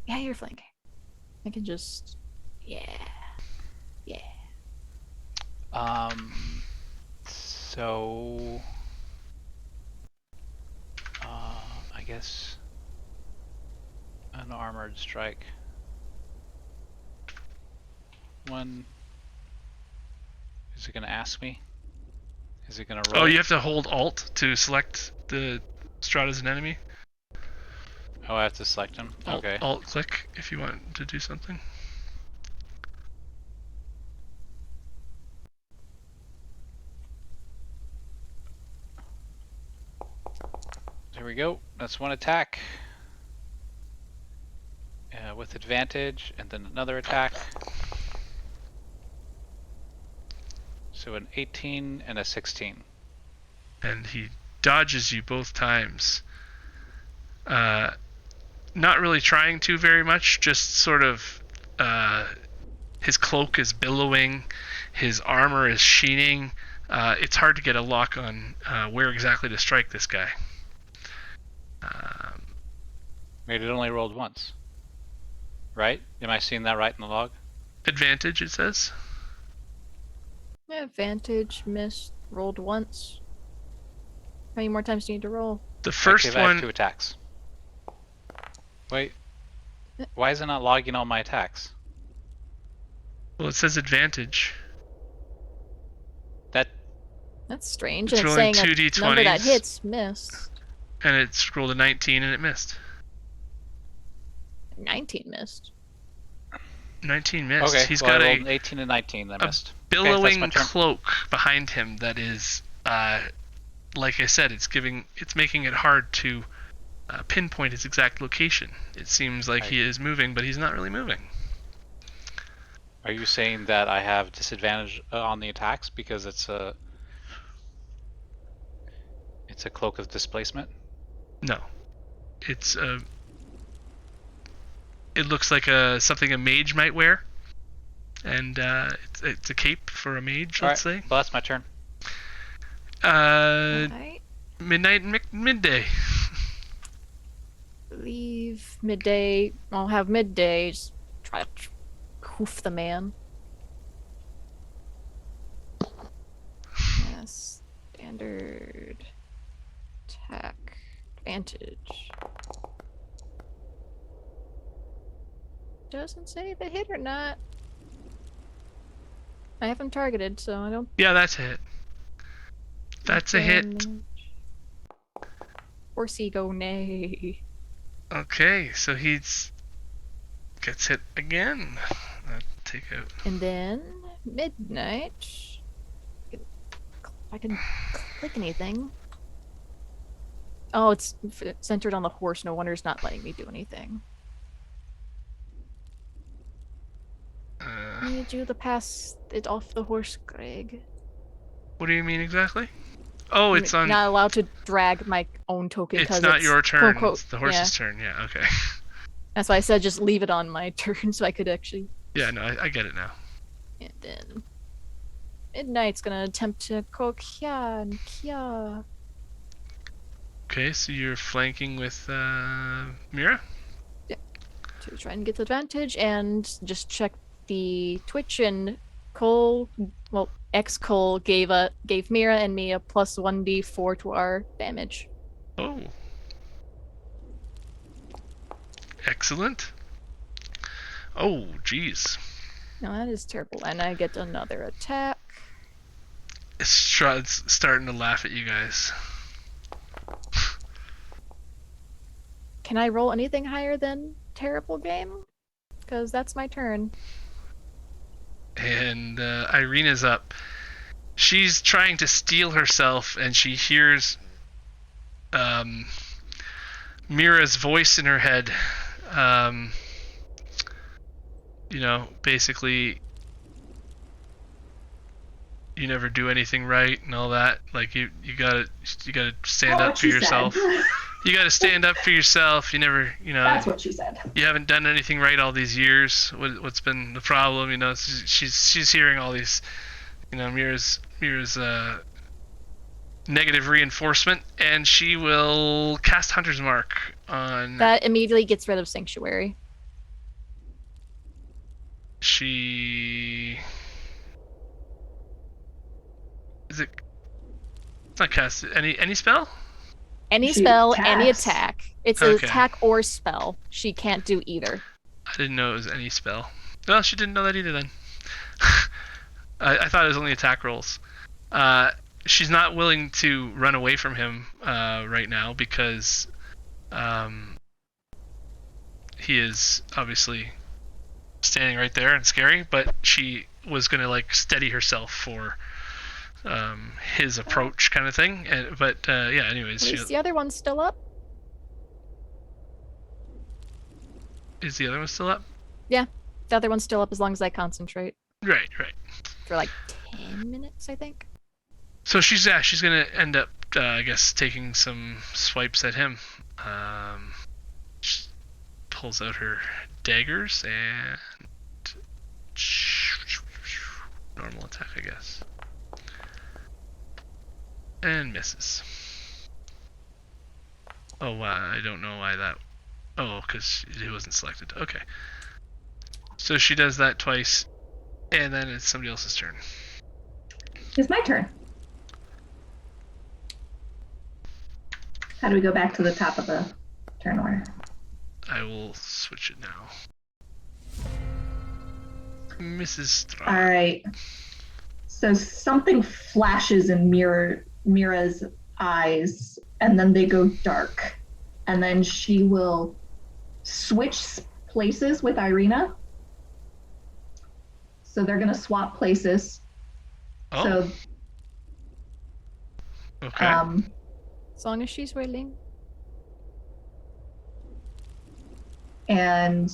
Yeah, you're flanking. I can just... Yeah. Yeah. So... I guess... An armored strike. 1... Is it gonna ask me? Is it gonna roll? Oh, you have to hold Alt to select the Strahd as an enemy. Oh, I have to select him? Okay. Alt click if you want to do something. There we go. That's 1 attack. With advantage, and then another attack. So an 18 and a 16. And he dodges you both times. Not really trying to very much, just sort of his cloak is billowing, his armor is sheening. It's hard to get a lock on where exactly to strike this guy. Wait, it only rolled once. Right? Am I seeing that right in the log? Advantage, it says. Yeah, advantage, missed, rolled once. How many more times do you need to roll? The first I have one... 2 attacks. Wait. Why is it not logging all my attacks? Well, it says advantage. That's strange. It's And it's rolling saying 2d20s. a number that hits missed. And it's rolled a 19 and it missed. 19 missed. 19 missed. Okay, He's well, got I rolled an 18 and 19. I missed. billowing okay, cloak behind him that is, like I said, it's making it hard to pinpoint his exact location. It seems like he is moving, but he's not really moving. Are you saying that I have disadvantage on the attacks because it's a cloak of displacement? No, it's it looks like something a mage might wear, and it's a cape for a mage. Let's say. Well, that's my turn. Right. Midnight and midday. Leave midday. I'll have midday. Just try to hoof the man. Yes. Standard attack advantage. Doesn't say if it hit or not. I have him targeted, so I don't. Yeah, that's a hit. That's a hit. Horsey go nay. Okay, so gets hit again. Take out. And then midnight. If I can click anything. Oh, it's centered on the horse. No wonder it's not letting me do anything. I need you to pass it off the horse, Greg. What do you mean exactly? Oh, I'm it's on. not allowed to drag my own token because It's not your turn. quote, It's the horse's turn. Yeah. Okay. That's why I said just leave it on my turn so I could actually. Yeah. No, I get it now. And then Midnight's gonna attempt to call Kya and Kya. Okay, so you're flanking with Mira. To try and get the advantage and just check the Twitch, and Cole, well, Cole gave Mira and me a plus 1d4 to our damage. Oh. Excellent. Oh, jeez. No, that is terrible. And I get another attack. Strahd's starting to laugh at you guys. Can I roll anything higher than terrible game? Because that's my turn. And Ireena's up. She's trying to steel herself, and she hears Mira's voice in her head. Basically, you never do anything right and all that. Like you gotta stand up for yourself. You gotta stand up for yourself. You never, That's what she said. You haven't done anything right all these years. What's been the problem? She's hearing all these, Mira's negative reinforcement, and she will cast Hunter's Mark on. That immediately gets rid of Sanctuary. Is it? It's not cast. Any spell? Any She spell, attacks. any attack. It's an Okay. attack or spell. She can't do either. I didn't know it was any spell. Well, she didn't know that either then. I thought it was only attack rolls. She's not willing to run away from him right now because he is obviously standing right there and scary, but she was going to steady herself for his approach kind of thing. But anyways, At least the other one's still up. Is the other one still up? Yeah, the other one's still up as long as I concentrate. Right. For 10 minutes, I think. So she's gonna end up, I guess, taking some swipes at him. She pulls out her daggers and normal attack, I guess, and misses. Oh wow! I don't know why that. Oh, because it wasn't selected. Okay. So she does that twice, and then it's somebody else's turn. It's my turn. How do we go back to the top of the turn order? I will switch it now. Mrs. Strahd. All right. So something flashes in Mira's eyes, and then they go dark. And then she will switch places with Ireena. So they're going to swap places. Oh. So, Okay. As long as she's willing. And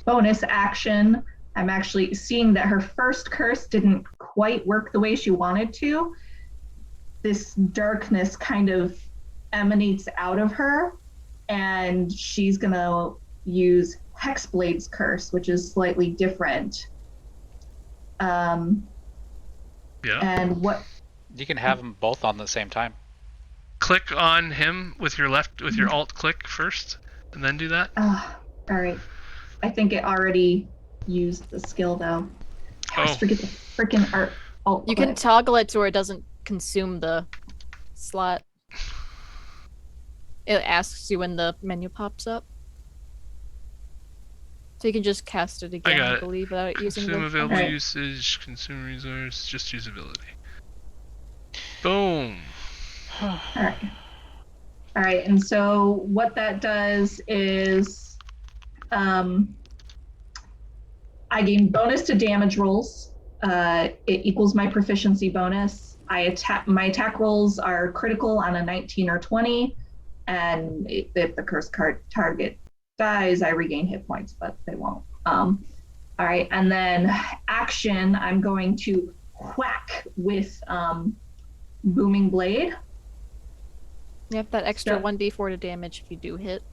bonus action, I'm actually seeing that her first curse didn't quite work the way she wanted to. This darkness kind of emanates out of her, and she's gonna use Hexblade's curse, which is slightly different. Yeah. And what? You can have them both on the same time. Click on him with your alt click first, and then do that. All right. I think it already used the skill though. I always forget the freaking alt. You can toggle it to where it doesn't consume the slot. It asks you when the menu pops up. So you can just cast it again, I believe, without using Consume the... available Right. usage, consume resource, just usability. Boom. All right, and so what that does is I gain bonus to damage rolls. It equals my proficiency bonus. My attack rolls are critical on a 19 or 20, and if the curse card target dies, I regain hit points, but they won't. All right, and then action, I'm going to whack with booming blade. You have that extra So- 1d4 to damage if you do hit.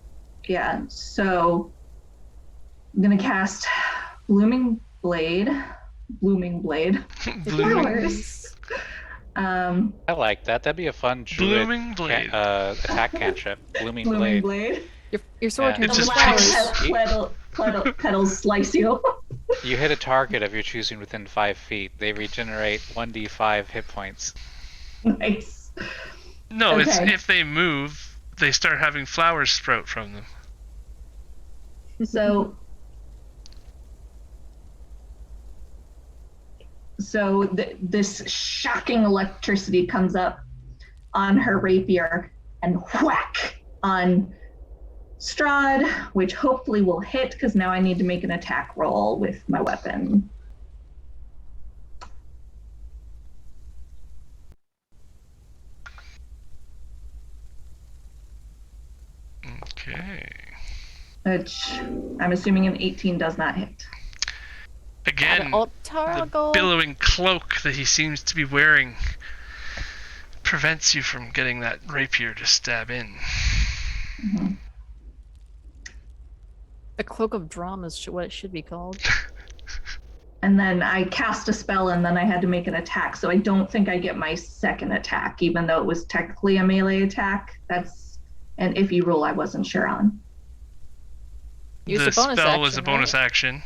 Yeah, so I'm gonna cast Blooming Blade. Blooming. Flowers. I like that. That'd be a fun druid Blooming blade. attack cantrip. Blooming Blooming blade. Blade. Your sword Yeah. turns It into just flowers. Petals slice you. You hit a target of your choosing within 5 feet. They regenerate 1d5 hit points. Nice. No, it's Okay. if they move, they start having flowers sprout from them. So this shocking electricity comes up on her rapier and whack on Strahd, which hopefully will hit because now I need to make an attack roll with my weapon. Okay. Which I'm assuming an 18 does not hit. Again, the Targo. billowing cloak that he seems to be wearing prevents you from getting that rapier to stab in. Mhm. The Cloak of Drama is what it should be called. And then I cast a spell and then I had to make an attack. So I don't think I get my second attack, even though it was technically a melee attack. That's an iffy rule I wasn't sure on. Use The a bonus spell action, was a bonus right? action.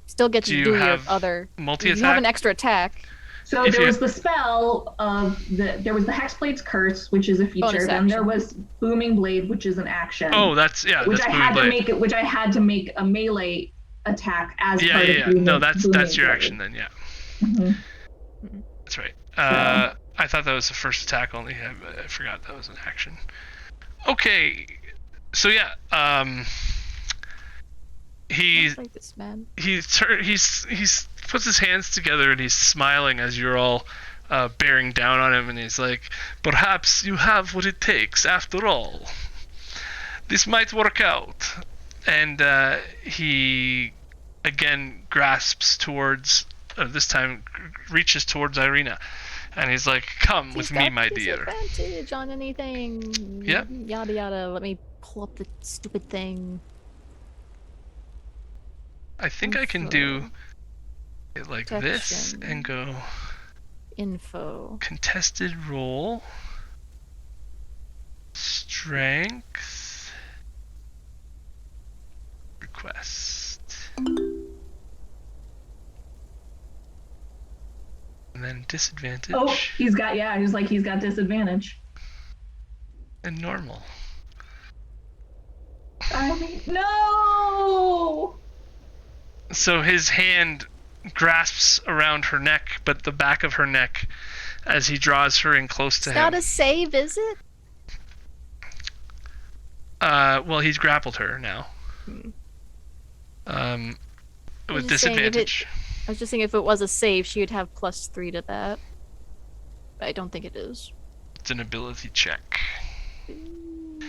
Still get Do to you do your have other. You have Multi-attack? an extra attack. So If there you- was the spell of there was the Hexblade's Curse, which is a feature. Bonus Then there action. was Booming Blade, which is an action. Oh, that's which that's I Booming had Blade. to make it. Which I had to make a melee attack as Yeah, part yeah, of yeah. Booming, No, that's Booming your Blade. action then. Yeah, Mhm. that's right. I thought that was the first attack only. I forgot that was an action. Okay, so yeah, I like this man. he's puts his hands together and he's smiling as you're all bearing down on him, and he's like, perhaps you have what it takes after all. This might work out. And he again grasps towards, this time reaches towards Ireena, and he's like, come He's with me, got my dear. disadvantage on anything. Yep. Yada yada. Let me pull up the stupid thing. I think I can do it like this Protection. and go Info. contested roll, strength, request, and then disadvantage Oh, he's got disadvantage. and normal. I mean, no. So his hand grasps around her neck, but the back of her neck, as he draws her in close to It's him. not a save, is it? Well, he's grappled her now. I'm With just saying, if it- disadvantage. I was just saying if it was a save, she would have +3 to that. But I don't think it is. It's an ability check.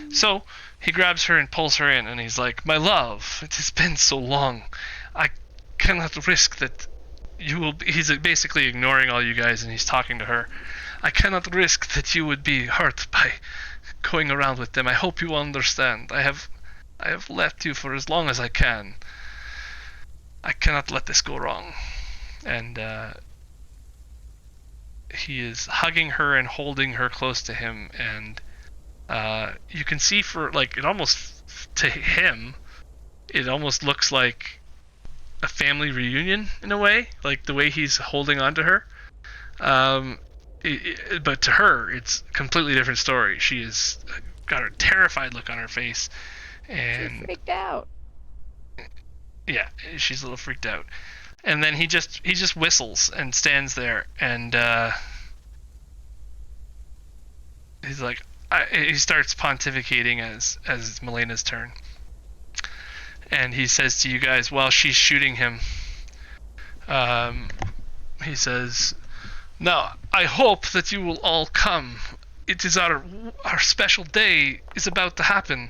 So he grabs her and pulls her in, and he's like, "My love, it has been so long. I cannot risk that you will." He's basically ignoring all you guys, and he's talking to her. "I cannot risk that you would be hurt by going around with them. I hope you understand. I have left you for as long as I can. I cannot let this go wrong." And he is hugging her and holding her close to him, and you can see for like it almost to him, it almost looks like a family reunion in a way, like the way he's holding on to her. But to her, it's a completely different story. She has got a terrified look on her face, She's and freaked out. yeah, she's a little freaked out. And then he just whistles and stands there, and he's like, he starts pontificating as it's Melena's turn, and he says to you guys while she's shooting him, he says, "Now I hope that you will all come. It is our special day is about to happen."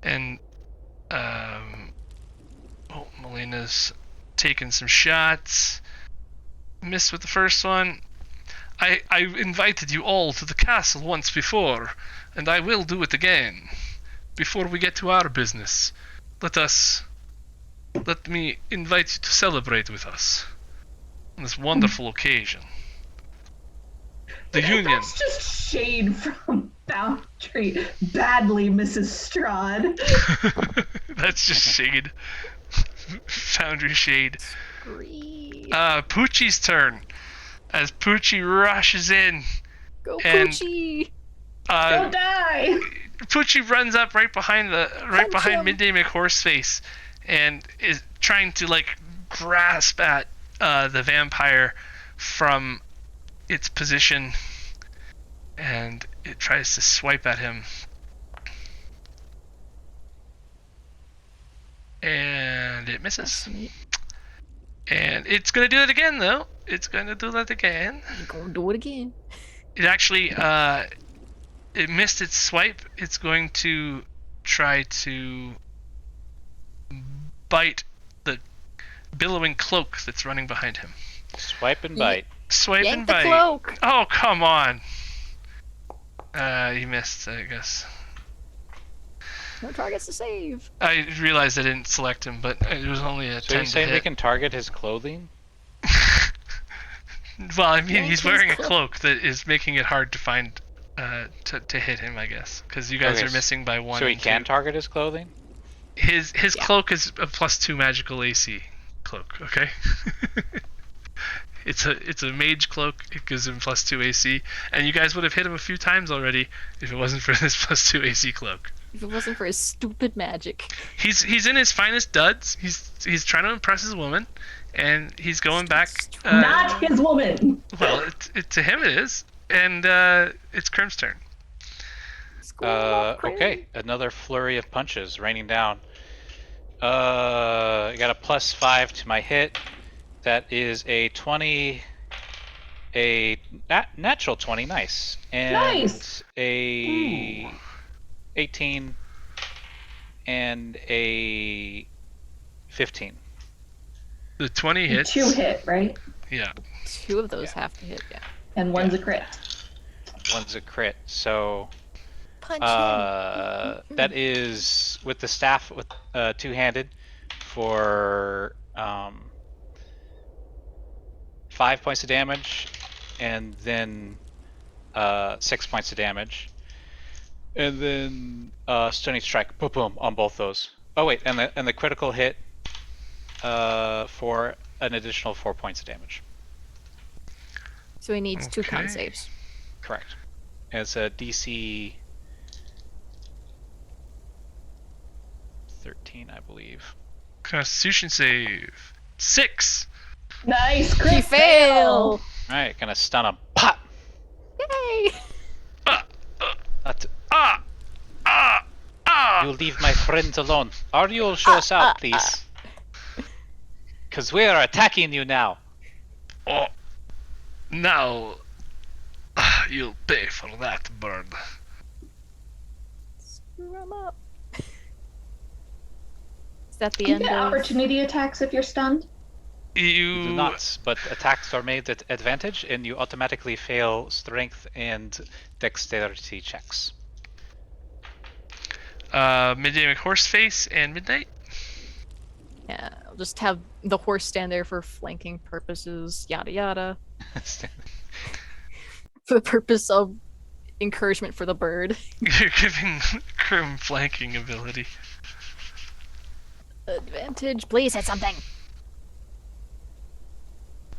And Melena's taken some shots, missed with the first one. I invited you all to the castle once before, and I will do it again. Before we get to our business, let me invite you to celebrate with us on this wonderful occasion. The Union. That's just shade from Foundry. Badly, Mrs. Strahd. That's just shade. Foundry shade. Greed. Poochie's turn. As Poochie rushes in. Go and, Poochie! Don't die! Poochie runs up right behind him. Midday McHorseface and is trying to like grasp at the vampire from its position, and it tries to swipe at him. And it misses. And it's gonna do it again though. It's gonna do that again. You're gonna do it again. It actually it missed its swipe. It's going to try to bite the billowing cloak that's running behind him. Swipe and bite. Swipe Yank and the bite. cloak! Oh, come on. He missed, I guess. No targets to save. I realized I didn't select him, but it was only a 10 So you're to saying we hit. can target his clothing? Well, I mean, Yank he's his wearing a cloak. cloak that is making it hard to find, to hit him, I guess. Because you guys Okay, are missing by 1 So he and can 2. target his clothing? His Yeah. cloak is a +2 magical AC cloak, okay? It's a mage cloak. It gives him +2 AC, and you guys would have hit him a few times already if it wasn't for this +2 AC cloak. If it wasn't for his stupid magic. He's in his finest duds. He's trying to impress his woman, and he's going back. Not his woman! Well, to him it is, and it's Crim's turn. Okay, another flurry of punches raining down. I got a +5 to my hit. That is a 20, a natural 20, nice. And Nice. a 18 and a 15. The 20 hits. 2 hit, right? Yeah. 2 of those have to hit, yeah. And one's a crit. One's a crit, so Punch that is with the staff with two-handed for 5 points of damage, and then 6 points of damage, and then stunning strike, boom, boom, on both those. Oh wait, and the critical hit for an additional 4 points of damage. So he needs 2 con Okay. saves. Correct. It's a DC 13, I believe. Constitution save. 6. Nice crit He fail! Alright, gonna stun him. Pop! Yay! You leave my friends alone. Or you'll show us out, please. Because we are attacking you now. Oh, now you'll pay for that, bird. Screw him up. Is that the You end get of... opportunity attacks if you're stunned? You do not, but attacks are made at advantage, and you automatically fail strength and dexterity checks. Midday McHorseface and Midnight. Yeah, I'll just have the horse stand there for flanking purposes, yada yada. For the purpose of encouragement for the bird. You're giving Crim flanking ability. Advantage, please hit something!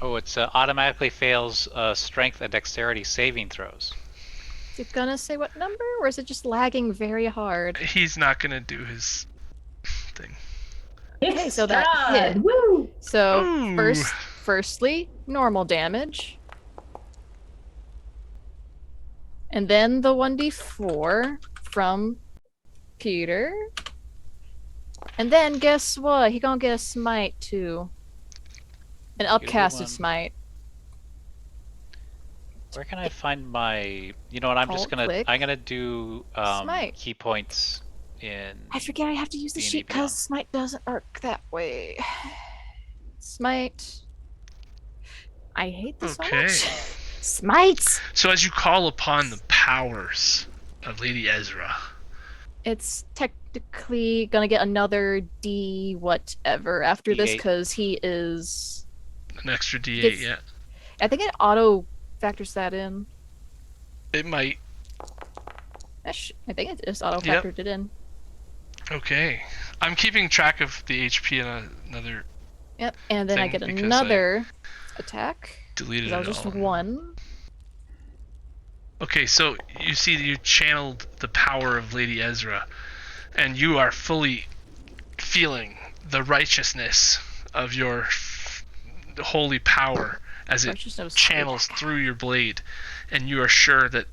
Oh, it's automatically fails strength and dexterity saving throws. Is it gonna say what number, or is it just lagging very hard? He's not gonna do his thing. Okay, so that hit. Woo! So, Ooh. firstly, normal damage. And then the 1d4 from Peter. And then guess what? He gonna get a smite too. An upcasted one. smite. Where can I find my? You know what? I'm just Alt gonna. click. I'm gonna do Smite. key points in. I forget I have to use the D&D sheet Beyond. because smite doesn't work that way. Smite. I hate this so Okay. much. Smites! So as you call upon the powers of Lady Ezra, It's technically gonna get another D whatever after this D8. because he is. an extra D8, Gets- yeah. I think it auto factors that in. It might. I think it just auto Yep. factored it in. Okay. I'm keeping track of the HP in another. Yep, and then I Thing, get because another attack. Deleted That was it just all. one. Okay, so you see you channeled the power of Lady Ezra, and you are fully feeling the righteousness of your holy power as it Righteousness. channels through your blade, and you are sure that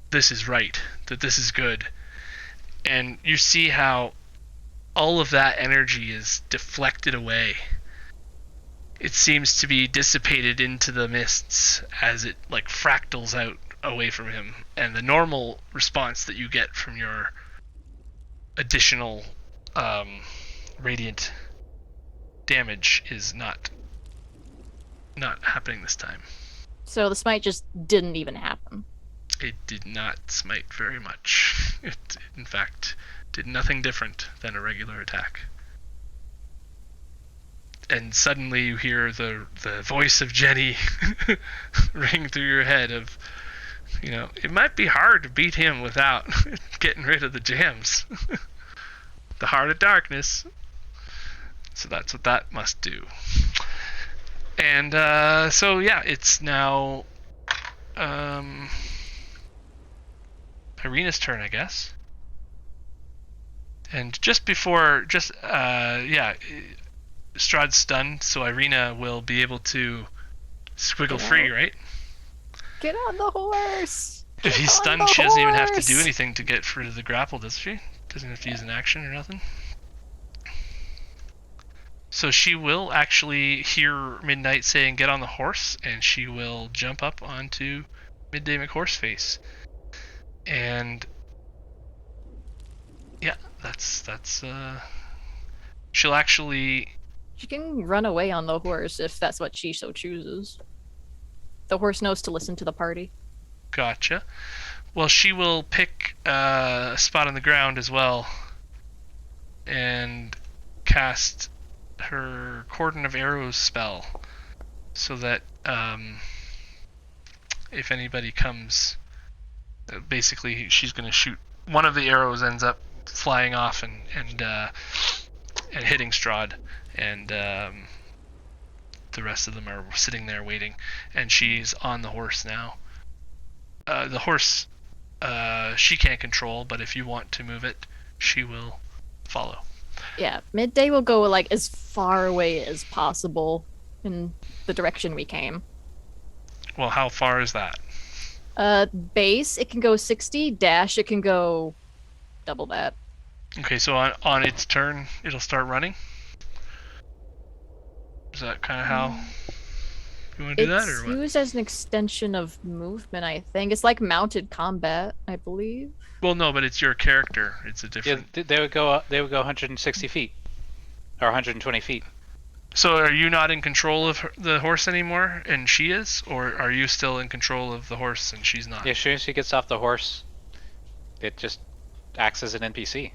this is right, that this is good. And you see how all of that energy is deflected away. It seems to be dissipated into the mists as it like fractals out away from him, and the normal response that you get from your additional radiant damage is not happening this time. So the smite just didn't even happen. It did not smite very much. It, in fact, did nothing different than a regular attack. And suddenly you hear the voice of Jenny ring through your head of, you know, it might be hard to beat him without getting rid of the jams. The Heart of Darkness. So that's what that must do. And so yeah, it's now Ireena's turn, I guess. And just before, Strahd's stunned, so Ireena will be able to squiggle free, right? Get on the horse! If he's Get on stunned, the she doesn't even have to horse! do anything to get rid of the grapple, does she? Doesn't have to use an action or nothing. So she will actually hear Midnight saying, "Get on the horse," and she will jump up onto Midday McHorseface. And yeah, that's she'll actually. She can run away on the horse if that's what she so chooses. The horse knows to listen to the party. Gotcha. Well, she will pick a spot on the ground as well and cast her Cordon of Arrows spell so that if anybody comes, basically she's going to shoot. One of the arrows ends up flying off and hitting Strahd, and the rest of them are sitting there waiting, and she's on the horse now. The horse she can't control, but if you want to move it, she will follow. Yeah, Midday will go like as far away as possible in the direction we came. Well, how far is that? Base, it can go 60. Dash, it can go double that. Okay, so on its turn, it'll start running? Is that kind of how you want to do that, or It's what? used as an extension of movement, I think. It's like mounted combat, I believe. Well, no, but it's your character. It's a Yeah, different... they would go 160 feet or 120 feet. So are you not in control of the horse anymore, and she is? Or are you still in control of the horse and she's not? Yeah, as soon as she gets off the horse, it just acts as an NPC.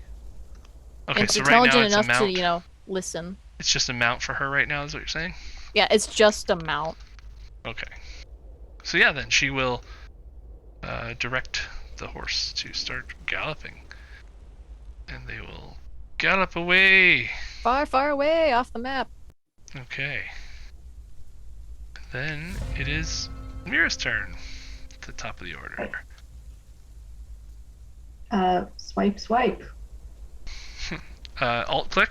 Okay, It's so right now intelligent it's a enough mount. to, you know, listen. It's just a mount for her right now, is what you're saying? Yeah, it's just a mount. Okay. So yeah, then she will direct the horse to start galloping. And they will gallop away. Far, far away off the map. Okay. Then it is Mira's turn at the top of the order. Swipe, swipe. Alt click.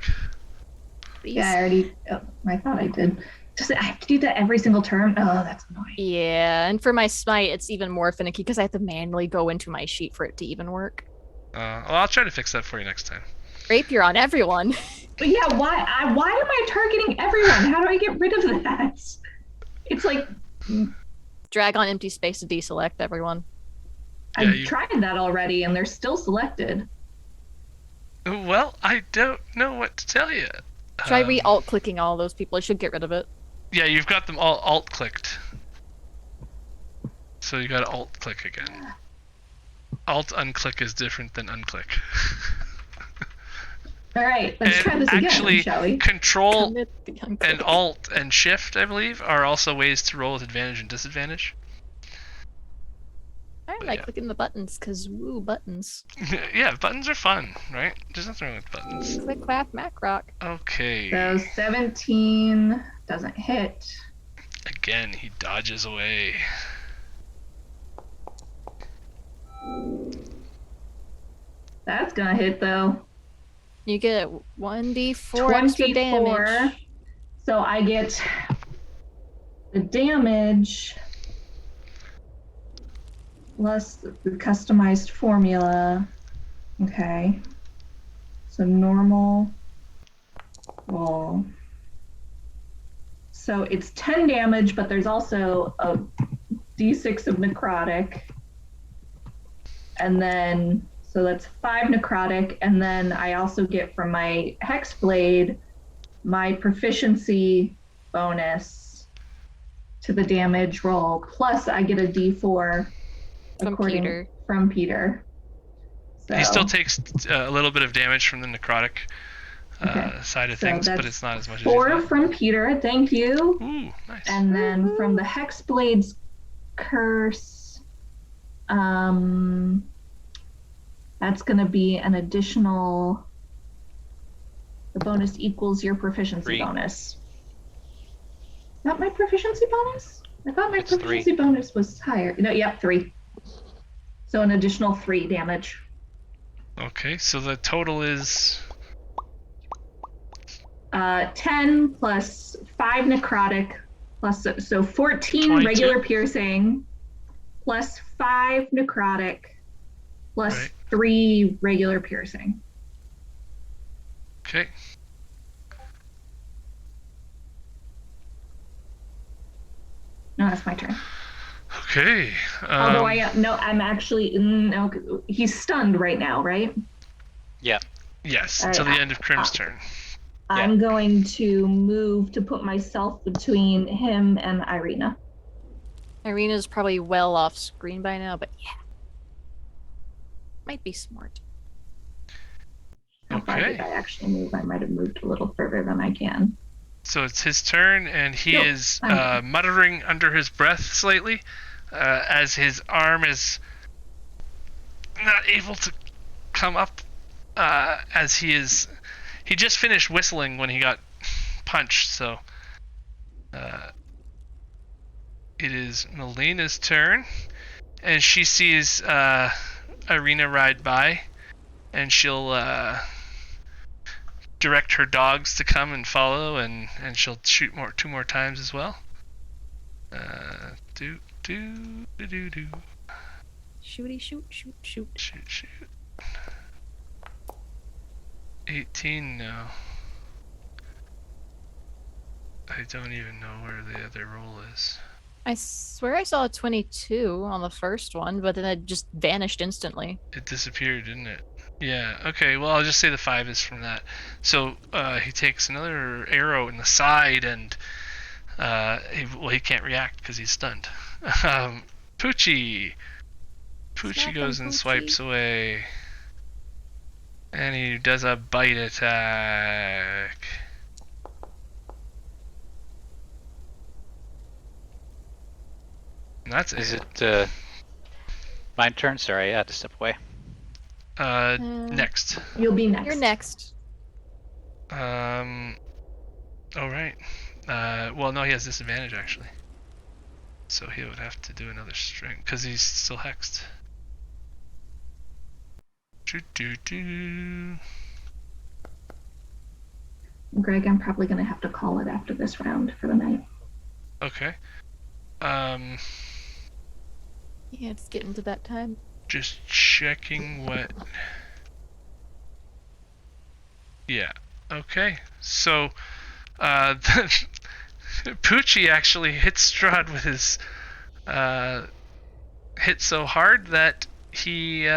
Please. Yeah, I already. Oh, I thought I did. Just I have to do that every single turn. Oh, that's annoying. Yeah, and for my smite, it's even more finicky because I have to manually go into my sheet for it to even work. Well, I'll try to fix that for you next time. Rapier on everyone. But yeah, why am I targeting everyone? How do I get rid of that? It's like Drag on empty space to deselect everyone. Yeah, I've tried that already, and they're still selected. Well, I don't know what to tell you. Try re-alt clicking all those people. It should get rid of it. Yeah, you've got them all alt clicked. So you gotta alt click again. Alt unclick is different than unclick. All right, let's try this actually, again, shall we? Control Commit the unclick. and Alt and Shift, I believe, are also ways to roll with advantage and disadvantage. I like clicking the buttons, because woo, buttons. Yeah, buttons are fun, right? There's nothing wrong with buttons. Click, clap, Mac rock. Okay. So 17 doesn't hit. Again, he dodges away. That's gonna hit though. You get 1d4 extra 24. damage. So I get the damage plus the customized formula. Okay. So normal roll. So it's 10 damage, but there's also a d6 of necrotic. And then, so that's 5 necrotic. And then I also get from my Hexblade my proficiency bonus to the damage roll. Plus I get a d4 from Peter. So, He still takes a little bit of damage from the necrotic side of things, but it's not as much as 4 from Peter, thank you. Ooh, nice. And then from the Hexblade's curse, that's going to be an additional. The bonus equals your proficiency bonus. Not my proficiency bonus? I thought my proficiency bonus was higher. No, yep, 3. So an additional 3 damage. Okay, so the total is 10 plus 5 necrotic plus so 14 22. regular piercing plus 5 necrotic plus 3 regular piercing. Okay. No, that's my turn. Okay. Although I'm actually no. He's stunned right now, right? Yeah. Yes, All until right, the end of Crim's turn. I'm going to move to put myself between him and Ireena. Ireena's probably well off screen by now, but yeah. Might be smart. How far did I actually move? I might have moved a little further than I can. So it's his turn, and he is muttering under his breath slightly as his arm is not able to come up as he just finished whistling when he got punched, so it is Melina's turn, and she sees Ireena ride by, and she'll direct her dogs to come and follow, and she'll shoot 2 more times as well. Do. Shooty shoot, shoot, shoot. Shoot. 18, no. I don't even know where the other roll is. I swear I saw a 22 on the first one, but then it just vanished instantly. It disappeared, didn't it? Yeah, okay, well, I'll just say the 5 is from that. So, he takes another arrow in the side, and, he can't react because he's stunned. Poochie! Poochie goes and swipes away. And he does a bite attack. And that's Is it my turn? Sorry, I had to step away. Next. You'll be next. You're next. Oh, right. Well, no, he has disadvantage, actually. So he would have to do another string, because he's still hexed. Greg, I'm probably going to have to call it after this round for the night. Okay. Yeah, it's getting to that time. Just checking what... Yeah. Okay. So, Poochie actually hits Strahd with his hit so hard that he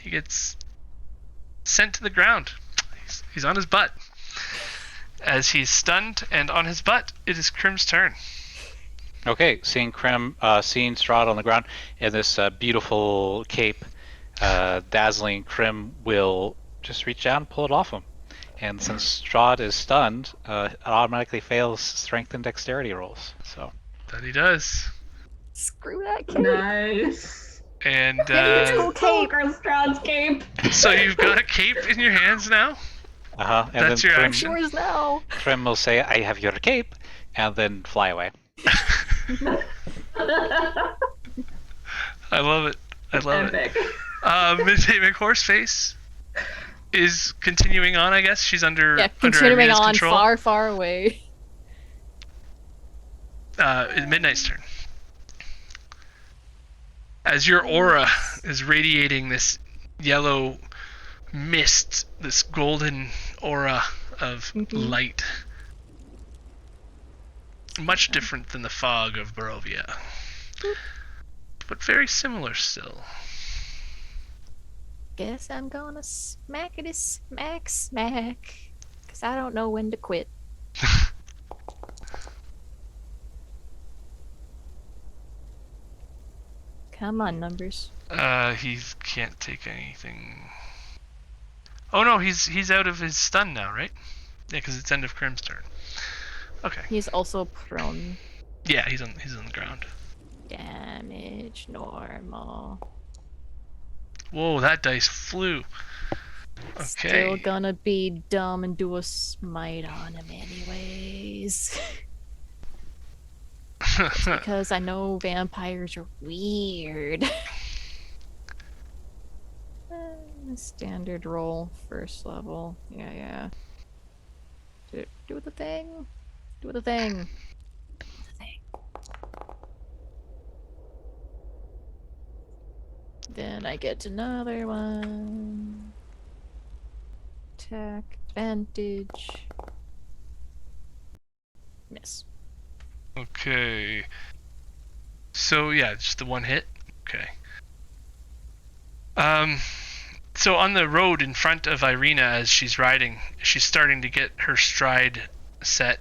gets sent to the ground. He's on his butt. As he's stunned and on his butt, it is Crim's turn. Okay, seeing Strahd on the ground in this beautiful cape, dazzling, Krim will just reach down and pull it off him. And since Strahd is stunned, it automatically fails strength and dexterity rolls. So That he does. Screw that cape. Nice. And Cool cape. Strahd's cape. so you've got a cape in your hands now? and That's then your Krim, action. Yours now. Krim will say, "I have your cape," and then fly away. I love it. I love Epic. it. Midday McHorseface is continuing on, I guess. She's under Yeah, under continuing Ireena's on control. far, far away. Midnight's turn. As your aura is radiating this yellow mist, this golden aura of light. Much different than the fog of Barovia. But very similar still. Guess I'm gonna smackety smack. Cause I don't know when to quit. Come on, numbers. He can't take anything. Oh no, he's out of his stun now, right? Yeah, because it's end of Krim's turn. Okay. He's also prone. Yeah, he's on the ground. Damage normal. Whoa, that dice flew. Still Okay. gonna be dumb and do a smite on him anyways. Just because I know vampires are weird. Standard roll, first level. Yeah. Do the thing. Do the thing. Then I get another one. Attack, advantage. Miss. Okay. So yeah, just the one hit. Okay. So on the road in front of Ireena as she's riding, she's starting to get her stride set.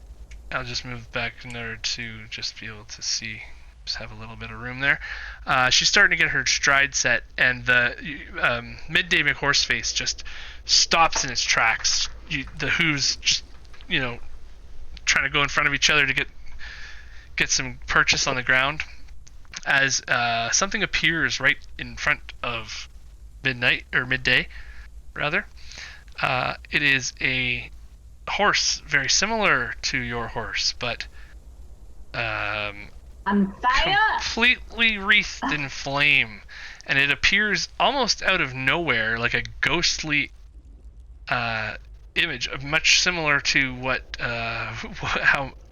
I'll just move back in order to just be able to see, just have a little bit of room there. She's starting to get her stride set, and the Midday McHorseface just stops in its tracks. The Who's just, trying to go in front of each other to get some purchase on the ground, as something appears right in front of Midday, rather. It is a horse, very similar to your horse, but On fire. completely wreathed in flame, and it appears almost out of nowhere, like a ghostly image, much similar to what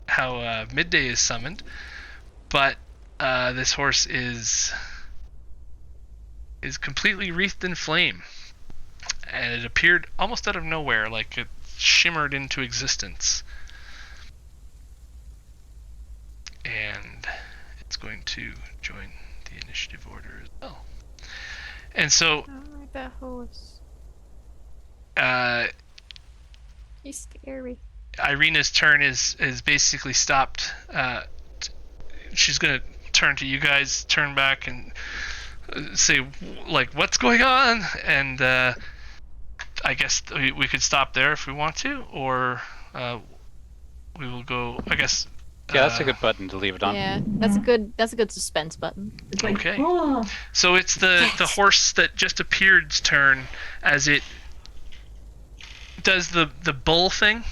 how Midday is summoned, but this horse is completely wreathed in flame, and it appeared almost out of nowhere, like it shimmered into existence. And it's going to join the initiative order as well. And so Alright, that horse. He's scary. Ireena's turn is basically stopped. She's gonna turn to you guys, turn back, and say, like, what's going on? And I guess we could stop there if we want to, or we will go, I guess. Yeah, that's a good button to leave it on. Yeah, that's a good suspense button. It's like, Okay. oh, So it's the horse that just appeared's turn, as it does the bull thing,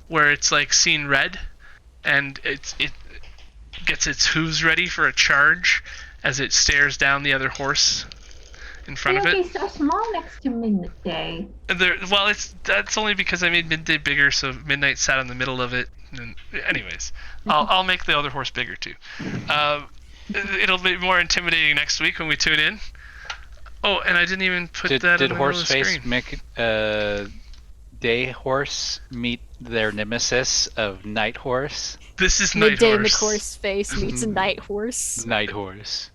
where it's like seen red, and it gets its hooves ready for a charge as it stares down the other horse in front of it'll it. be so small next to Midday. Well, that's only because I made Midday bigger, so Midnight sat in the middle of it. And anyways, I'll make the other horse bigger too. It'll be more intimidating next week when we tune in. Oh, and I didn't even put Did that in the middle of the Horseface screen. make Day Horse meet their nemesis of Night Horse? This is Night Midday Horse. McHorseface meets a night horse. Night Horse.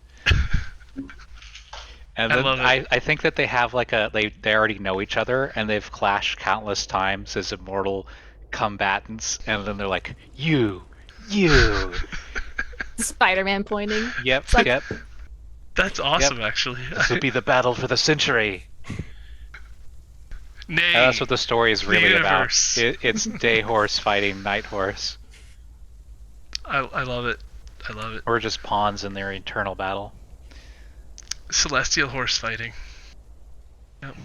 And I then love it. I think that they have like they already know each other, and they've clashed countless times as immortal combatants, and then they're like, you Spider-Man pointing. Yep, like- yep. That's awesome, actually. This would be the battle for the century. Nay, That's what the story is the really about. universe. It's day horse fighting night horse. I love it. I love it. We're just pawns in their eternal battle. Celestial horse fighting. Yep.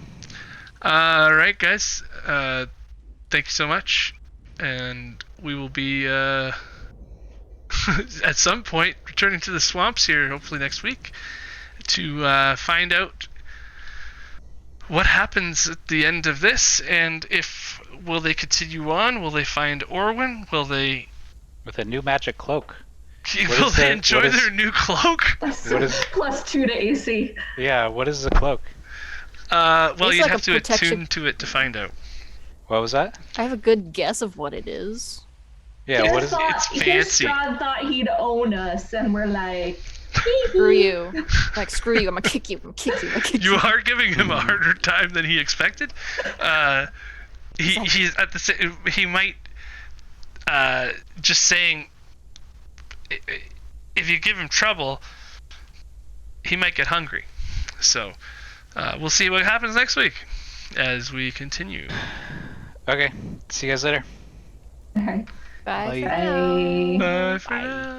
Alright, guys. Thank you so much. And we will be, at some point, returning to the swamps here, hopefully next week, to find out what happens at the end of this, and if will they continue on? Will they find Orwin? Will they With a new magic cloak. will is they the- enjoy what is- their new cloak? What is- +2 to AC. Yeah, what is the cloak? Well, It's you'd like have a to protection- attune to it to find out. What was that? I have a good guess of what it is. Yeah, what is it? It's fancy. Strahd thought he'd own us, and we're like, Screw you. Like, screw you. I'm gonna kick you. I'm gonna kick you. I'm gonna kick you. You are giving him a harder time than he expected. He's at the he might just saying if you give him trouble, he might get hungry. So we'll see what happens next week as we continue. Okay, see you guys later. okay, Bye. Bye. for now. bye. Bye for now.